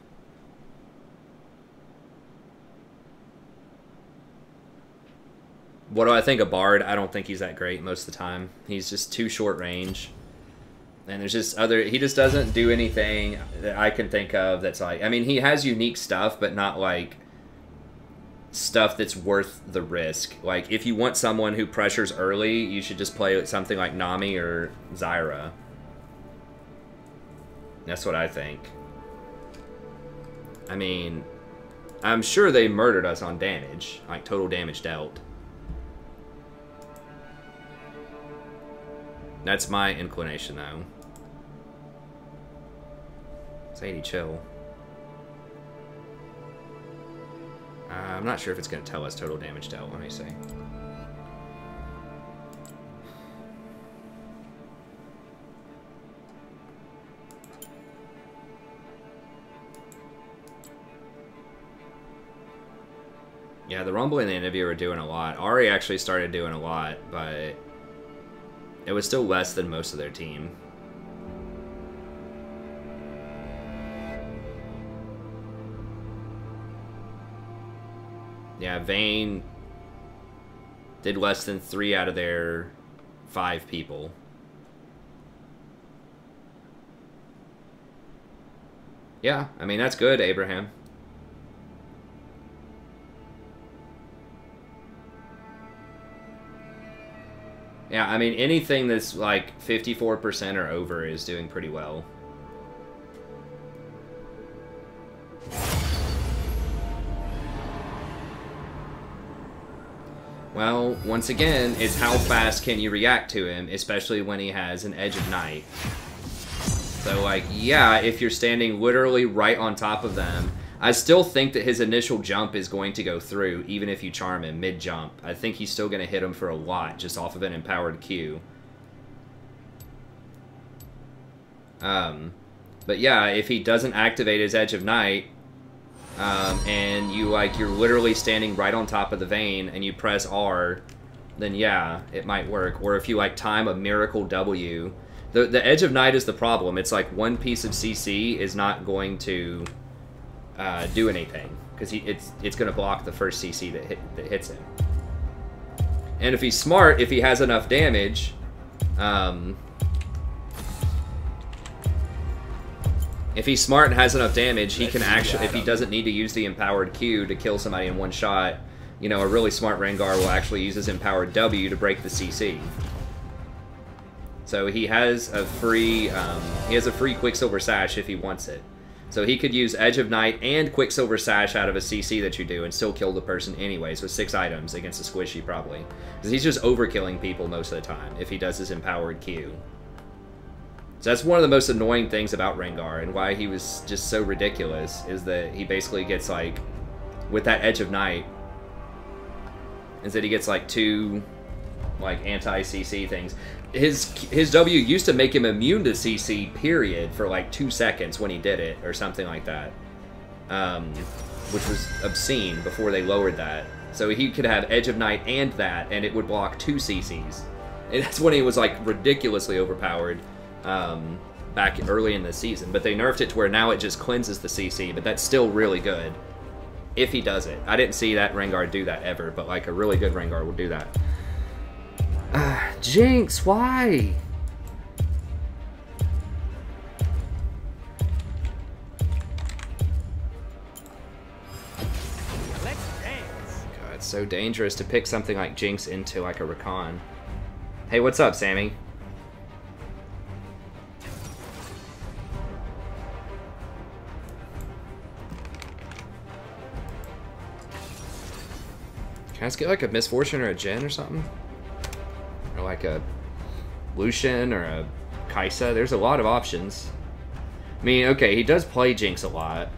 What do I think of Bard? I don't think he's that great most of the time. He's just too short range. And there's just other... He just doesn't do anything that I can think of that's like... I mean, he has unique stuff, but not like stuff that's worth the risk. Like, if you want someone who pressures early, you should just play something like Nami or Zyra. That's what I think. I mean, I'm sure they murdered us on damage. Like, total damage dealt. That's my inclination, though. It's 80 chill. I'm not sure if it's going to tell us total damage dealt. Let me see. Yeah, the Rumble and the Anivia were doing a lot. Ahri actually started doing a lot, but it was still less than most of their team. Yeah, Vayne did less than 3 out of their 5 people. Yeah, I mean, that's good, Abraham. Yeah, I mean, anything that's like 54% or over is doing pretty well. Well, once again, it's how fast can you react to him, especially when he has an Edge of Night. So, like, yeah, if you're standing literally right on top of them, I still think that his initial jump is going to go through, even if you charm him mid-jump. I think he's still going to hit him for a lot, just off of an empowered Q. But yeah, if he doesn't activate his Edge of Night, and you're literally standing right on top of the vein, and you press R, then yeah, it might work. Or if you, like, time a Miracle W. The Edge of Night is the problem. It's like one piece of CC is not going to do anything, because it's going to block the first CC that hits him. And if he's smart, if he has enough damage, if he's smart and has enough damage, he can actually, if he doesn't need to use the empowered Q to kill somebody in one shot, you know, a really smart Rengar will actually use his empowered W to break the CC. So he has a free Quicksilver Sash if he wants it. So he could use Edge of Night and Quicksilver Sash out of a CC that you do and still kill the person anyways with 6 items against a squishy probably. Because he's just overkilling people most of the time if he does his empowered Q. So that's one of the most annoying things about Rengar, and why he was just so ridiculous, is that he basically gets, like, with that Edge of Night, is that he gets, like, 2, like, anti-CC things. His W used to make him immune to CC, period, for, like, 2 seconds when he did it, or something like that. Which was obscene before they lowered that. So he could have Edge of Night and that, and it would block 2 CCs. And that's when he was, like, ridiculously overpowered. Back early in the season, but they nerfed it to where now it just cleanses the CC, but that's still really good if he does it. I didn't see that Rengar do that ever, but like a really good Rengar will do that. Jinx, why? Let's dance. God, it's so dangerous to pick something like Jinx into like a Rakan. Hey, what's up, Sammy? Can I just get like a Misfortune or a Jhin or something? Or like a Lucian or a Kaisa? There's a lot of options. I mean, okay, he does play Jinx a lot.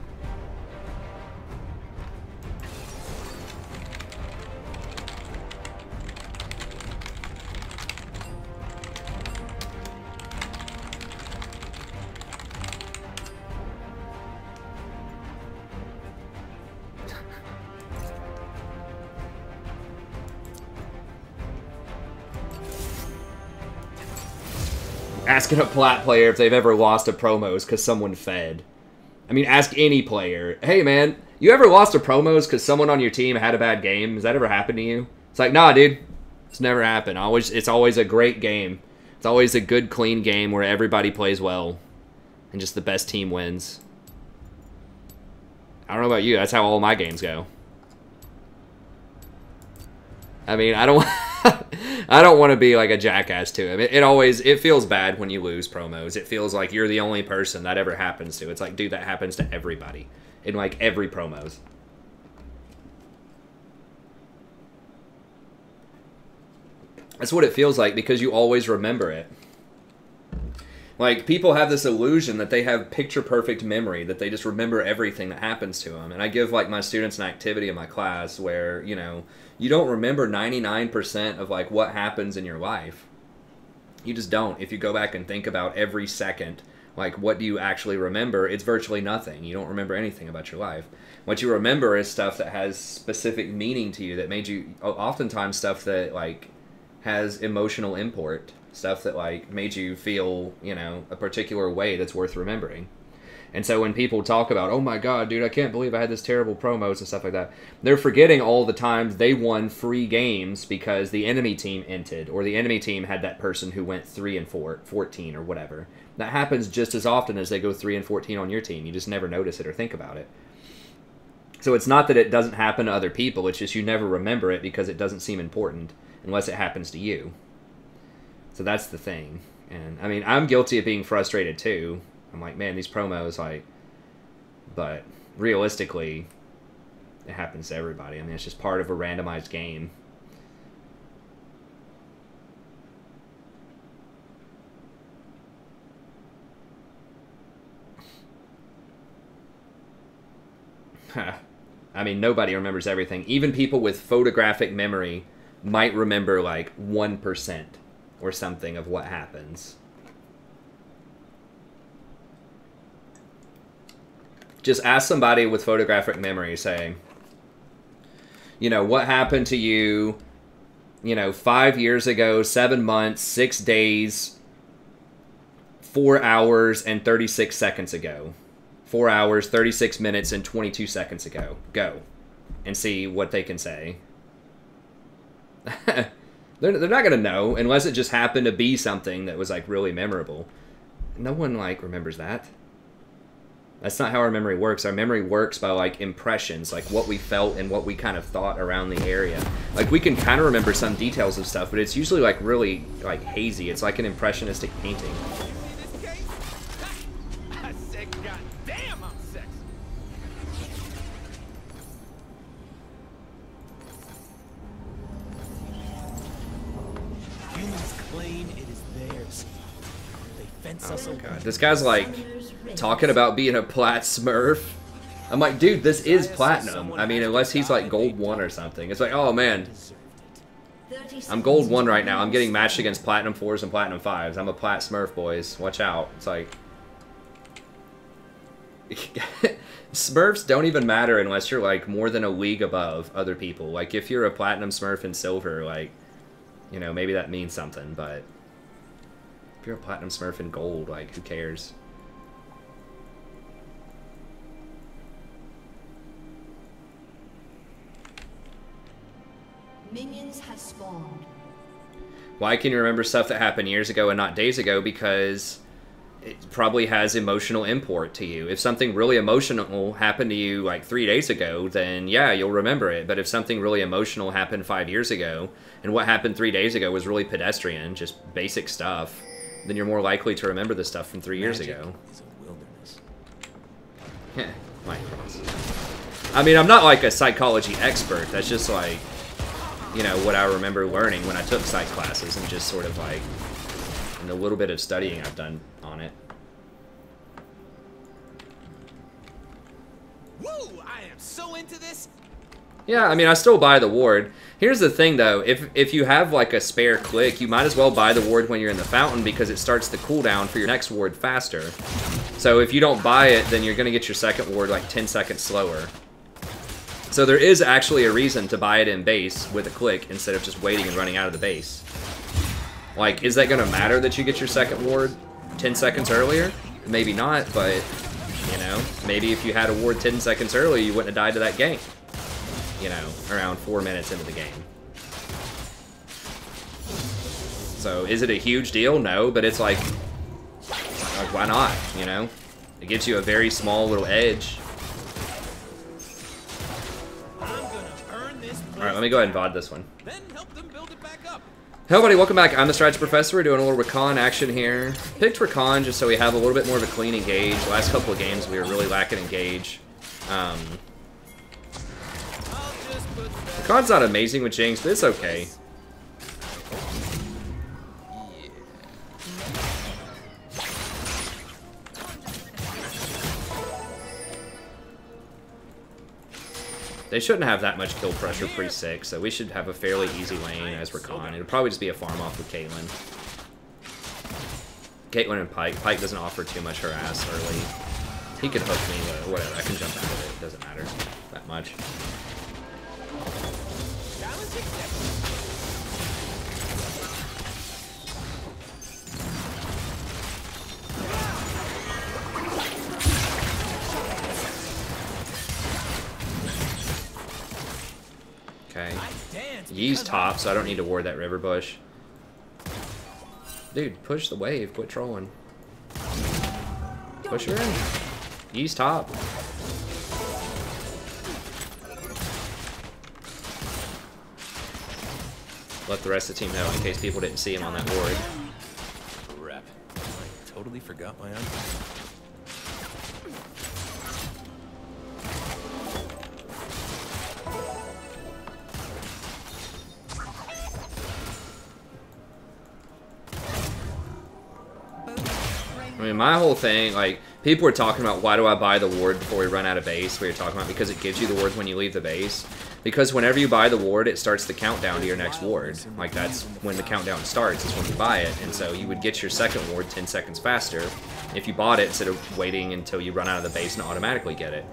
Asking a plat player if they've ever lost a promos because someone fed. I mean, ask any player. Hey, man, you ever lost a promos because someone on your team had a bad game? Has that ever happened to you? It's like, nah, dude. It's never happened. It's always a great game. It's always a good, clean game where everybody plays well. And just the best team wins. I don't know about you. That's how all my games go. I mean, I don't... I don't want to be like a jackass to him. It feels bad when you lose promos. It feels like you're the only person that ever happens to. It's like, dude, that happens to everybody in like every promos. That's what it feels like because you always remember it. Like, people have this illusion that they have picture-perfect memory, that they just remember everything that happens to them. And I give, like, my students an activity in my class where, you know, you don't remember 99% of, like, what happens in your life. You just don't. If you go back and think about every second, like, what do you actually remember? It's virtually nothing. You don't remember anything about your life. What you remember is stuff that has specific meaning to you, that made you, oftentimes stuff that, like, has emotional import. Stuff that, like, made you feel, you know, a particular way that's worth remembering. And so when people talk about, oh my god, dude, I can't believe I had this terrible promos and stuff like that, they're forgetting all the times they won free games because the enemy team entered, or the enemy team had that person who went 3-14 or whatever. That happens just as often as they go 3-14 on your team. You just never notice it or think about it. So it's not that it doesn't happen to other people, it's just you never remember it because it doesn't seem important unless it happens to you. So that's the thing. And, I mean, I'm guilty of being frustrated, too. I'm like, man, these promos, like... But, realistically, it happens to everybody. I mean, it's just part of a randomized game. I mean, nobody remembers everything. Even people with photographic memory might remember like 1% or something of what happens. Just ask somebody with photographic memory, say, you know, what happened to you, you know, 5 years ago, 7 months, 6 days, 4 hours, and 36 seconds ago. 4 hours, 36 minutes, and 22 seconds ago. Go. And see what they can say. They're not going to know, unless it just happened to be something that was, like, really memorable. No one, like, remembers that. That's not how our memory works. Our memory works by, like, impressions, like what we felt and what we kind of thought around the area. Like, we can kind of remember some details of stuff, but it's usually, like, really, like, hazy. It's like an impressionistic painting. I said, God damn, I'm sexy. Humans claim it is theirs. They fence us Oh, away. God. This guy's, like, talking about being a plat smurf. I'm like, dude, this is platinum. I mean, unless he's like gold 1 or something. It's like, oh man, I'm gold 1 right now. I'm getting matched against platinum 4s and platinum 5s. I'm a plat smurf, boys. Watch out. It's like, smurfs don't even matter unless you're like more than a league above other people. Like if you're a platinum smurf in silver, like, you know, maybe that means something, but if you're a platinum smurf in gold, like, who cares? Minions have spawned. Why can you remember stuff that happened years ago and not days ago? Because it probably has emotional import to you. If something really emotional happened to you like 3 days ago, then yeah, you'll remember it. But if something really emotional happened 5 years ago, and what happened 3 days ago was really pedestrian, just basic stuff, then you're more likely to remember the stuff from 3 years ago. It's a wilderness. Heh, like, I mean, I'm not like a psychology expert. That's just like, you know, what I remember learning when I took psych classes and just sort of like, and a little bit of studying I've done on it. Woo! I am so into this. Yeah, I mean, I still buy the ward. Here's the thing, though. If you have, like, a spare click, you might as well buy the ward when you're in the fountain because it starts the cooldown for your next ward faster. So if you don't buy it, then you're going to get your second ward, like, 10 seconds slower. So there is actually a reason to buy it in base with a click instead of just waiting and running out of the base. Like, is that going to matter that you get your second ward 10 seconds earlier? Maybe not, but, you know, maybe if you had a ward 10 seconds earlier, you wouldn't have died to that gank. You know, around 4 minutes into the game. So, is it a huge deal? No, but it's like why not, you know? It gives you a very small little edge. Alright, let me go ahead and VOD this one. Then help them build it back up. Hey everybody, welcome back. I'm the Strategy Professor. We're doing a little recon action here. Picked recon just so we have a little bit more of a clean engage. Last couple of games we were really lacking engage. Recon's not amazing with Jinx, but it's okay. They shouldn't have that much kill pressure pre-6, so we should have a fairly easy lane as Recon. It'll probably just be a farm off with Caitlyn. Caitlyn and Pyke. Pyke doesn't offer too much harass early. He could hook me, but whatever. I can jump out of it. It doesn't matter that much. Okay. Yee's top, so I don't need to ward that river bush. Dude, push the wave. Quit trolling. Push her in. Yee's top. Let the rest of the team know in case people didn't see him on that ward. Crap. I totally forgot my own. I mean, my whole thing, like, People were talking about, why do I buy the ward before we run out of base? We were talking about because it gives you the ward when you leave the base. Because whenever you buy the ward, it starts the countdown to your next ward. Like, that's when the countdown starts, is when you buy it. And so you would get your second ward 10 seconds faster if you bought it instead of waiting until you run out of the base and automatically get it.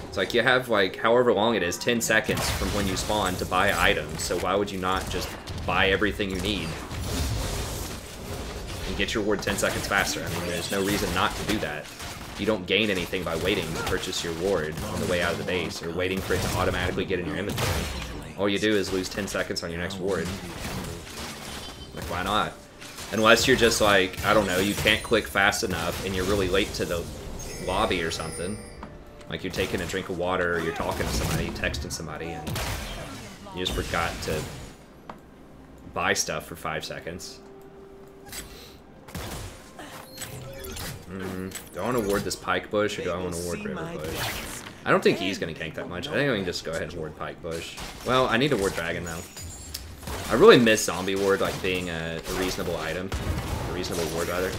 It's like you have, like, however long it is, 10 seconds from when you spawn to buy items. So why would you not just buy everything you need and get your ward 10 seconds faster? I mean, there's no reason not to do that. You don't gain anything by waiting to purchase your ward on the way out of the base, or waiting for it to automatically get in your inventory. All you do is lose 10 seconds on your next ward. Like, why not? Unless you're just like, I don't know, you can't click fast enough and you're really late to the lobby or something. Like, you're taking a drink of water, or you're talking to somebody, texting somebody, and you just forgot to buy stuff for 5 seconds. Do I want to ward this Pike Bush, or do I want to ward River Bush? I don't think he's going to gank that much. I think I can just go ahead and ward Pike Bush. Well, I need to ward Dragon, though. I really miss Zombie Ward, like, being a reasonable item. A reasonable ward, rather.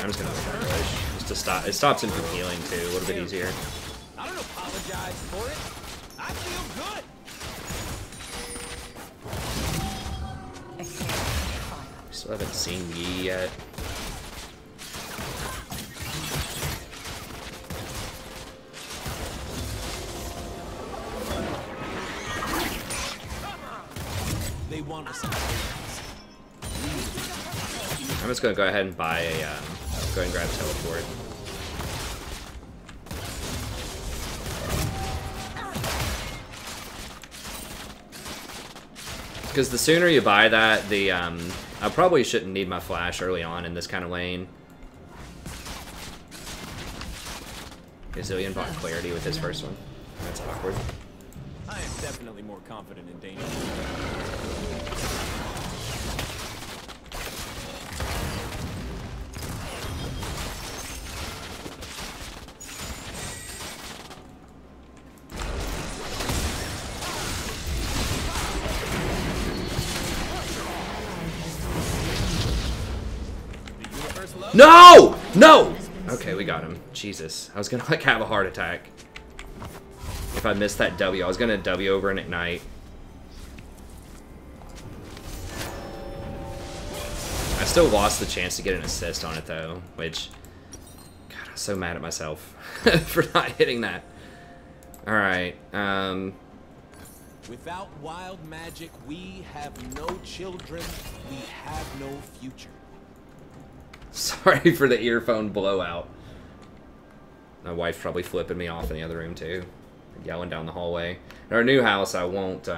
I'm just gonna go push, just to stop. It stops him from healing too, a little bit easier. I don't apologize for it. I feel good. Still haven't seen Yi yet. They want us. I'm just gonna go ahead and buy a, go ahead and grab a teleport. Because the sooner you buy that, the, I probably shouldn't need my flash early on in this kind of lane. Gazillion bought clarity with his first one. That's awkward. I am definitely more confident in danger. No! No! Okay, we got him. Jesus. I was gonna, like, have a heart attack. If I missed that W. I was gonna W over and ignite. I still lost the chance to get an assist on it, though. Which... God, I was so mad at myself for not hitting that. Alright, Without wild magic, we have no children, we have no future. Sorry for the earphone blowout. My wife's probably flipping me off in the other room, too. Yelling down the hallway. In our new house, I won't,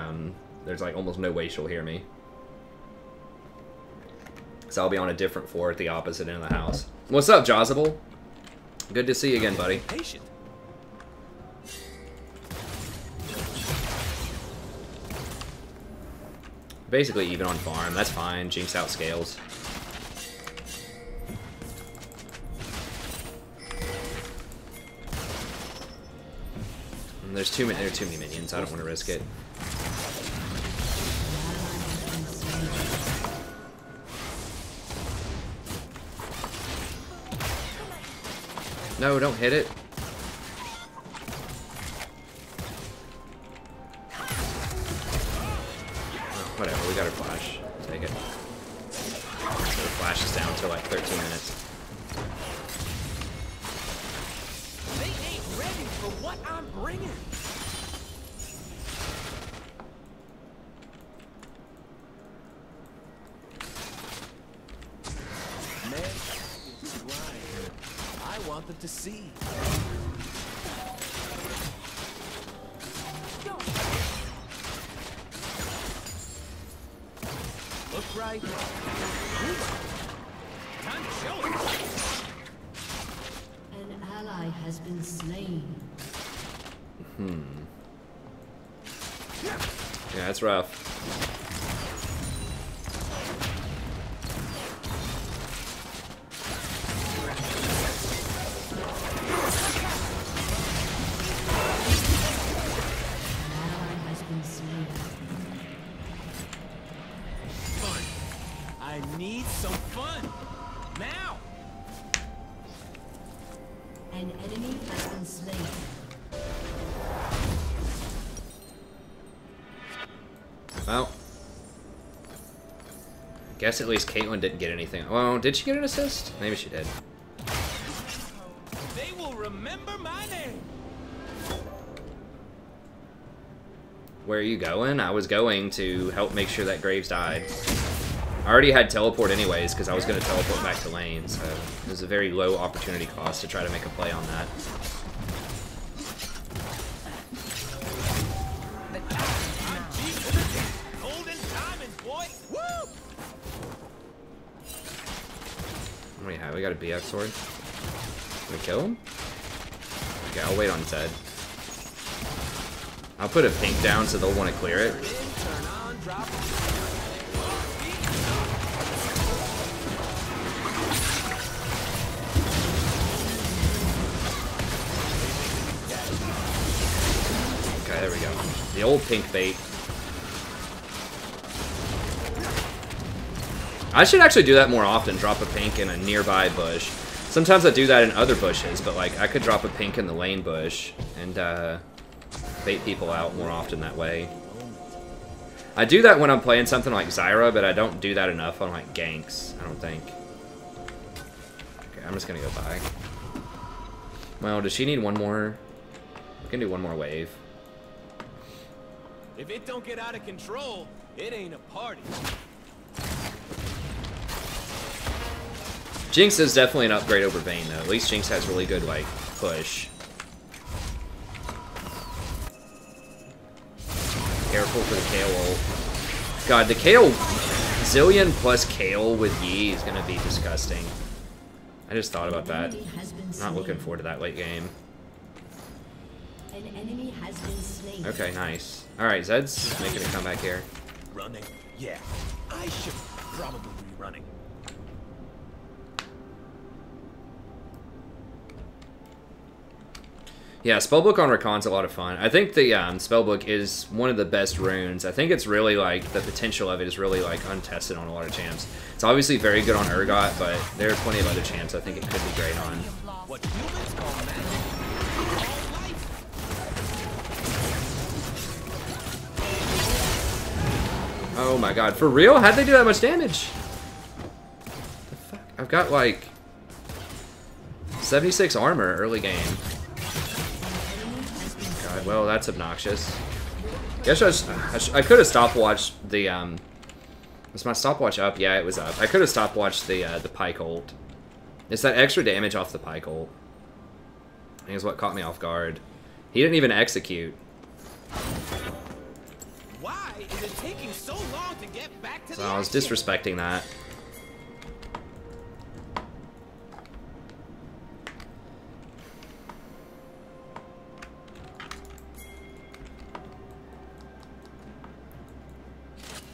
there's, like, almost no way she'll hear me. So I'll be on a different floor at the opposite end of the house. What's up, Jozable? Good to see you again, buddy. Patient. Basically even on farm. That's fine. Jinx out scales. There are too many minions. I don't want to risk it. No, don't hit it. Oh, whatever, we got our flash. Take it. So the flash is down to like 13 minutes. They ain't ready for what I'm bringing. Man, it's grind. I want them to see. Look right. Time to show it. An ally has been slain. Yeah, that's rough. need some fun. Now. An enemy has been slain. Well, guess at least Caitlyn didn't get anything. Well, did she get an assist? Maybe she did. They will remember my name. Where are you going? I was going to help make sure that Graves died. I already had teleport anyways because I was going to teleport back to lane, so it was a very low opportunity cost to try to make a play on that. Golden diamonds, boy. Woo! What do we have? We got a BF sword. Can we kill him? Okay, I'll wait on Zed. I'll put a pink down so they'll want to clear it. Turn on, drop. Okay, there we go. The old pink bait. I should actually do that more often, drop a pink in a nearby bush. Sometimes I do that in other bushes, but like I could drop a pink in the lane bush and bait people out more often that way. I do that when I'm playing something like Zyra, but I don't do that enough on like ganks, I don't think. Okay, I'm just gonna go by. Well, does she need one more? We can do one more wave. If it don't get out of control, it ain't a party. Jinx is definitely an upgrade over Vayne, though. At least Jinx has really good, like, push. Careful for the Kayle ult. God, the Kayle... Zillion plus Kayle with Yi is gonna be disgusting. I just thought about that. Not looking forward to that late game. An enemy has been slain. Okay, nice. Alright, Zed's making a comeback here. Running? Yeah. I should probably be running. Yeah, Spellbook on Rakan's a lot of fun. I think the Spellbook is one of the best runes. I think it's really, like, the potential of it is really, like, untested on a lot of champs. It's obviously very good on Urgot, but there are plenty of other champs I think it could be great on. What humans call magic. Oh my god, for real? How'd they do that much damage? The fuck? I've got, like, 76 armor early game. God, well, that's obnoxious. Guess I could have stopwatched the, was my stopwatch up? Yeah, it was up. I could have stopwatched the Pyke ult. It's that extra damage off the Pyke ult. I think is what caught me off guard. He didn't even execute. Why is it taking so long to get back to So the I was action? disrespecting that.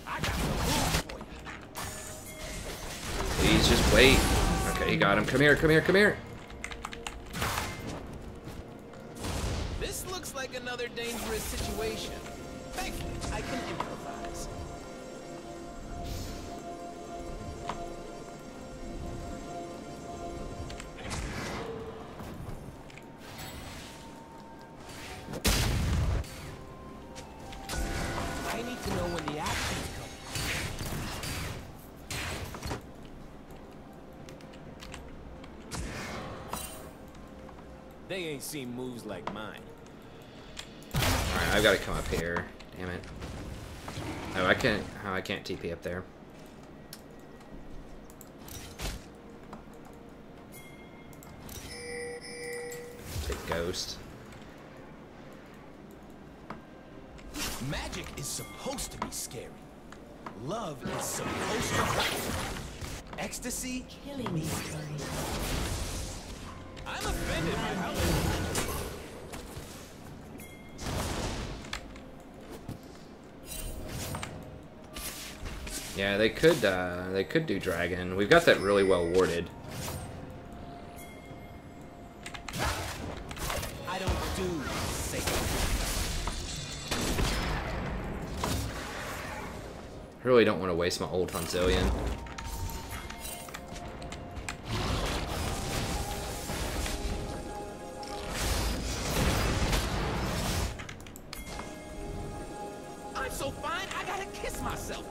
I got some moves for you. Please just wait. Okay, he got him. Come here, come here, come here. This looks like another dangerous situation. Thankfully, I can improvise. I need to know when the action's coming. They ain't seen moves like mine. Alright, I've got to come up here. Damn it. Oh, I can't. Oh, I can't TP up there. Take Ghost. Magic is supposed to be scary. Love is supposed to hurt. Ecstasy, Killing me. I'm offended by how Yeah, they could do Dragon. We've got that really well warded. I don't do sacred. I really don't want to waste my ult on Zillion. so fine, I gotta kiss myself.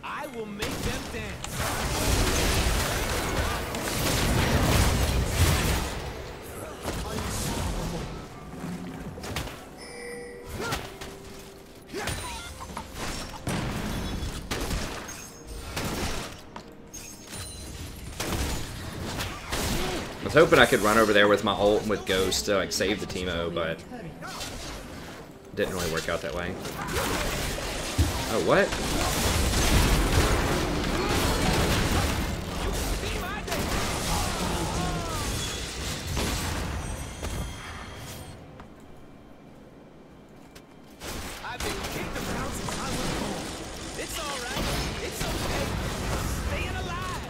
I will make them dance. I was hoping I could run over there with my ult and with Ghost to like save the Teemo, but didn't really work out that way. Oh, what? I've been kicked around since I was born. It's all right. It's okay. I'm staying alive.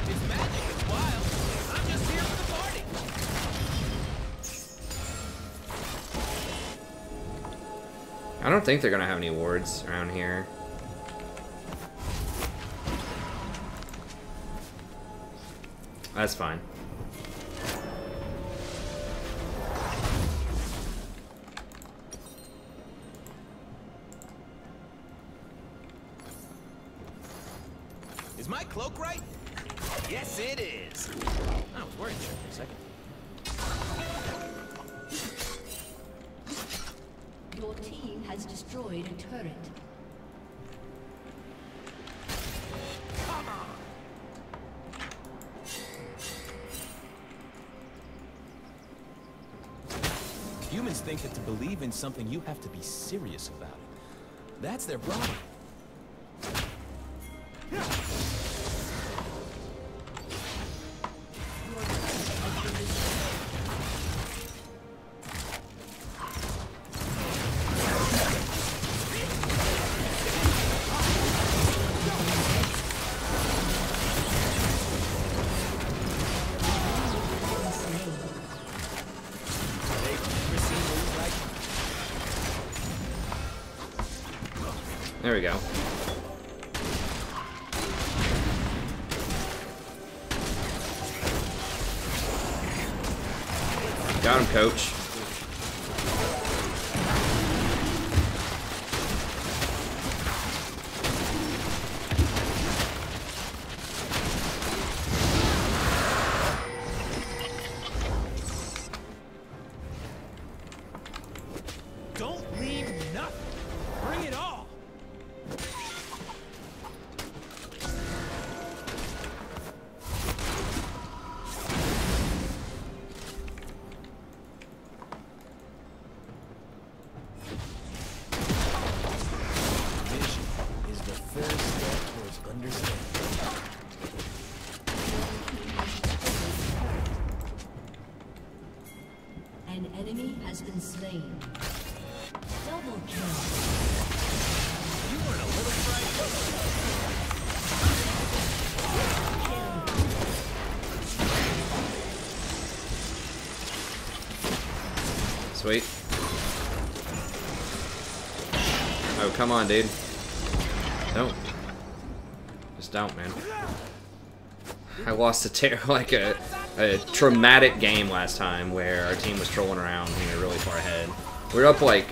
It's magic. It's wild. I'm just here for the party. I don't think they're gonna have any wards around here. That's fine. Is my cloak right? Yes, it is. I was worried there for a second. Your team has destroyed a turret. Come on. Humans think that to believe in something, you have to be serious about it. That's their problem. There we go. Got him, coach. Don't leave nothing. Bring it all. Vision is the first step towards understanding. An enemy has been slain. Double kill. You weren't a little frightened. Sweet. Oh, come on, dude. Don't. Just don't, man. I lost a traumatic game last time where our team was trolling around and we were really far ahead. We were up like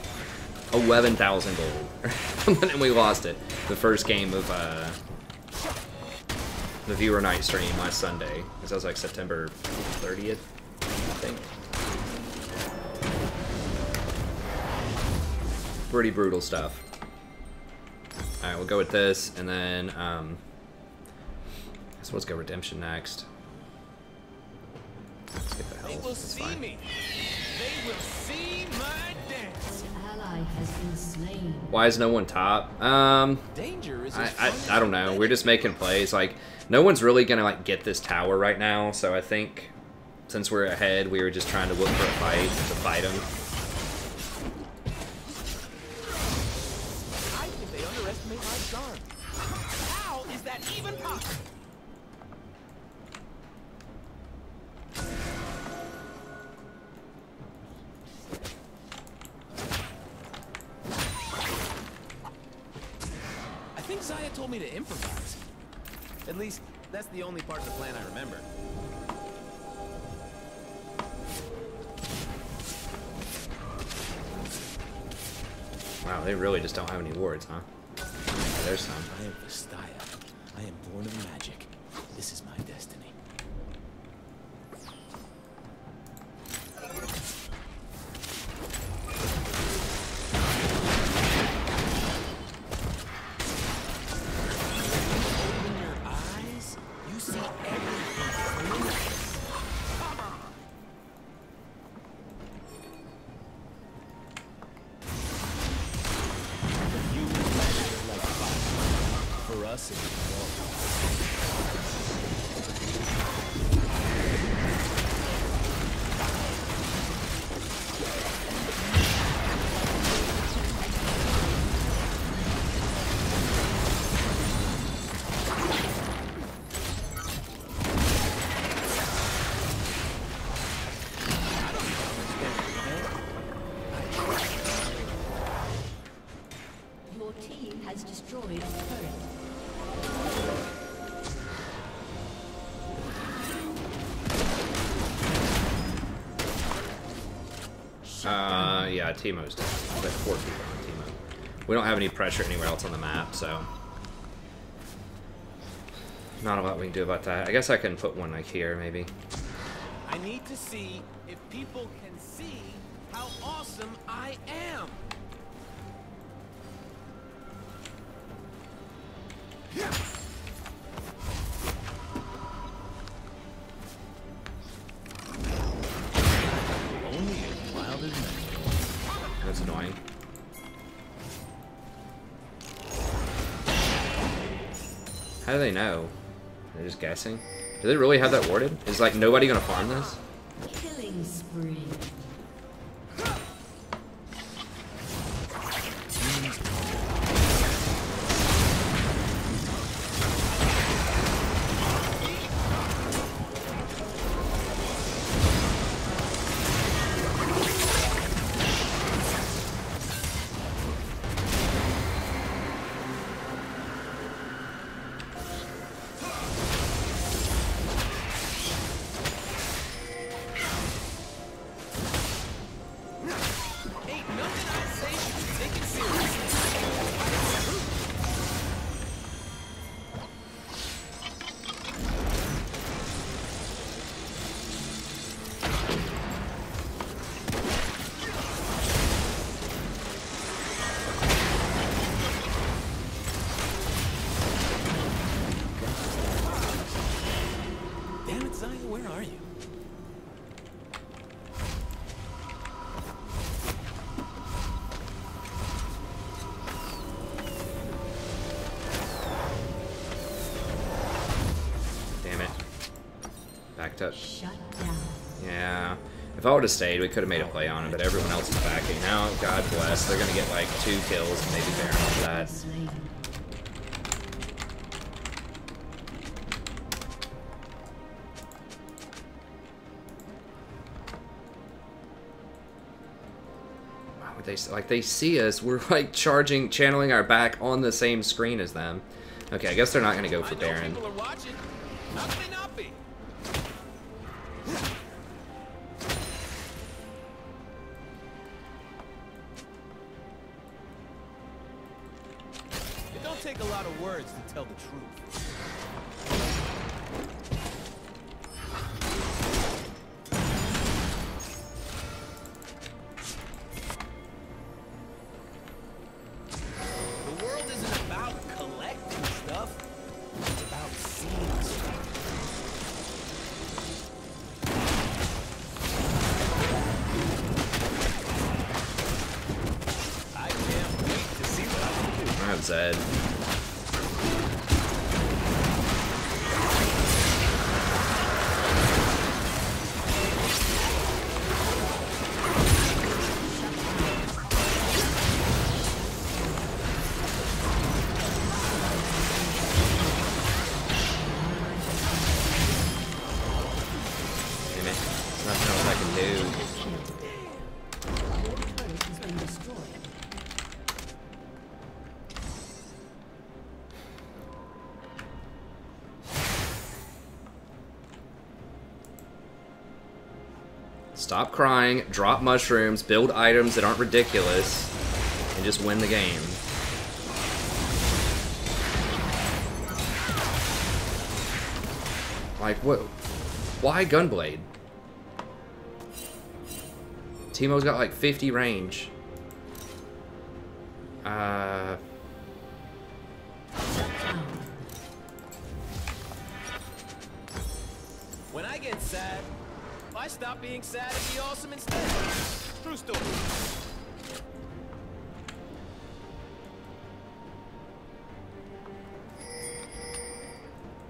11,000 gold, and we lost it. The first game of the viewer night stream last Sunday, because that was like September 30th, I think. Pretty brutal stuff. Alright, we'll go with this, and then, so let's go Redemption next. Let's get the They health, will that's see fine. me. They will see my dance. An ally has been slain. Why is no one top? Danger is I don't know. We're just making plays. Like, no one's really gonna like get this tower right now, so I think since we're ahead, we were just trying to look for a fight to fight him. I think they underestimate my charm. How is that even possible? I think Zaya told me to improvise. At least, that's the only part of the plan I remember. Wow, they really just don't have any wards, huh? Yeah, there's some. I am Vestaya. I am born of magic. This is my destiny. Open your eyes. You see everything clearly. You like fire. For us, it's Your team has destroyed a turret. Yeah, Teemo's dead. There's 4 people on Teemo. We don't have any pressure anywhere else on the map, so not a lot we can do about that. I guess I can put one like here, maybe. I need to see if people can see how awesome I am. Only as wild as men. That's annoying. How do they know? They're just guessing. Do they really have that warded? Is like nobody gonna farm this? Killing spree. Ain't nothing I say should be taken seriously. Damn it, Zaya, where are you? Damn it. Backed up. Shut down. Yeah. If I would have stayed, we could have made a play on it, but everyone else is backing. Now, God bless, they're gonna get like 2 kills and maybe Baron off that. Slain. Why would they, like, they see us, we're like charging, channeling our back on the same screen as them. Okay, I guess they're not gonna go for I know Baron. people are watching. How could they not be? It don't take a lot of words to tell the truth. The world isn't about collecting stuff. It's about seeing stuff. I can't wait to see what I can do. I have Zed. do? Stop crying, drop mushrooms, build items that aren't ridiculous, and just win the game. Like, what? Why Gunblade? Teemo's got like 50 range. When I get sad, I stop being sad and be awesome instead. True story.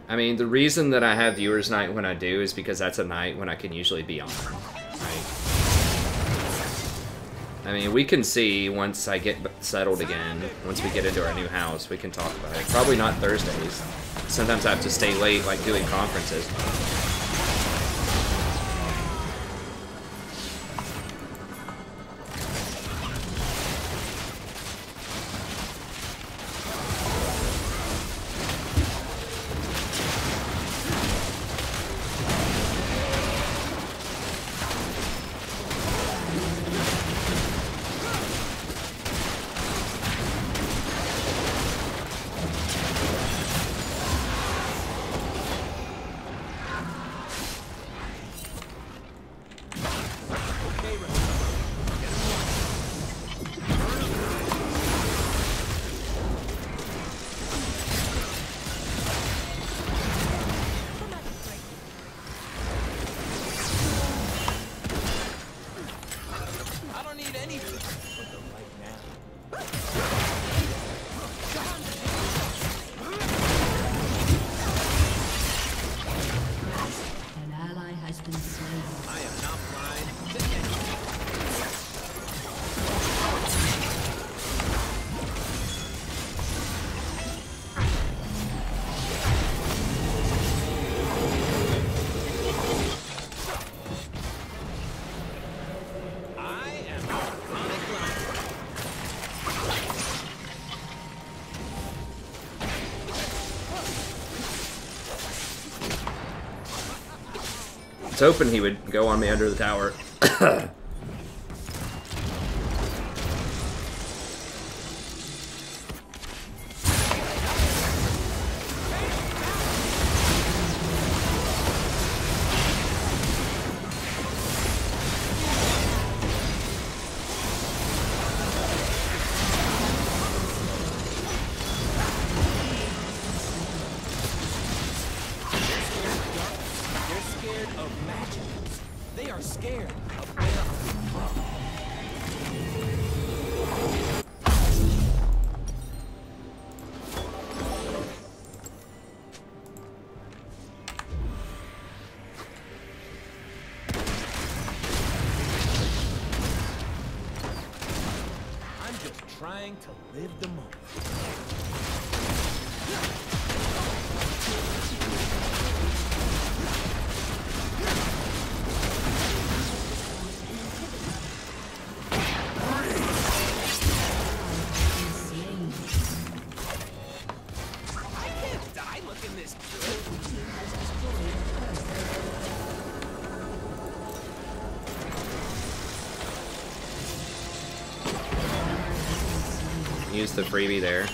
I mean, the reason that I have viewers night when I do is because that's a night when I can usually be on, right? I mean, we can see once I get settled again, once we get into our new house, we can talk about it. Probably not Thursdays. Sometimes I have to stay late, like doing conferences. I was hoping he would go on me under the tower. Trying to live the moment. I can't die looking this good. Use the freebie there.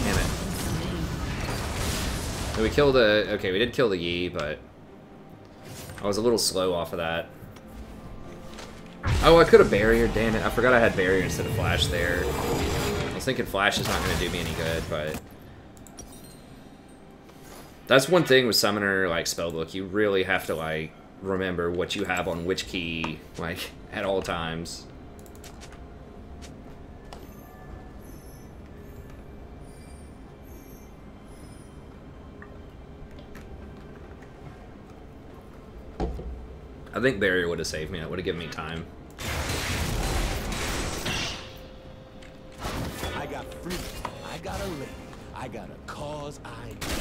Damn it. So we killed the... Okay, we did kill the Yi, but... I was a little slow off of that. Oh, I could have barriered, damn it. I forgot I had barrier instead of flash there. I was thinking flash is not going to do me any good, but... That's one thing with Summoner, like, Spellbook. You really have to, like, remember what you have on which key, like, at all times. I think Barrier would have saved me. It would have given me time. got freedom. I got a lady. I got a cause I got.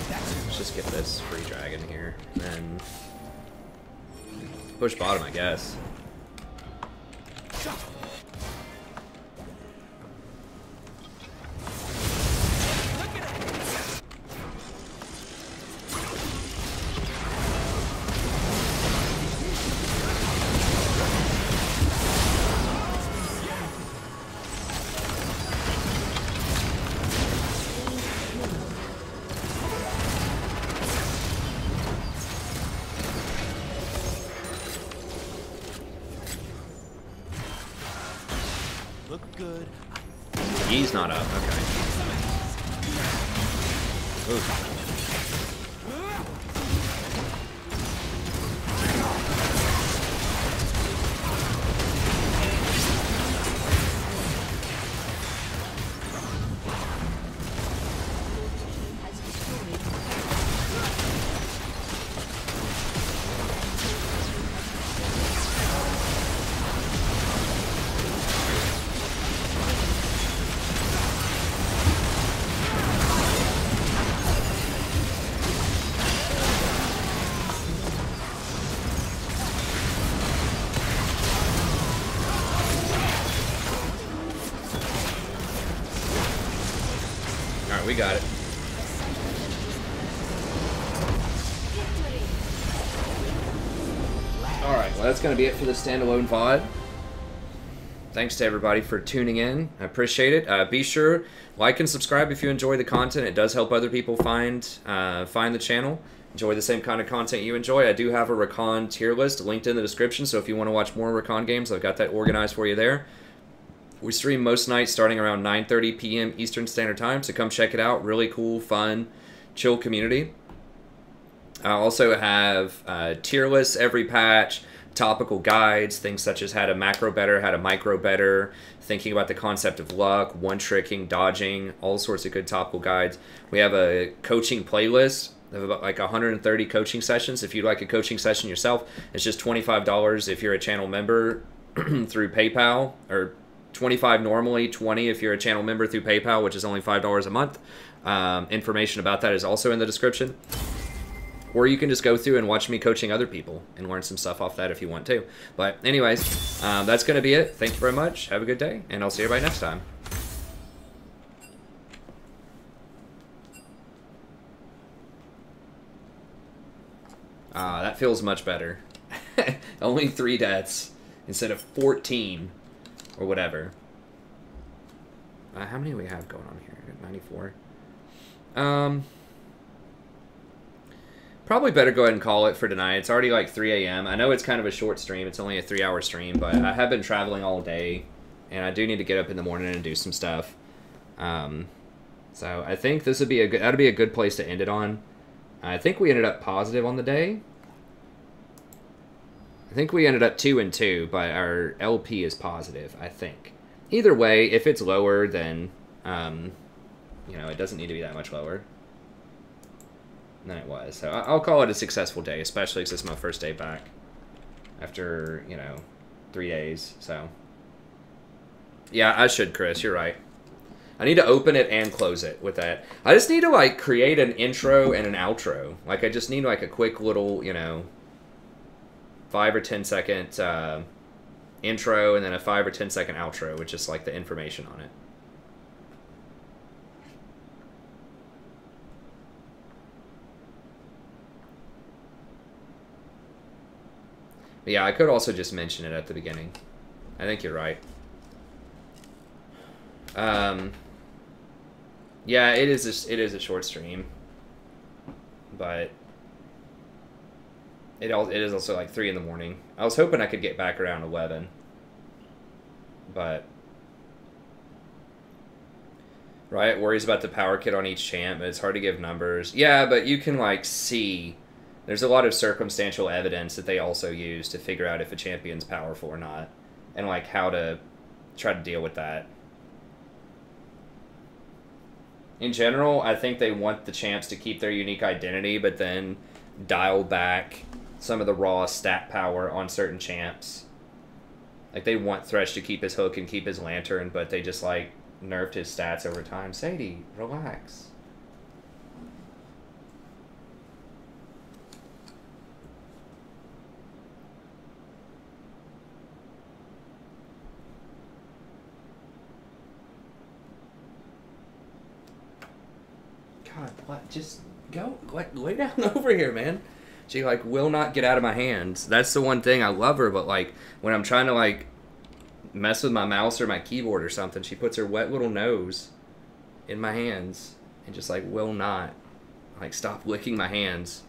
Let's just get this free dragon here, and then push bottom, I guess. Look good. He's not up. Okay. Ooh. Alright, we got it. Alright, well that's going to be it for the standalone VOD. Thanks to everybody for tuning in. I appreciate it. Be sure, like and subscribe if you enjoy the content. It does help other people find the channel. Enjoy the same kind of content you enjoy. I do have a Recon tier list linked in the description, so if you want to watch more Recon games, I've got that organized for you there. We stream most nights starting around 9:30 p.m. Eastern Standard Time, so come check it out. Really cool, fun, chill community. I also have tier lists every patch, topical guides, things such as how to macro better, how to micro better, thinking about the concept of luck, one-tricking, dodging, all sorts of good topical guides. We have a coaching playlist of about like 130 coaching sessions. If you'd like a coaching session yourself, it's just $25 if you're a channel member through PayPal, or $25 normally, $20 if you're a channel member through PayPal, which is only $5 a month. Information about that is also in the description. Or you can just go through and watch me coaching other people and learn some stuff off that if you want to. But anyways, that's going to be it. Thank you very much. Have a good day, and I'll see everybody next time. That feels much better. Only 3 deaths instead of 14. Or whatever. How many do we have going on here? 94. Probably better go ahead and call it for tonight. It's already like 3 a.m. I know it's kind of a short stream. It's only a 3-hour stream, but I have been traveling all day, and I do need to get up in the morning and do some stuff. So I think this would be that'd be a good place to end it on. I think we ended up positive on the day. I think we ended up 2-2, but our LP is positive, I think. Either way, if it's lower, then, you know, it doesn't need to be that much lower than it was. So I'll call it a successful day, especially because it's my first day back after, you know, 3 days. So, yeah, I should, Chris. You're right. I need to open it and close it with that. I just need to, like, create an intro and an outro. Like, I just need, like, a quick little, you know, 5 or 10 second intro and then a 5 or 10 second outro with just like the information on it. But yeah, I could also just mention it at the beginning. I think you're right. Yeah, it is a short stream, but it is also like 3 in the morning. I was hoping I could get back around 11, but Riot worries about the power kit on each champ, but it's hard to give numbers. Yeah, but you can like see there's a lot of circumstantial evidence that they also use to figure out if a champion's powerful or not, and like how to try to deal with that. In general, I think they want the champs to keep their unique identity, but then dial back some of the raw stat power on certain champs. Like, they want Thresh to keep his hook and keep his lantern, but they just, like, nerfed his stats over time. Sadie, relax. God, what? Just go, lay down over here, man. She, like, will not get out of my hands. That's the one thing. I love her, but, like, when I'm trying to, like, mess with my mouse or my keyboard or something, she puts her wet little nose in my hands and just, like, will not, like, stop licking my hands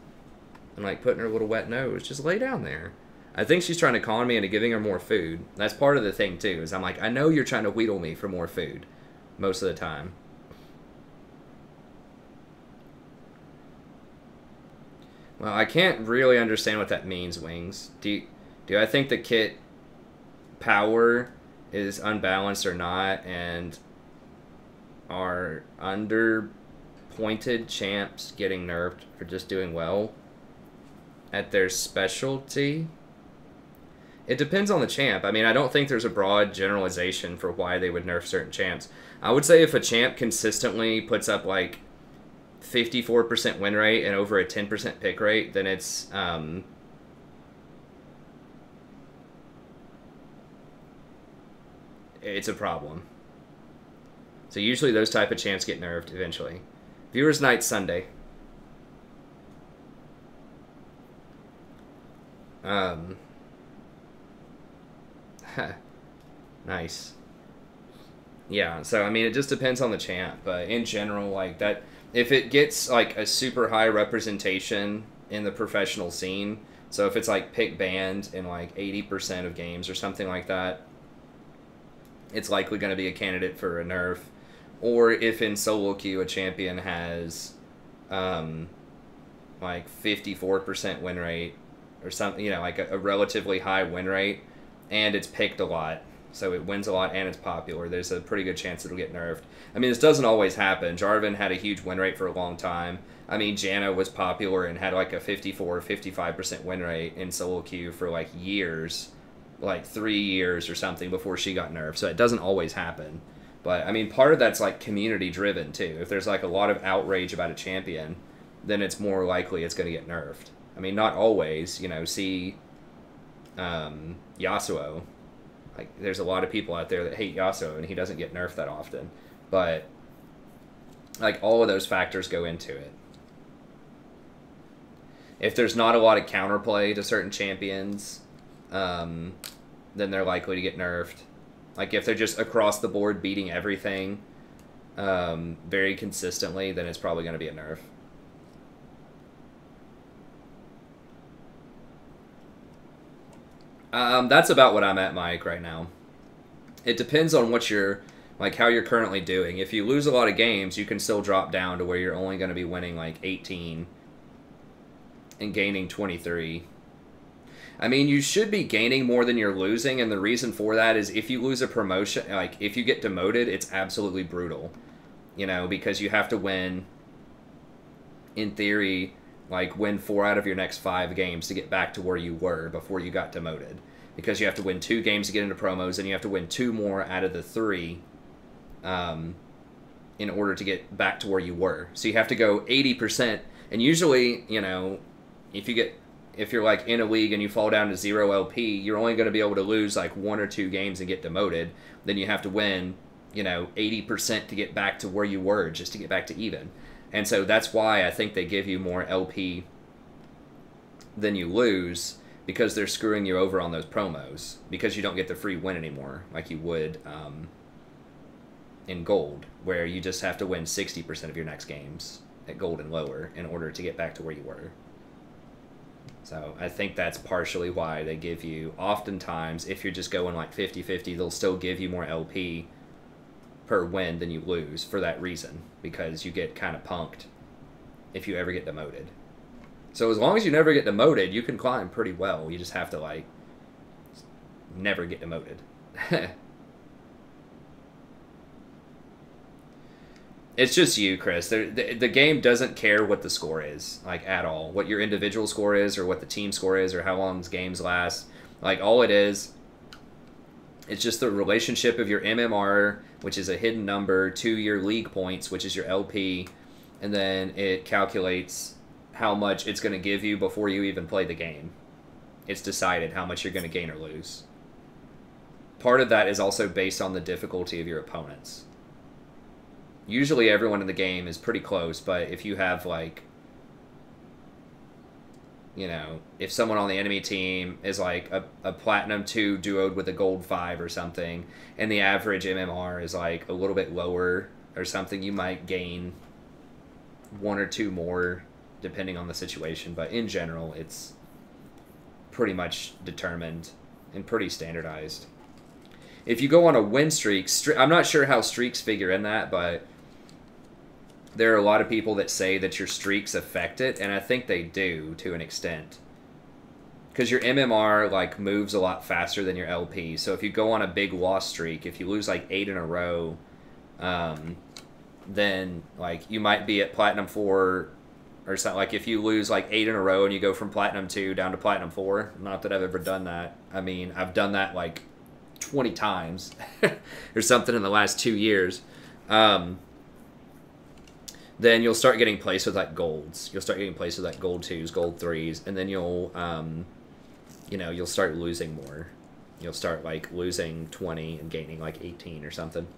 and, like, putting her little wet nose. Just lay down there. I think she's trying to con me into giving her more food. That's part of the thing, too, is I'm like, I know you're trying to wheedle me for more food most of the time. Well, I can't really understand what that means, Wings. Do I think the kit power is unbalanced or not, and are underpointed champs getting nerfed for just doing well at their specialty? It depends on the champ. I mean, I don't think there's a broad generalization for why they would nerf certain champs. I would say if a champ consistently puts up, like, 54% win rate and over a 10% pick rate, then it's a problem. So usually those type of champs get nerfed eventually. Viewers Night Sunday. Nice. Yeah, so I mean it just depends on the champ, but in general, like that, if it gets like a super high representation in the professional scene, so if it's like pick banned in like 80% of games or something like that, it's likely going to be a candidate for a nerf. Or if in solo queue a champion has like 54% win rate or something, you know, like a relatively high win rate, and it's picked a lot, so it wins a lot and it's popular, there's a pretty good chance it'll get nerfed. I mean, this doesn't always happen. Jarvan had a huge win rate for a long time. I mean, Janna was popular and had like a 54 or 55% win rate in solo queue for like years, like 3 years or something before she got nerfed, so it doesn't always happen. But, I mean, part of that's like community driven too. If there's like a lot of outrage about a champion, then it's more likely it's going to get nerfed. I mean, not always, you know, see Yasuo. Like, there's a lot of people out there that hate Yasuo, and he doesn't get nerfed that often. But, like, all of those factors go into it. If there's not a lot of counterplay to certain champions, then they're likely to get nerfed. Like, if they're just across the board beating everything very consistently, then it's probably going to be a nerf. That's about what I'm at, Mike, right now. It depends on what you're, like, how you're currently doing. If you lose a lot of games, you can still drop down to where you're only going to be winning, like, 18 and gaining 23. I mean, you should be gaining more than you're losing, and the reason for that is if you lose a promotion, like, if you get demoted, it's absolutely brutal. You know, because you have to win, in theory, like, win 4 out of your next 5 games to get back to where you were before you got demoted. Because you have to win 2 games to get into promos, and you have to win 2 more out of the 3 in order to get back to where you were. So you have to go 80%, and usually, you know, if you're, like, in a league and you fall down to 0 LP, you're only going to be able to lose, like, 1 or 2 games and get demoted. Then you have to win, you know, 80% to get back to where you were, just to get back to even. And so that's why I think they give you more LP than you lose, because they're screwing you over on those promos, because you don't get the free win anymore like you would in Gold, where you just have to win 60% of your next games at Gold and lower in order to get back to where you were. So I think that's partially why they give you, oftentimes, if you're just going like 50-50, they'll still give you more LP per win than you lose for that reason, because you get kind of punked if you ever get demoted. So as long as you never get demoted, you can climb pretty well. You just have to, like, never get demoted. It's just you, Chris. The game doesn't care what the score is, like, at all. What your individual score is, or what the team score is, or how long games last. Like, all it is It's just the relationship of your MMR, which is a hidden number, to your league points, which is your LP, and then it calculates how much it's going to give you before you even play the game. It's decided how much you're going to gain or lose. Part of that is also based on the difficulty of your opponents. Usually everyone in the game is pretty close, but if you have, like, you know, if someone on the enemy team is like a Platinum 2 duoed with a Gold 5 or something, and the average MMR is like a little bit lower or something, you might gain 1 or 2 more depending on the situation, but in general it's pretty much determined and pretty standardized. If you go on a win streak, I'm not sure how streaks figure in that, but there are a lot of people that say that your streaks affect it, and I think they do to an extent. Because your MMR, like, moves a lot faster than your LP. So if you go on a big loss streak, if you lose, like, 8 in a row, then, like, you might be at Platinum 4 or something. Like, if you lose, like, 8 in a row and you go from Platinum 2 down to Platinum 4, not that I've ever done that. I mean, I've done that, like, 20 times or something in the last 2 years. Then you'll start getting placed with, like, golds. You'll start getting placed with, like, gold 2s, gold 3s, and then you'll, you know, you'll start losing more. You'll start, like, losing 20 and gaining, like, 18 or something.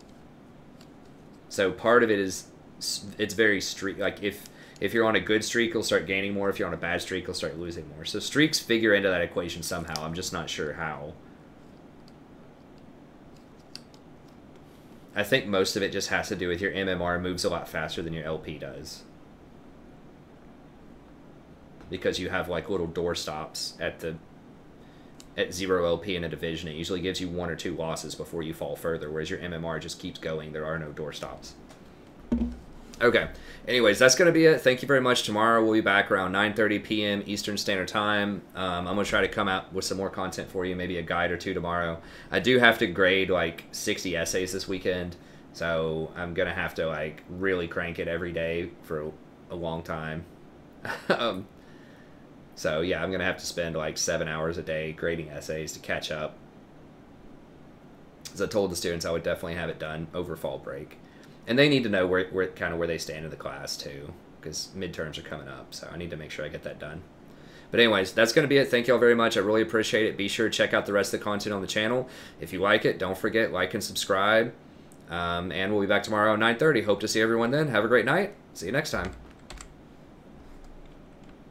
So part of it is, it's very streak, like, if you're on a good streak, you'll start gaining more. If you're on a bad streak, you'll start losing more. So streaks figure into that equation somehow. I'm just not sure how. I think most of it just has to do with your MMR moves a lot faster than your LP does. Because you have, like, little door stops at 0 LP in a division. It usually gives you 1 or 2 losses before you fall further, whereas your MMR just keeps going. There are no door stops. Okay. Anyways, that's going to be it. Thank you very much. Tomorrow we'll be back around 9:30 p.m. Eastern Standard Time. I'm going to try to come out with some more content for you, maybe a guide or 2 tomorrow. I do have to grade, like, 60 essays this weekend, so I'm going to have to, like, really crank it every day for a long time. So, yeah, I'm going to have to spend, like, 7 hours a day grading essays to catch up. As I told the students, I would definitely have it done over fall break. And they need to know where they stand in the class, too, because midterms are coming up, so I need to make sure I get that done. But anyways, that's going to be it. Thank you all very much. I really appreciate it. Be sure to check out the rest of the content on the channel. If you like it, don't forget, like and subscribe. And we'll be back tomorrow at 9:30. Hope to see everyone then. Have a great night. See you next time.